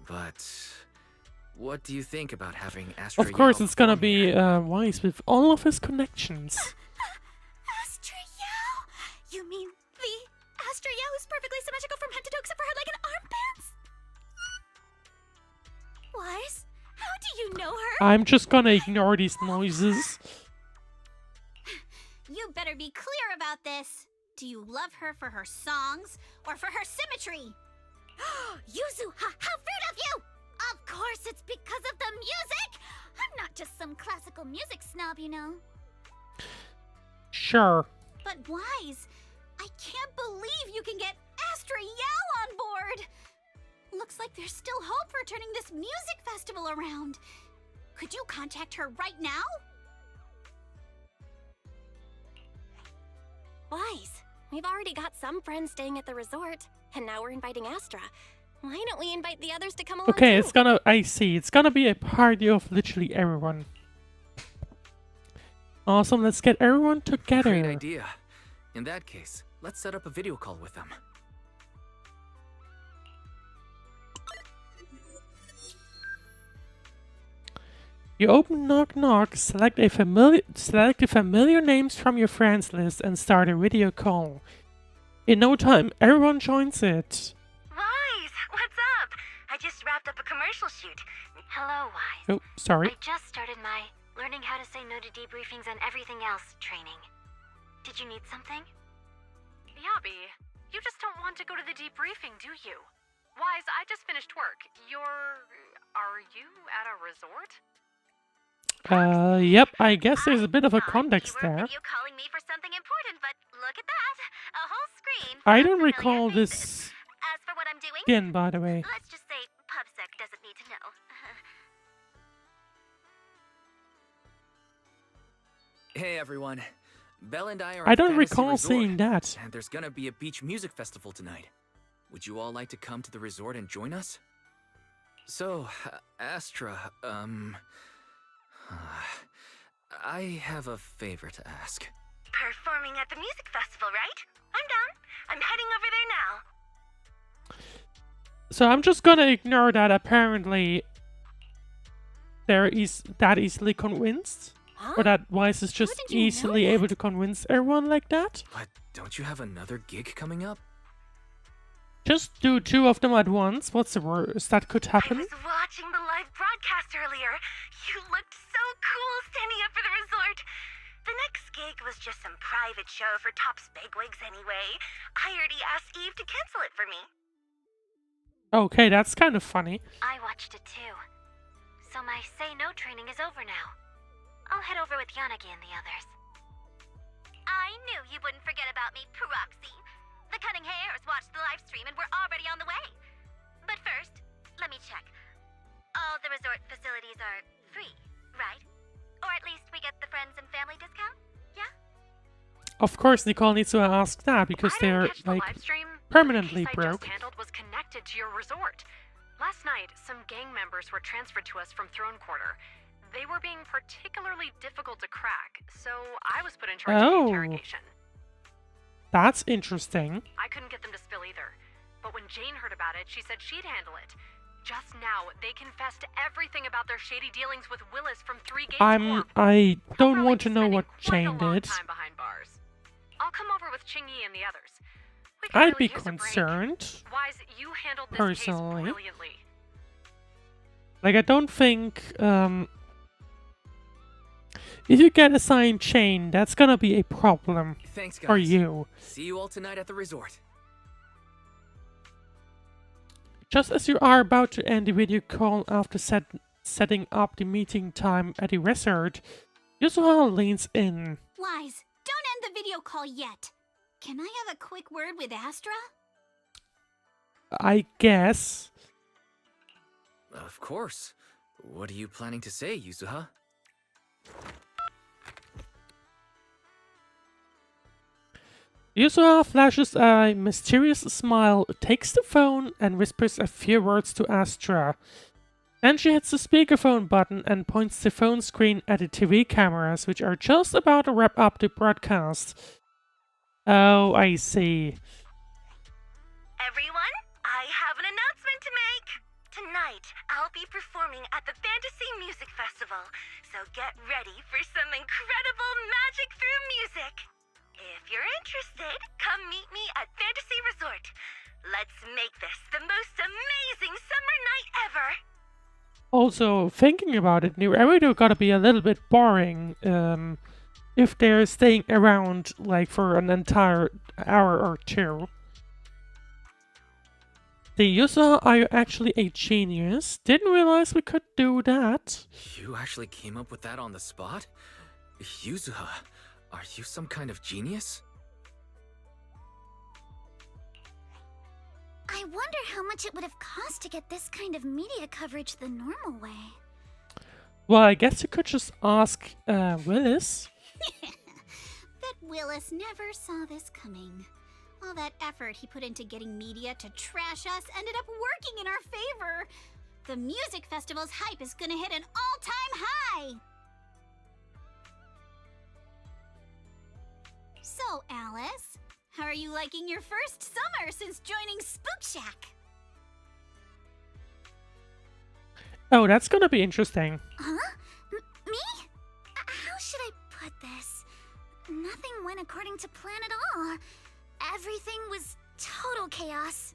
But what do you think about having Astra? Of course, Yao it's gonna perform be here? Wise with all of his connections. Astra Yao? You mean the Astra Yao who's perfectly symmetrical from head to toe except for her leg and armbands? Wise, how do you know her? I'm just gonna ignore these noises. You better be clear about this. Do you love her for her songs or for her symmetry? Yuzuha, how rude of you! Of course it's because of the music! I'm not just some classical music snob, you know. Sure. But Wise, I can't believe you can get Astra Yao on board! Looks like there's still hope for turning this music festival around. Could you contact her right now? Wise, we've already got some friends staying at the resort, and now we're inviting Astra. Why don't we invite the others to come along Okay, too? it's gonna. I see. It's gonna be a party of literally everyone. Awesome. Let's get everyone together. Great idea. In that case, let's set up a video call with them. You open Knock Knock, select the familiar names from your friends list, and start a video call. In no time, everyone joins it. Wise, what's up? I just wrapped up a commercial shoot. Hello, Wise. Oh, sorry. I just started my learning how to say no to debriefings and everything else training. Did you need something? Yabi, you just don't want to go to the debriefing, do you? Wise, I just finished work. Are you at a resort? Yep, I guess there's a bit of a context there. You calling me for something important, but look at that. A whole screen. I don't recall this As for what I'm doing, skin, by the way. let's just say PubSec doesn't need to know. Hey everyone, Belle and I are. I at don't Fantasy recall Resort, seeing that. And there's gonna be a beach music festival tonight. Would you all like to come to the resort and join us? So, Astra, I have a favor to ask. Performing at the music festival, right? I'm down. I'm heading over there now. So I'm just gonna ignore that apparently there is that easily convinced. Or that Wise is just easily able to convince everyone like that. But don't you have another gig coming up? Just do 2 of them at once. What's the worst that could happen? I was watching the live broadcast earlier. You looked so cool standing up for the resort. The next gig was just some private show for top bigwigs anyway. I already asked Eve to cancel it for me. Okay, that's kind of funny. I watched it too. So my say no training is over now. I'll head over with Yanagi and the others. I knew you wouldn't forget about me, Proxy. The Cunning Hairs watched the live stream and we're already on the way. But first, let me check. All the resort facilities are free, right? Or at least we get the friends and family discount? Yeah? Of course, Nicole needs to ask that because they're The like live stream, permanently the case I broke. just handled was connected to your resort. Last night, some gang members were transferred to us from Throne Quarter. They were being particularly difficult to crack, so I was put in charge of the interrogation. That's interesting. I couldn't get them to spill either. But when Jane heard about it, she said she'd handle it. Just now, they confessed everything about their shady dealings with Willis from 3 Gates Corp. I don't want to know what Jane did. Time behind bars. I'll come over with Qingyi and the others. I'd be concerned. Wise, You handled this personally. case brilliantly. Like, I don't think, if you get assigned chain, that's gonna be a problem Thanks, guys. for you. See you all tonight at the resort. Just as you are about to end the video call after setting up the meeting time at the resort, Yuzuha leans in. Wise, don't end the video call yet. Can I have a quick word with Astra? I guess. Of course. What are you planning to say, Yuzuha? Yuzuha flashes a mysterious smile, takes the phone, and whispers a few words to Astra. Then she hits the speakerphone button and points the phone screen at the TV cameras, which are just about to wrap up the broadcast. Oh, I see. Everyone, I have an announcement to make. Tonight, I'll be performing at the Fantasy Music Festival, so get ready for some incredible magic through music. If you're interested, come meet me at Fantasy Resort. Let's make this the most amazing summer night ever. Also, thinking about it, New Erido gotta be a little bit boring, if they're staying around, like, for an entire hour or two. The Yuzuha, are you actually a genius? Didn't realize we could do that. You actually came up with that on the spot? Yuzuha, are you some kind of genius? I wonder how much it would have cost to get this kind of media coverage the normal way. Well, I guess you could just ask, Willis. Bet Willis never saw this coming. All that effort he put into getting media to trash us ended up working in our favor. The music festival's hype is gonna hit an all-time high. So, Alice, how are you liking your first summer since joining Spook Shack? Oh, that's gonna be interesting. Huh? Me? How should I put this? Nothing went according to plan at all. Everything was total chaos.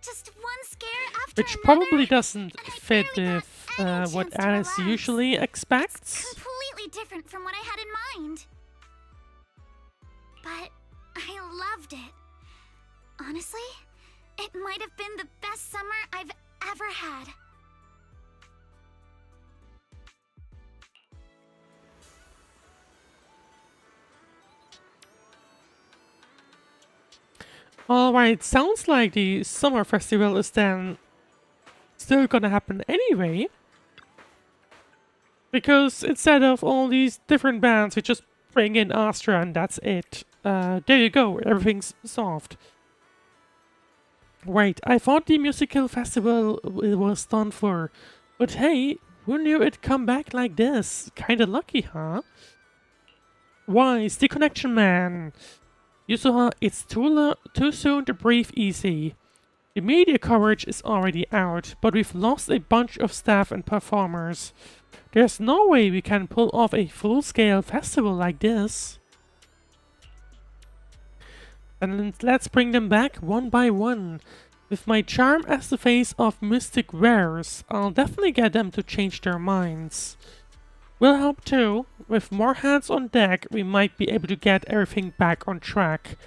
Just one scare after Which another. probably doesn't fit with what Alice usually expects. Completely different from what I had in mind. But I loved it. Honestly, it might have been the best summer I've ever had. Alright, sounds like the summer festival is then still gonna happen anyway. Because instead of all these different bands, we just bring in Astra and that's it. There you go, everything's solved. Right, I thought the musical festival was done for. But hey, who knew it'd come back like this? Kinda lucky, huh? Wise, the connection man. Yuzuha, it's too soon to breathe easy. The media coverage is already out, but we've lost a bunch of staff and performers. There's no way we can pull off a full-scale festival like this. And let's bring them back one by one. With my charm as the face of Mystic Wares, I'll definitely get them to change their minds. Will help too. With more hands on deck, we might be able to get everything back on track.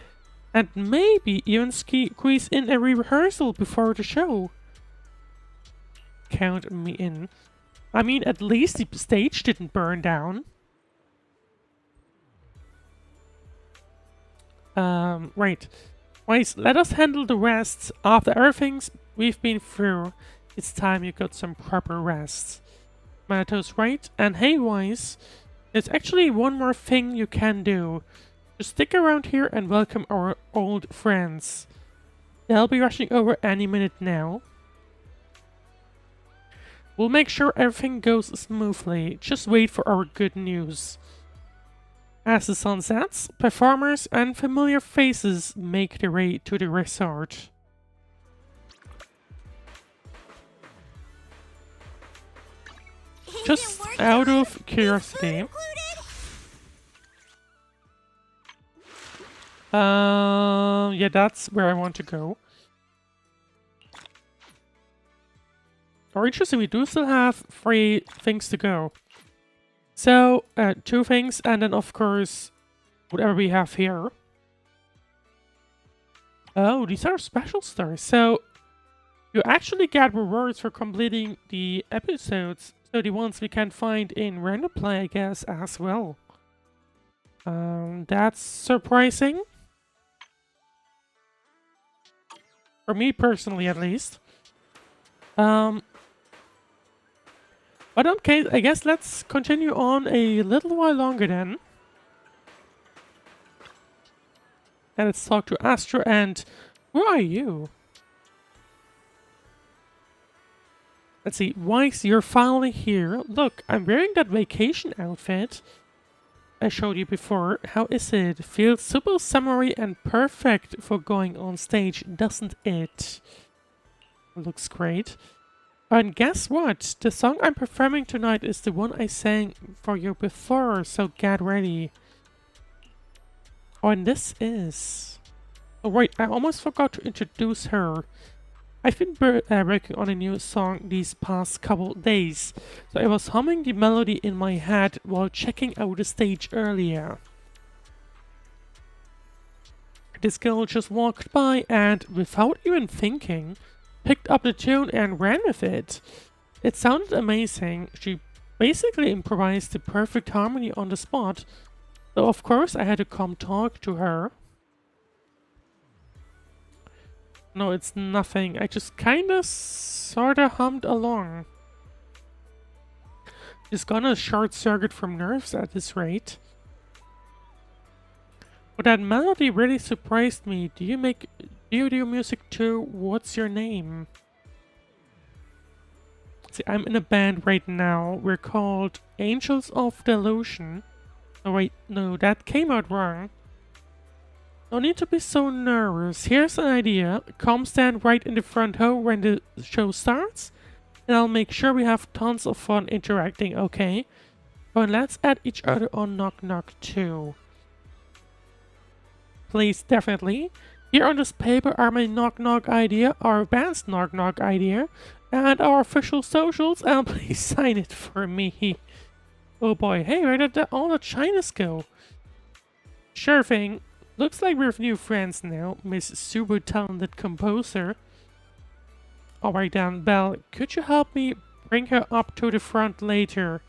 And maybe even squeeze in a rehearsal before the show. Count me in. I mean, at least the stage didn't burn down. Right. Wait, let us handle the rest. After everything we've been through, it's time you got some proper rest. Manato's right. And hey, Wise, there's actually one more thing you can do. Just stick around here and welcome our old friends. They'll be rushing over any minute now. We'll make sure everything goes smoothly. Just wait for our good news. As the sun sets, performers and familiar faces make their way to the resort. Just out of curiosity. Yeah, that's where I want to go. Or interesting, we do still have 3 things to go. So, 2 things, and then of course, whatever we have here. Oh, these are special stars. So, you actually get rewards for completing the episodes. So the ones we can find in random play, I guess, as well. That's surprising. For me personally, at least. But okay, I guess let's continue on a little while longer then. And let's talk to Astra and... Who are you? Let's see. Weiss, you're finally here. Look, I'm wearing that vacation outfit I showed you before. How is it? Feels super summery and perfect for going on stage, doesn't it? Looks great. And guess what? The song I'm performing tonight is the one I sang for you before, so get ready. Oh, and this is... Oh wait, I almost forgot to introduce her. I've been working on a new song these past couple days, so I was humming the melody in my head while checking out the stage earlier. This girl just walked by and, without even thinking, picked up the tune and ran with it. It sounded amazing. She basically improvised the perfect harmony on the spot, so of course I had to come talk to her. No, it's nothing. I just kinda sorta hummed along. She's gonna short circuit from nerves at this rate. But that melody really surprised me. Do you do music too? What's your name? See, I'm in a band right now. We're called Angels of Delusion. Oh wait, no, that came out wrong. No need to be so nervous. Here's an idea. Come stand right in the front row when the show starts, and I'll make sure we have tons of fun interacting, okay? Oh, and let's add each other on Knock Knock too. Please, definitely. Here on this paper are my Knock Knock idea, our band's Knock Knock idea, and our official socials, and please sign it for me. Oh boy, hey, where did all the Chinas go? Sure thing. Looks like we're new friends now, Miss Super Talented Composer. Alright then, Belle, could you help me bring her up to the front later?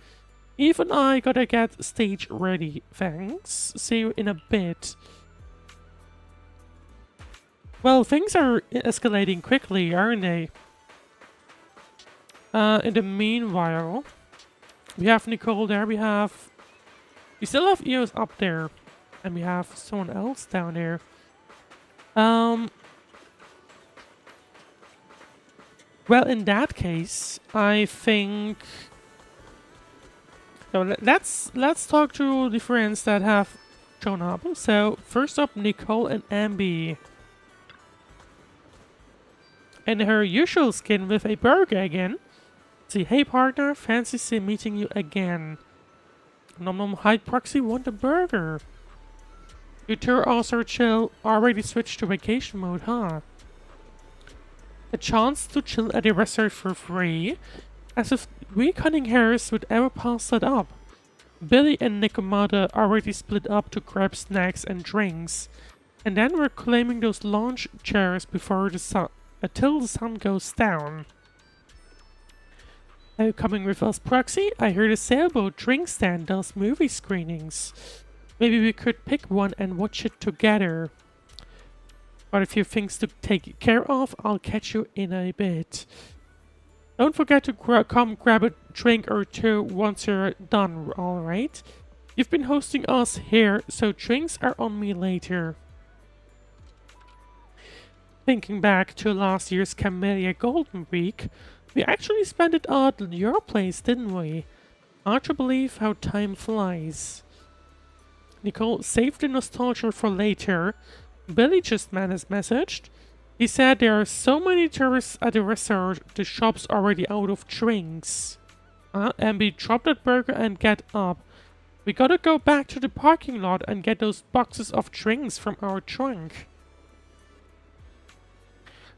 Even I gotta get stage ready, thanks. See you in a bit. Well, things are escalating quickly, aren't they? In the meanwhile, we have Nicole there, we still have EOS up there. And we have someone else down there. Well, in that case, I think... So let's talk to the friends that have shown up. So, first up, Nicole and Ambi. In her usual skin with a burger again. See, hey partner, fancy meeting you again. Nom nom, hide proxy, want a burger. You two are also chill, already switched to vacation mode, huh? A chance to chill at a resort for free? As if we cunning hairs would ever pass that up. Billy and Nikomata already split up to grab snacks and drinks. And then we're claiming those lounge chairs before the sun, until the sun goes down. Are you coming with us, Proxy? I heard a sailboat drink stand does movie screenings. Maybe we could pick one and watch it together. Got a few things to take care of. I'll catch you in a bit. Don't forget to come grab a drink or two once you're done, alright? You've been hosting us here, so drinks are on me later. Thinking back to last year's Camellia Golden Week, we actually spent it at your place, didn't we? Hard to believe how time flies. Nicole, save the nostalgia for later. Billy just messaged. He said there are so many tourists at the resort, the shop's already out of drinks. Ambi, drop that burger and get up. We gotta go back to the parking lot and get those boxes of drinks from our trunk.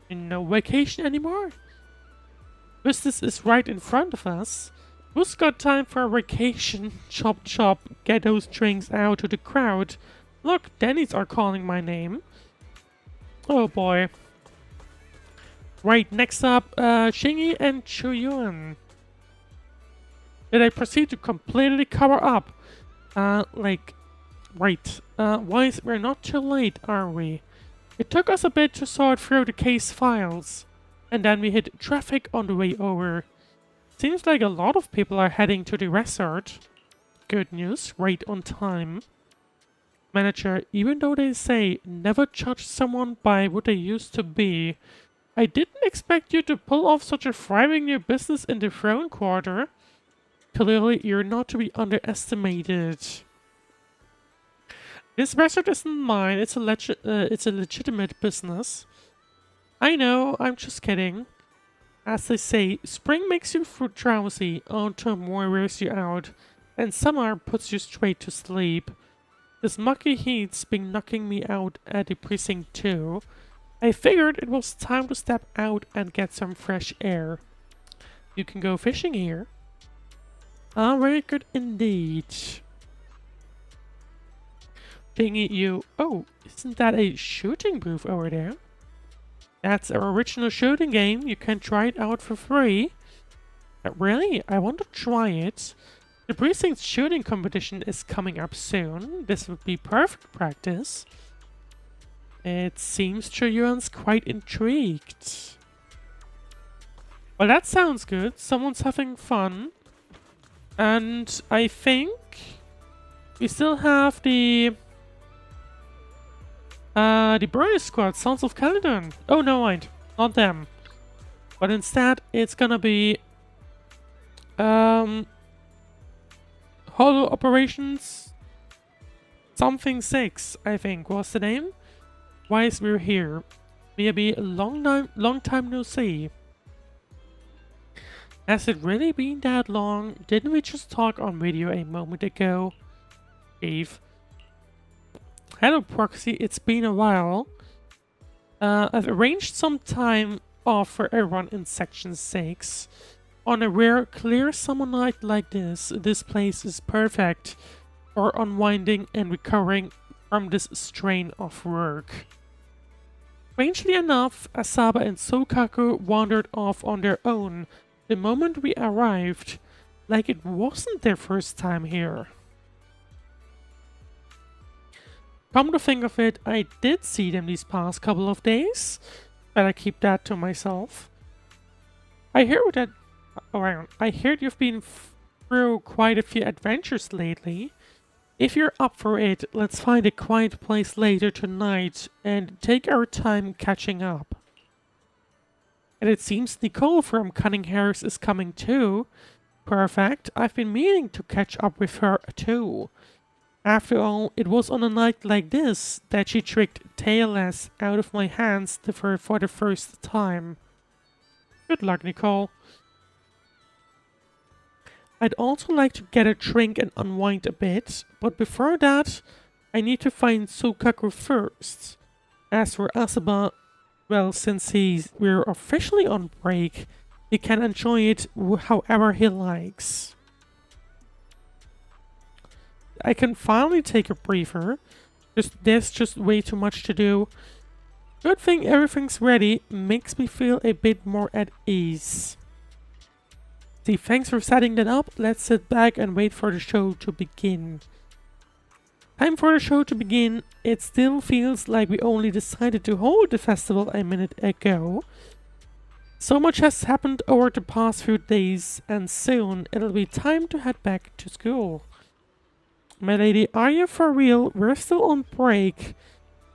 No vacation anymore? Business is right in front of us. Who's got time for a vacation? Chop chop, get those drinks out to the crowd. Look, Denny's are calling my name. Oh boy. Right, next up, Shingy and Chuyun. Did I proceed to completely cover up? Right. Wise, we're not too late, are we? It took us a bit to sort through the case files. And then we hit traffic on the way over. Seems like a lot of people are heading to the resort. Good news, right on time. Manager, even though they say never judge someone by what they used to be, I didn't expect you to pull off such a thriving new business in the Throne Quarter. Clearly, you're not to be underestimated. This resort isn't mine, it's a legitimate business. I know, I'm just kidding. As they say, spring makes you drowsy, autumn wears you out, and summer puts you straight to sleep. This mucky heat's been knocking me out at the precinct too. I figured it was time to step out and get some fresh air. You can go fishing here. Ah, very good indeed. Thingy you... Oh, isn't that a shooting booth over there? That's our original shooting game. You can try it out for free. Really? I want to try it. The precinct shooting competition is coming up soon. This would be perfect practice. It seems Chuyuan's quite intrigued. Well, that sounds good. Someone's having fun. And I think we still have the Burner Squad, Sons of Caledon. Oh, no, mind. Not them. But instead, it's gonna be Holo Operations something 6, I think, was the name. Why is we're here? Maybe a long time no see. Has it really been that long? Didn't we just talk on video a moment ago? Eve. Hello Proxy, it's been a while. I've arranged some time off for everyone in Section 6. On a rare, clear summer night like this place is perfect for unwinding and recovering from this strain of work. Strangely enough, Asaba and Sokaku wandered off on their own the moment we arrived, like it wasn't their first time here. Come to think of it, I did see them these past couple of days. Better keep that to myself. I heard you've been through quite a few adventures lately. If you're up for it, let's find a quiet place later tonight and take our time catching up. And it seems Nicole from Cunninghares is coming too. Perfect, I've been meaning to catch up with her too. After all, it was on a night like this that she tricked Tailless out of my hands for the first time. Good luck, Nicole. I'd also like to get a drink and unwind a bit, but before that, I need to find Sokaku first. As for Asaba, well, since we're officially on break, he can enjoy it however he likes. I can finally take a breather. There's just way too much to do. Good thing everything's ready, makes me feel a bit more at ease. See, thanks for setting that up. Let's sit back and wait for the show to begin. Time for the show to begin. It still feels like we only decided to hold the festival a minute ago. So much has happened over the past few days, and soon it'll be time to head back to school. My lady, are you for real? We're still on break.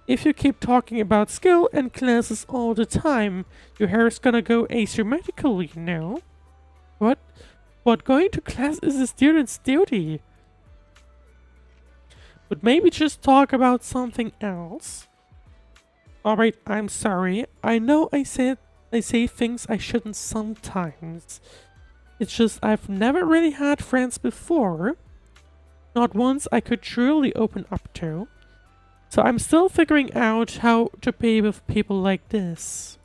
If you keep talking about skill and classes all the time, your hair's gonna go asymmetrical, you know? What? But going to class is a student's duty. But maybe just talk about something else. Alright, I'm sorry. I know I say things I shouldn't sometimes. It's just I've never really had friends before. Not once I could truly open up to. So I'm still figuring out how to be with people like this.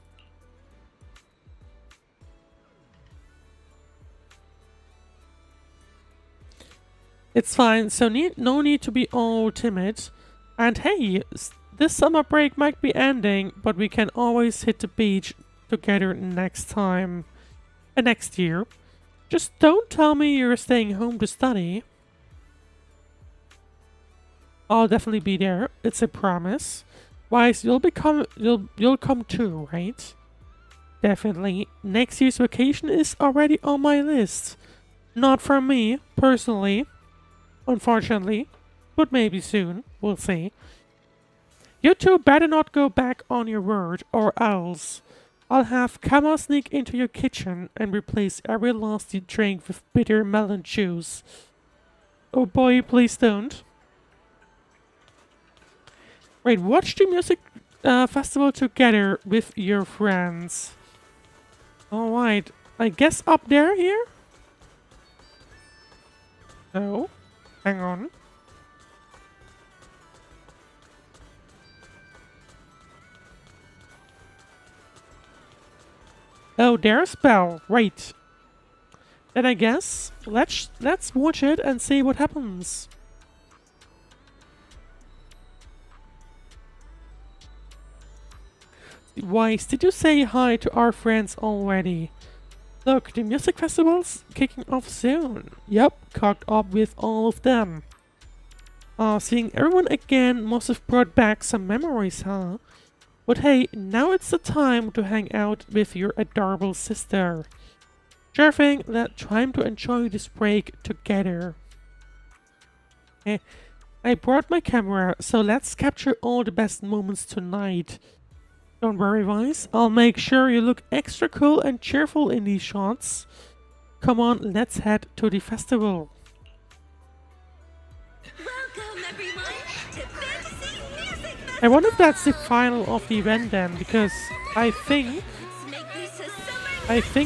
It's fine, so no need to be all timid. And hey, this summer break might be ending, but we can always hit the beach together next time. Next year. Just don't tell me you're staying home to study. I'll definitely be there. It's a promise. Wise, you'll come too, right? Definitely. Next year's vacation is already on my list. Not from me, personally. Unfortunately. But maybe soon. We'll see. You two better not go back on your word, or else I'll have Kama sneak into your kitchen and replace every last you drink with bitter melon juice. Oh boy, please don't. Right, watch the music festival together with your friends. Alright, I guess up there here? No, hang on. Oh, there's Belle. Right. Then I guess let's watch it and see what happens. Wise, did you say hi to our friends already? Look, the music festival's kicking off soon. Yep, caught up with all of them. Seeing everyone again must have brought back some memories, huh? But hey, now it's the time to hang out with your adorable sister. Sure thing, let's try to enjoy this break together. I brought my camera, so let's capture all the best moments tonight. Don't worry, Vice, I'll make sure you look extra cool and cheerful in these shots. Come on, let's head to the festival. Welcome, everyone, to Fantasy Music Festival! I wonder if that's the final of the event then, because I think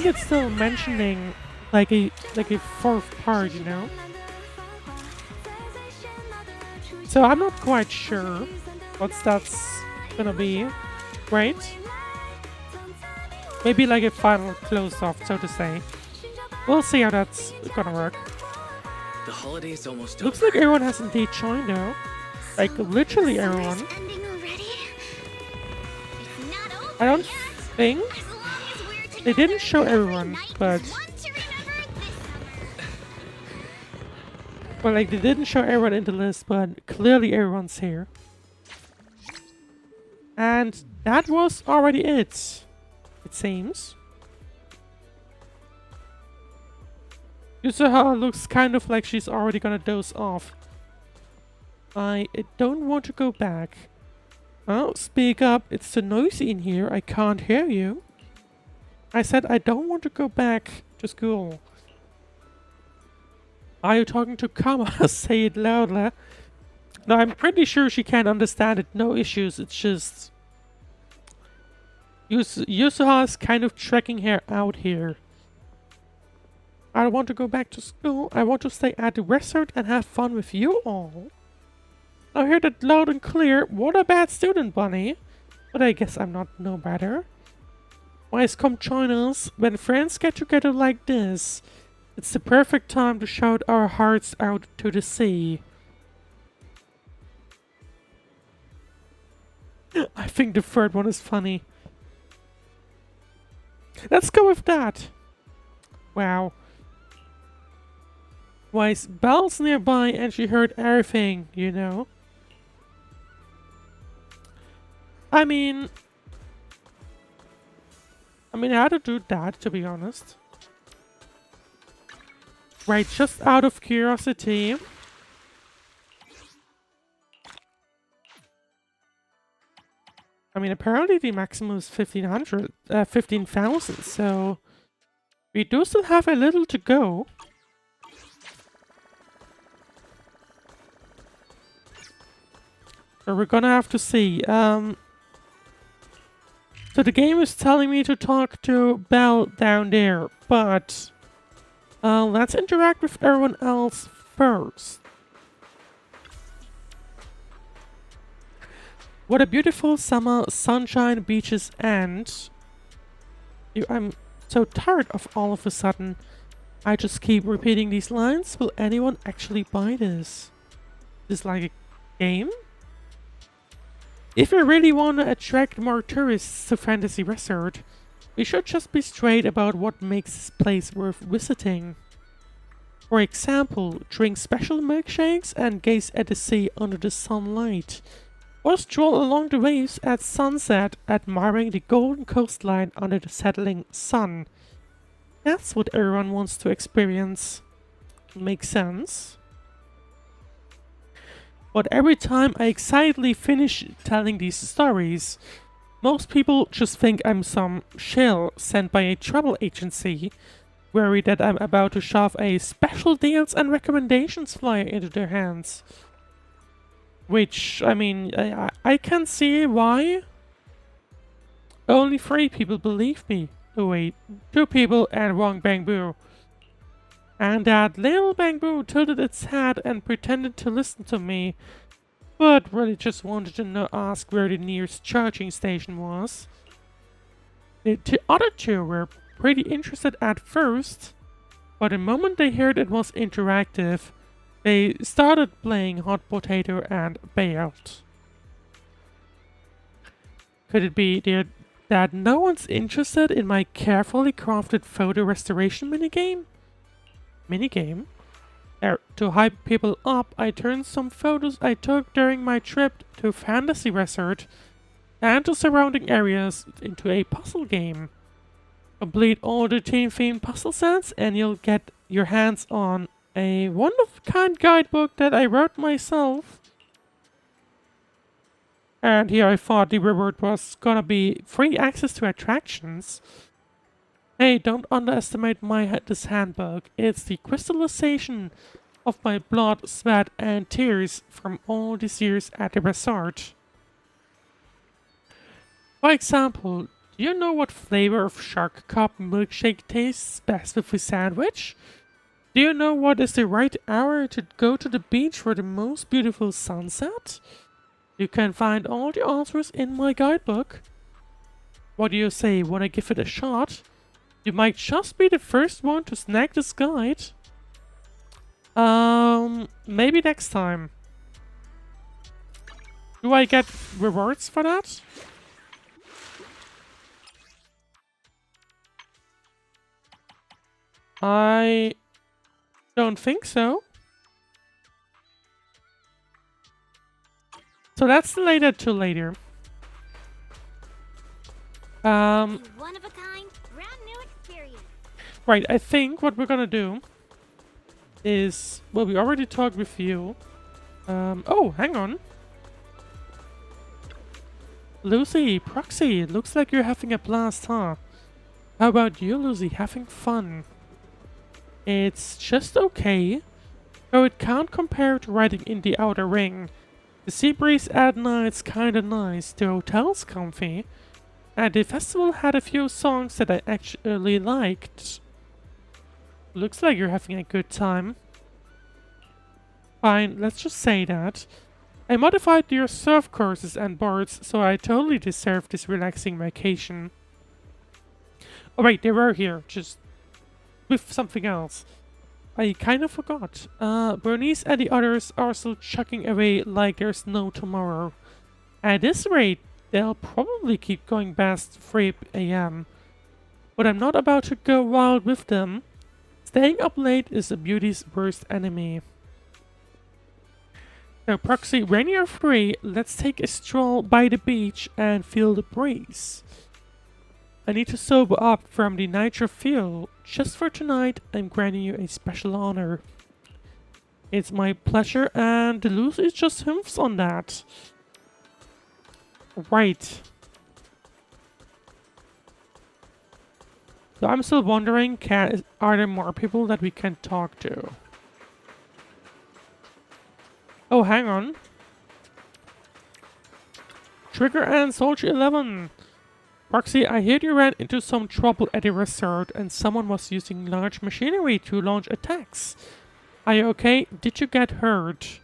it's still mentioning like a fourth part, you know? So I'm not quite sure what that's gonna be, right? Maybe like a final close off, so to say. We'll see how that's gonna work. The holiday's almost Looks over. like everyone has indeed joined though. Like literally everyone. I don't think they didn't show everyone, but well, like they didn't show everyone in the list, but clearly everyone's here. And that was already it seems. Yuzuha looks kind of like she's already gonna doze off. I don't want to go back. Oh, speak up. It's too noisy in here. I can't hear you. I said I don't want to go back to school. Are you talking to Kama? Say it louder. No, I'm pretty sure she can understand it. No issues. It's just Yuzuha's kind of tracking her out here. I don't want to go back to school. I want to stay at the resort and have fun with you all. I heard it loud and clear. What a bad student, Bunny. But I guess I'm not no better. Wise, come join us. When friends get together like this, it's the perfect time to shout our hearts out to the sea. I think the third one is funny. Let's go with that. Wow. Wise, Belle's nearby and she heard everything, you know. I mean, how to do that, to be honest. Right, just out of curiosity. I mean, apparently the maximum is 15,000, so we do still have a little to go. So we're gonna have to see. So the game is telling me to talk to Belle down there, but let's interact with everyone else first. What a beautiful summer, sunshine, beaches, and I'm so tired of all of a sudden. I just keep repeating these lines. Will anyone actually buy this? Is this like a game? If we really want to attract more tourists to Fantasy Resort, we should just be straight about what makes this place worth visiting. For example, drink special milkshakes and gaze at the sea under the sunlight. Or stroll along the waves at sunset, admiring the golden coastline under the settling sun. That's what everyone wants to experience. Makes sense. But every time I excitedly finish telling these stories, most people just think I'm some shill sent by a travel agency, worried that I'm about to shove a special deals and recommendations flyer into their hands. Which, I mean, I can see why. Only 3 people believe me. Oh wait, 2 people and one bamboo. And that little bamboo tilted its head and pretended to listen to me, but really just wanted to ask where the nearest charging station was. The other 2 were pretty interested at first, but the moment they heard it was interactive, they started playing hot potato and bailed. Could it be that no one's interested in my carefully crafted photo restoration minigame? To hype people up, I turned some photos I took during my trip to Fantasy Resort and the surrounding areas into a puzzle game. Complete all the team-themed puzzle sets and you'll get your hands on a one-of-a-kind guidebook that I wrote myself. And here I thought the reward was gonna be free access to attractions. Hey, don't underestimate this handbook. It's the crystallization of my blood, sweat, and tears from all these years at the resort. For example, do you know what flavor of shark cup milkshake tastes best with a sandwich? Do you know what is the right hour to go to the beach for the most beautiful sunset? You can find all the answers in my guidebook. What do you say, wanna give it a shot? You might just be the first one to snag this guide. Maybe next time. Do I get rewards for that? I don't think so. So that's later to later. One of a kind, brand new experience. Right, I think what we're gonna do is, well, we already talked with you. Oh, hang on. Lucy, Proxy, looks like you're having a blast, huh? How about you, Lucy, having fun? It's just okay, though it can't compare to riding in the outer ring. The sea breeze at night's kinda nice, the hotel's comfy, and the festival had a few songs that I actually liked. Looks like you're having a good time. Fine, let's just say that. I modified your surf courses and boards, so I totally deserve this relaxing vacation. Oh wait, they were here, just with something else. I kind of forgot. Bernice and the others are still chugging away like there's no tomorrow. At this rate, they'll probably keep going past 3 AM. But I'm not about to go wild with them. Staying up late is a beauty's worst enemy. So Proxy, when you're free, let's take a stroll by the beach and feel the breeze. I need to sober up from the nitro fuel. Just for tonight, I'm granting you a special honor. It's my pleasure, and Lucy just humps on that. Right. So I'm still wondering, are there more people that we can talk to? Oh, hang on. Trigger and Soldier 11. Proxy, I heard you ran into some trouble at the resort and someone was using large machinery to launch attacks. Are you okay? Did you get hurt?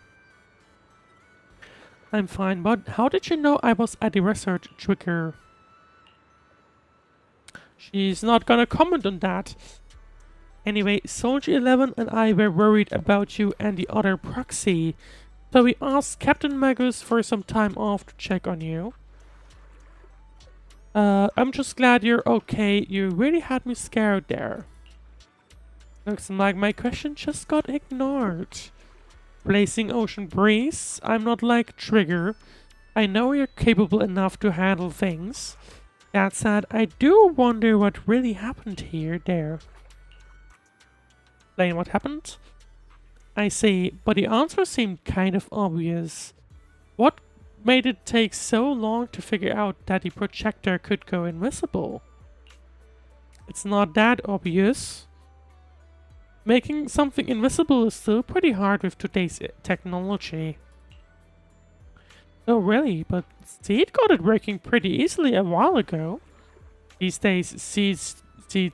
I'm fine, but how did you know I was at the resort, Trigger? She's not gonna comment on that. Anyway, Soldier 11 and I were worried about you and the other proxy, so we asked Captain Magus for some time off to check on you. I'm just glad you're okay. You really had me scared there. Looks like my question just got ignored. Blazing Ocean Breeze, I'm not like Trigger. I know you're capable enough to handle things. That said, I do wonder what really happened here, there. Explain what happened? I see, but the answer seemed kind of obvious. What made it take so long to figure out that the projector could go invisible? It's not that obvious. Making something invisible is still pretty hard with today's technology. Oh really, but Seed got it working pretty easily a while ago. These days, Seed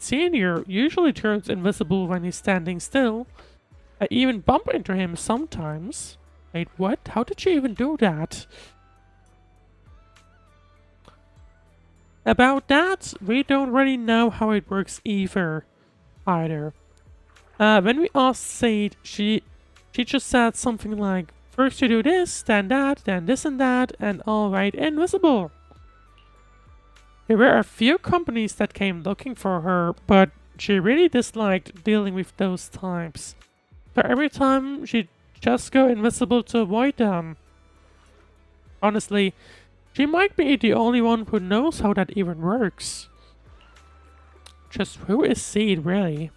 Senior usually turns invisible when he's standing still. I even bump into him sometimes. Wait, what? How did you even do that? About that, we don't really know how it works either. When we asked Seed, she just said something like, first you do this, then that, then this and that, and alright, invisible. There were a few companies that came looking for her, but she really disliked dealing with those types. So every time she'd just go invisible to avoid them. Honestly, she might be the only one who knows how that even works. Just who is Seed, really?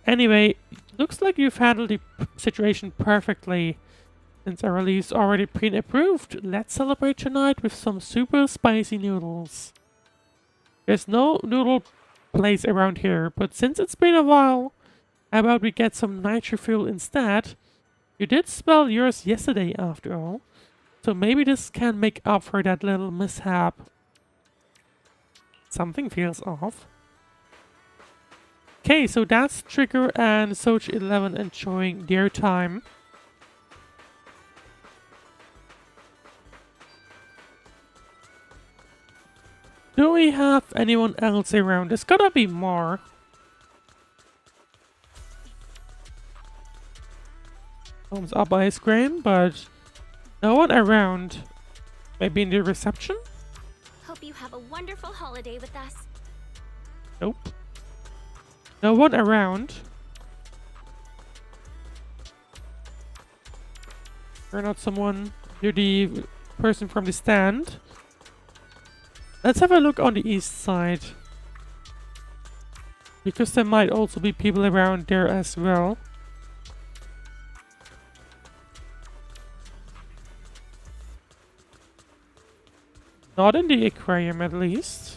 Anyway, looks like you've handled the situation perfectly. Since our release already pre-approved, let's celebrate tonight with some super spicy noodles. There's no noodle place around here, but since it's been a while, how about we get some nitro fuel instead? You did spell yours yesterday after all, so maybe this can make up for that little mishap. Something feels off. Okay, so that's Trigger and Soldier 11 enjoying their time. Do we have anyone else around? There's gotta be more. Thumbs up ice cream, but no one around. Maybe in the reception? Hope you have a wonderful holiday with us. Nope. No one around. You're not someone. You're the person from the stand. Let's have a look on the east side. Because there might also be people around there as well. Not in the aquarium, at least.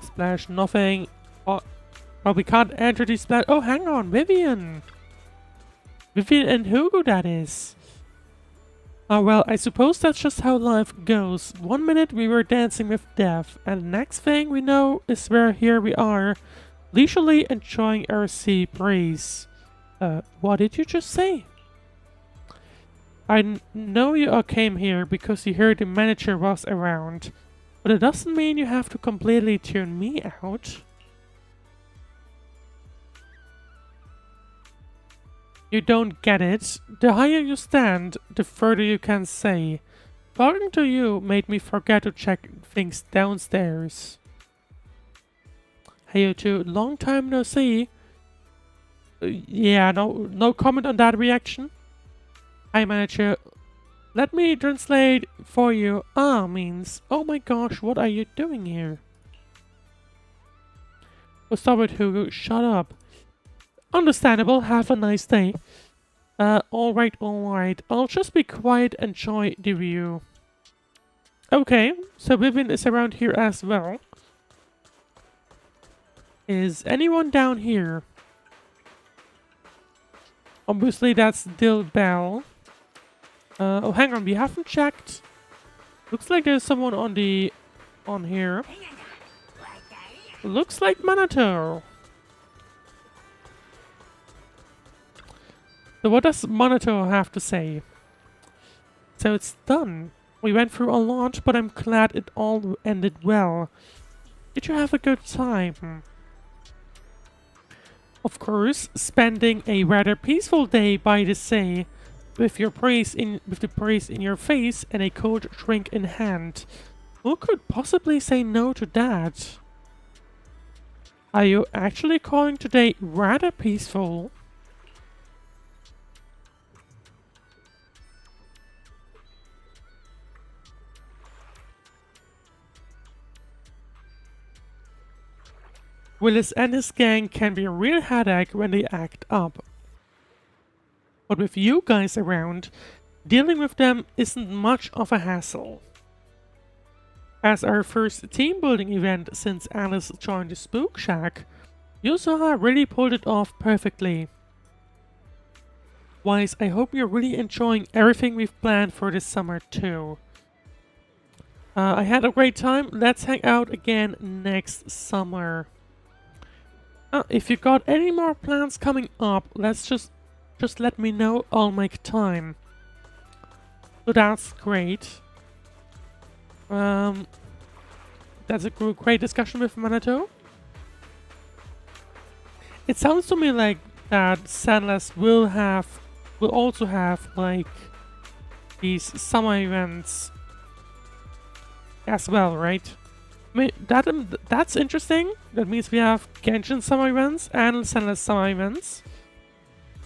Splash, nothing. Oh, well, we can't enter the splash. Oh, hang on, Vivian. Vivian and Hugo, that is. Oh, well, I suppose that's just how life goes. 1 minute we were dancing with death, and the next thing we know is where here we are, leisurely enjoying our sea breeze. What did you just say? I know you all came here because you heard the manager was around, but it doesn't mean you have to completely tune me out. You don't get it. The higher you stand, the further you can say. Talking to you made me forget to check things downstairs. Hey you two, long time no see. Yeah, no comment on that reaction. Hi manager. Let me translate for you. Ah means, oh my gosh, what are you doing here? Oh, stop it, Hugo. Shut up. Understandable. Have a nice day. Alright. I'll just be quiet and enjoy the view. Okay, so Vivian is around here as well. Is anyone down here? Obviously that's still Belle. Oh, hang on, we haven't checked. Looks like there's someone on here. Looks like Manato. So what does Manato have to say? So it's done. We went through a lot, but I'm glad it all ended well. Did you have a good time? Of course, spending a rather peaceful day by the sea, with the praise in your face and a cold drink in hand. Who could possibly say no to that? Are you actually calling today rather peaceful? Willis and his gang can be a real headache when they act up. But with you guys around, dealing with them isn't much of a hassle. As our first team building event since Alice joined the Spook Shack, Yuzuha really pulled it off perfectly. Wise, I hope you're really enjoying everything we've planned for this summer too. I had a great time. Let's hang out again next summer. If you got any more plans coming up, let's just let me know. I'll make time. So that's great. That's a great discussion with Manato. It sounds to me like that Zenless will also have like these summer events as well, right? I mean, that's interesting. That means we have Genshin summer events and Zenless summer events.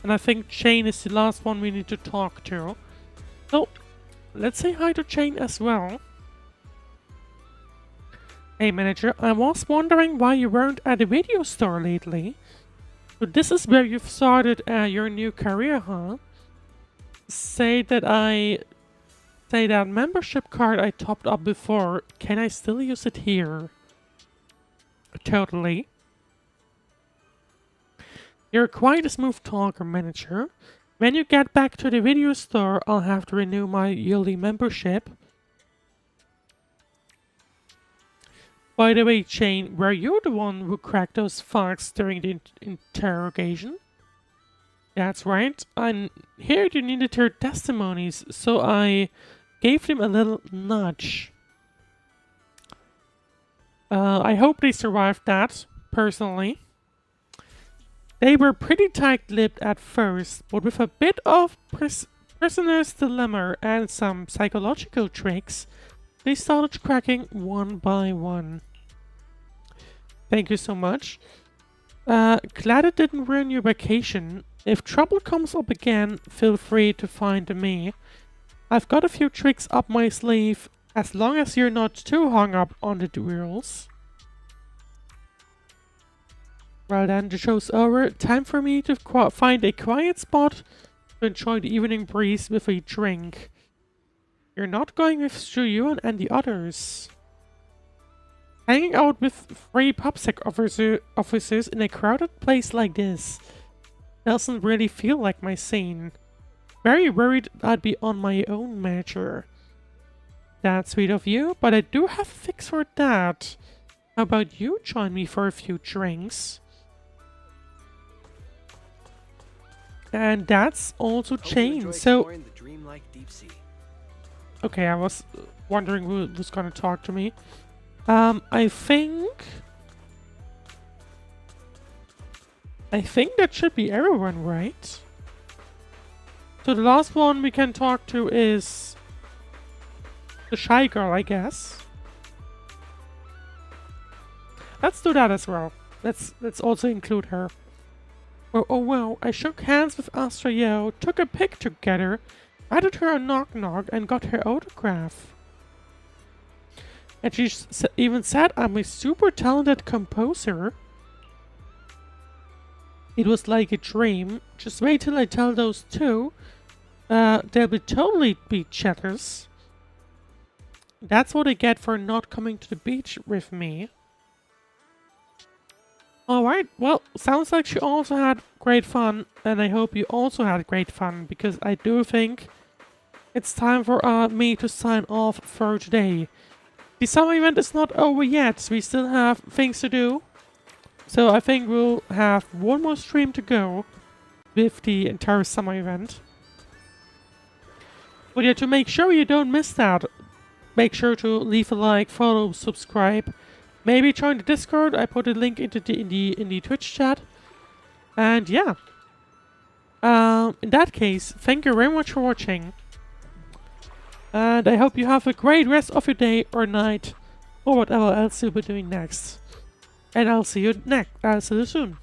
And I think Chain is the last one we need to talk to. So, let's say hi to Chain as well. Hey manager, I was wondering why you weren't at the video store lately. So this is where you've started your new career, huh? Say that membership card I topped up before, can I still use it here? Totally. You're quite a smooth talker, manager. When you get back to the video store, I'll have to renew my yearly membership. By the way, Chain, were you the one who cracked those facts during the interrogation? That's right. I heard you needed their testimonies, so I gave them a little nudge. I hope they survived that, personally. They were pretty tight-lipped at first, but with a bit of prisoner's dilemma and some psychological tricks, they started cracking one by one. Thank you so much. Glad it didn't ruin your vacation. If trouble comes up again, feel free to find me. I've got a few tricks up my sleeve, as long as you're not too hung up on the rules. Well then, the show's over. Time for me to find a quiet spot to enjoy the evening breeze with a drink. You're not going with Shuyuan and the others. Hanging out with 3 PubSec officers in a crowded place like this doesn't really feel like my scene. Very worried I'd be on my own, manager. That's sweet of you, but I do have a fix for that. How about you join me for a few drinks? And that's also Chain, so... Okay, I was wondering who was gonna talk to me. I think that should be everyone, right? So the last one we can talk to is the shy girl, I guess. Let's do that as well. Let's also include her. Oh wow, I shook hands with Astra Yo, took a pic together, added her a knock-knock, and got her autograph. And she even said I'm a super talented composer. It was like a dream. Just wait till I tell those two. They'll be totally beach chatters. That's what I get for not coming to the beach with me. Alright, well, sounds like she also had great fun, and I hope you also had great fun, because I do think it's time for me to sign off for today. The summer event is not over yet, we still have things to do. So I think we'll have one more stream to go with the entire summer event. But yeah, to make sure you don't miss that, make sure to leave a like, follow, subscribe. Maybe join the Discord. I put a link in the Twitch chat. And yeah. In that case, thank you very much for watching. And I hope you have a great rest of your day or night. Or whatever else you'll be doing next. And I'll see you soon.